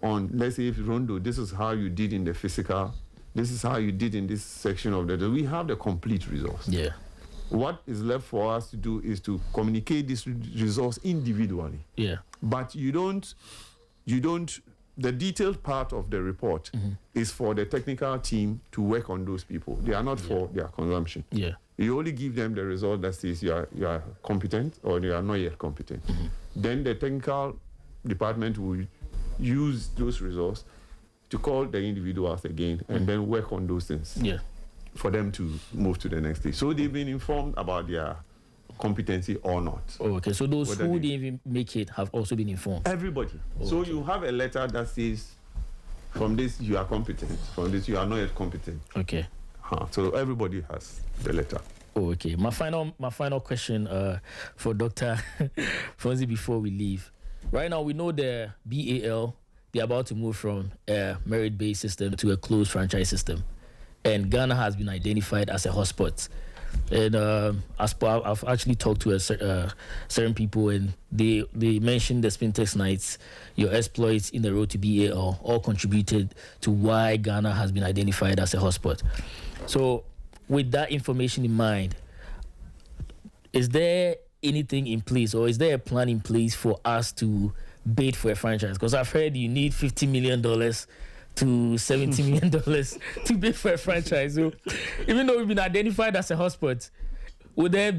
On, let's say, if Rondo, this is how you did in the physical. This is how you did in this section of the. We have the complete results. What is left for us to do is to communicate these results individually. But you don't, the detailed part of the report is for the technical team to work on those people. They are not for their consumption. You only give them the result that says you are competent or you are not yet competent. Then the technical department will use those results to call the individuals again and then work on those things. For them to move to the next stage. So they've been informed about their competency or not. Okay, so those who didn't even make it have also been informed? Everybody. So you have a letter that says, from this you are competent, from this you are not yet competent. Okay. So everybody has the letter. Okay. My final question for Dr. Fonzie before we leave. Right now we know the BAL, they're about to move from a merit-based system to a closed franchise system. And Ghana has been identified as a hotspot. And I've actually talked to certain people, and they mentioned the Spintex Nights, your exploits in the road to BAL, all contributed to why Ghana has been identified as a hotspot. So, with that information in mind, is there anything in place, or is there a plan in place for us to bid for a franchise? Because I've heard you need $50 million to $70 million to bid for a franchise. So even though we've been identified as a hotspot, could there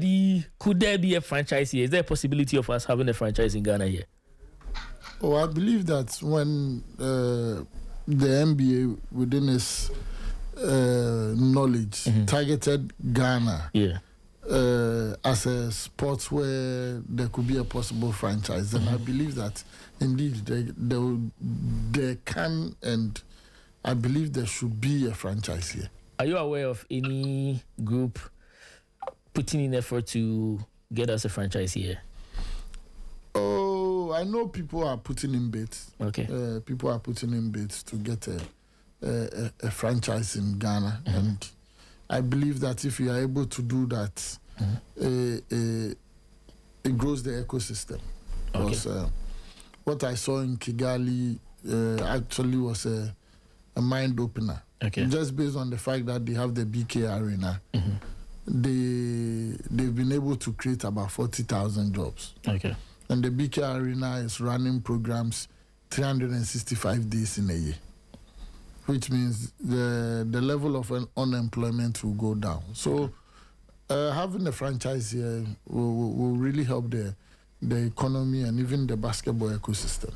be a franchise here? Is there a possibility of us having a franchise in Ghana here? Oh, I believe that when the NBA, within its knowledge, targeted Ghana as a sport where there could be a possible franchise, then I believe that indeed there can, and I believe there should be a franchise here. Are you aware of any group putting in effort to get us a franchise here? Oh, I know people are putting in bids. Okay. People are putting in bids to get a franchise in Ghana, and I believe that if you are able to do that, it grows the ecosystem. Because what I saw in Kigali actually was a mind opener. Okay. Just based on the fact that they have the BK Arena, they've been able to create about 40,000 jobs. Okay. And the BK Arena is running programs 365 days in a year, which means the level of unemployment will go down. So having a franchise here will really help the economy and even the basketball ecosystem.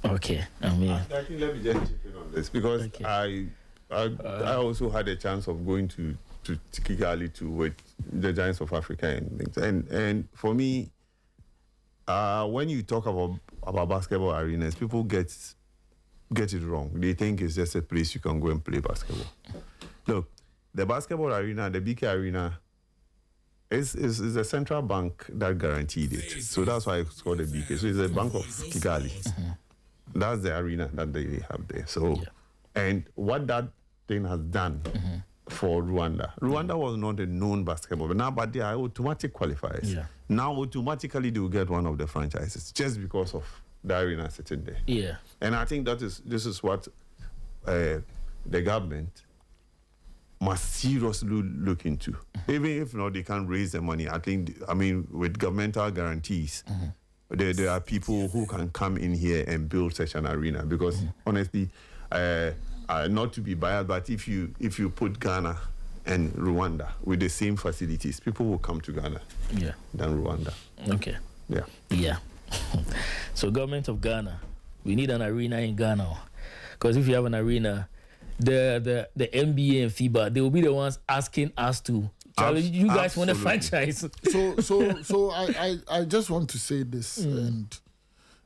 Okay. I mean, let me just chip in on this, because I also had a chance of going to Kigali with the Giants of Africa and things. And for me, when you talk about basketball arenas, people get it wrong. They think it's just a place you can go and play basketball. Look, the basketball arena, the BK Arena, It's the central bank that guaranteed it. So that's why it's called the BK. So it's the Bank of Kigali. That's the arena that they have there. So, and what that thing has done for Rwanda was not a known basketball, but they are automatic qualifiers. Yeah. Now automatically they will get one of the franchises just because of the arena sitting there. Yeah. And I think this is what the government must seriously look into. Even if not, they can't raise the money. With governmental guarantees, there are people who can come in here and build such an arena. Because honestly, not to be biased, but if you put Ghana and Rwanda with the same facilities, people will come to Ghana than Rwanda. Okay. Yeah. So, government of Ghana, we need an arena in Ghana. Because if you have an arena, the NBA and FIBA, they will be the ones asking us to. Charlie, you guys want a franchise? So I just want to say this, and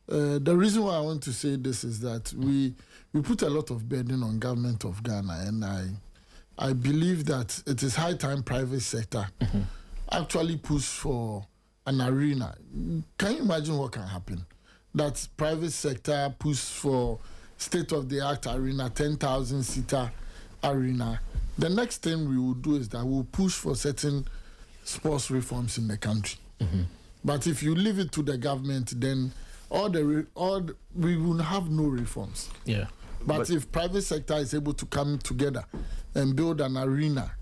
the reason why I want to say this is that we put a lot of burden on government of Ghana, and I believe that it is high time private sector actually push for an arena. Can you imagine what can happen? That private sector push for state-of-the-art arena, 10,000-seater arena. The next thing we will do is that we'll push for certain sports reforms in the country. But if you leave it to the government, then we will have no reforms. Yeah. But if private sector is able to come together and build an arena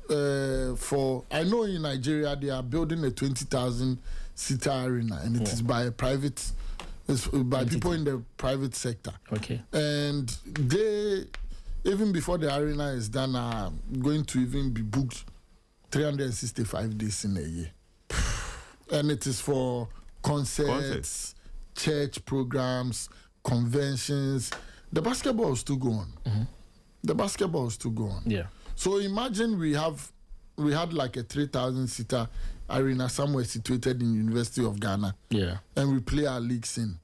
I know in Nigeria they are building a 20,000-seater arena, and it is by a private. It's by people in the private sector. Okay. And they, even before the arena is done, are going to even be booked 365 days in a year. And it is for concerts, church programs, conventions. The basketball is still going. The basketball is still going. Yeah. So imagine we had like a 3,000-seater arena somewhere situated in University of Ghana. Yeah. And we play our leagues in.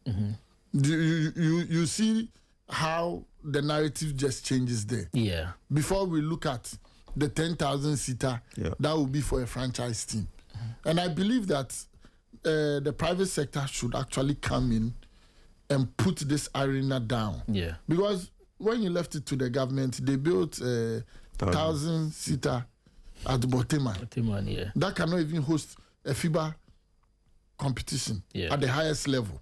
You see how the narrative just changes there. Yeah. Before we look at the 10,000-seater, that will be for a franchise team. And I believe that the private sector should actually come in and put this arena down. Yeah. Because when you left it to the government, they built a 1,000-seater at Boteman. Yeah. That cannot even host a FIBA competition at the highest level.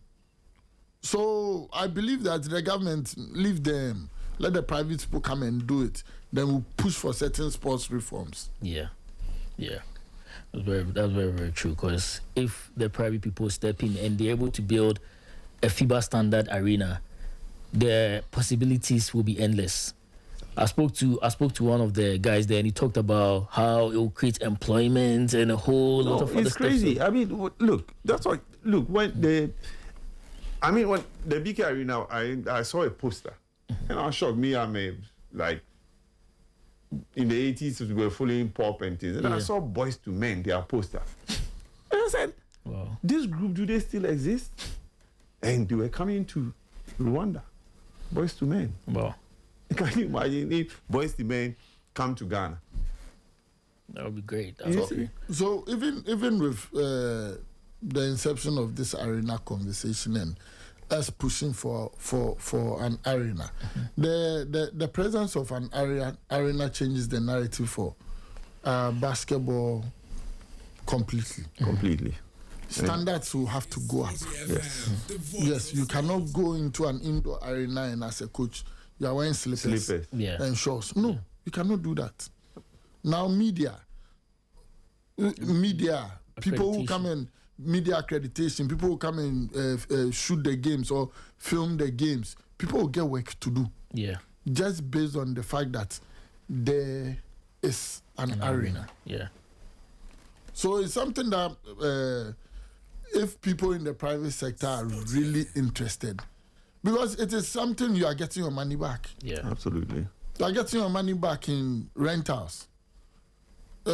So I believe that the government, leave them, let the private people come and do it. Then we'll push for certain sports reforms. Yeah. That's very, very true. Because if the private people step in and they're able to build a FIBA standard arena, the possibilities will be endless. I spoke to one of the guys there, and he talked about how it will create employment and a whole lot of other stuff. It's crazy. I mean, look, that's why. Look, when the BK Arena, I saw a poster, and I was shocked. Like in the 80s, we were following pop and things, and I saw Boys to Men, their poster, and I said, "Wow, this group, do they still exist?" And they were coming to Rwanda, Boys to Men. Wow. Can you imagine if Boys to Men come to Ghana? That would be great. So even with the inception of this arena conversation and us pushing for an arena, the presence of an arena changes the narrative for basketball completely. Completely. Standards will have to go up. Yes, you cannot go into an indoor arena and as a coach you are wearing slippers. And shorts. No, you cannot do that. Now media, people who come in, media accreditation, people who come and shoot the games or film the games, people will get work to do. Yeah. Just based on the fact that there is an arena. Yeah. So it's something that if people in the private sector are really interested, because it is something you are getting your money back. Yeah, absolutely. You are getting your money back in rentals. We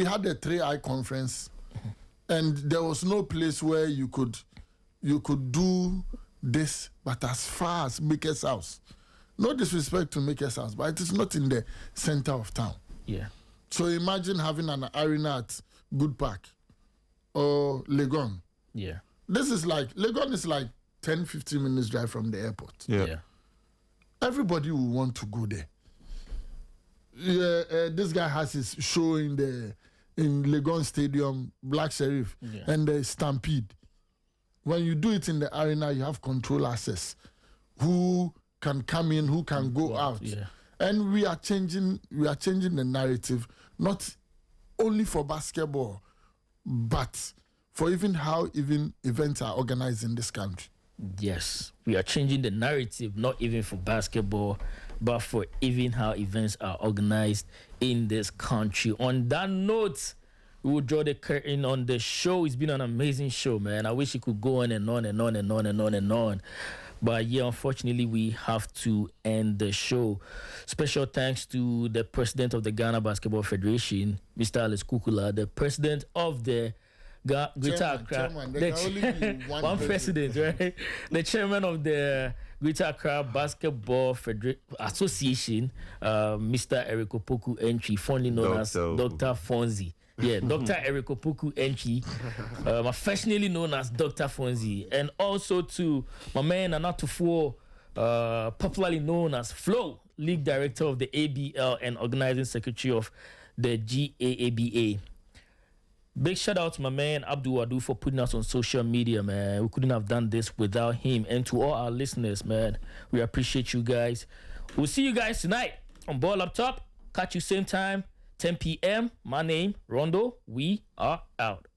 had a 3i conference, and there was no place where you could do this, but as far as Maker's House. No disrespect to Maker's House, but it is not in the center of town. Yeah. So imagine having an arena at Good Park or Legon. Yeah. Legon is like 10-15 minutes drive from the airport. Yeah. Everybody will want to go there. This guy has his show in Legon Stadium, Black Sheriff, and the Stampede. When you do it in the arena, you have control access. Who can come in, who can go out. Yeah. And we are changing the narrative, not only for basketball, but for even how events are organized in this country. Yes, we are changing the narrative, not even for basketball, but for even how events are organized in this country. On that note, we will draw the curtain on the show. It's been an amazing show, man. I wish it could go on and on and on and on and on and on. But yeah, unfortunately, we have to end the show. Special thanks to the president of the Ghana Basketball Federation, Mr. Alice Kukula, the president of the Greater Accra. One president, right? The chairman of the Greater Accra Basketball Association, Mr. Eric Opoku Antwi, fondly known as Dr. Fonzie. Yeah, Dr.Eric Opoku Antwi, affectionately known as Dr. Fonzie. And also to my man Anatufo, popularly known as Flo, League Director of the ABL and Organizing Secretary of the GAABA. Big shout out to my man Abdul Wadu for putting us on social media, man. We couldn't have done this without him. And to all our listeners, man, we appreciate you guys. We'll see you guys tonight on Ball Up Top. Catch you same time, 10 p.m. My name, Rondo. We are out.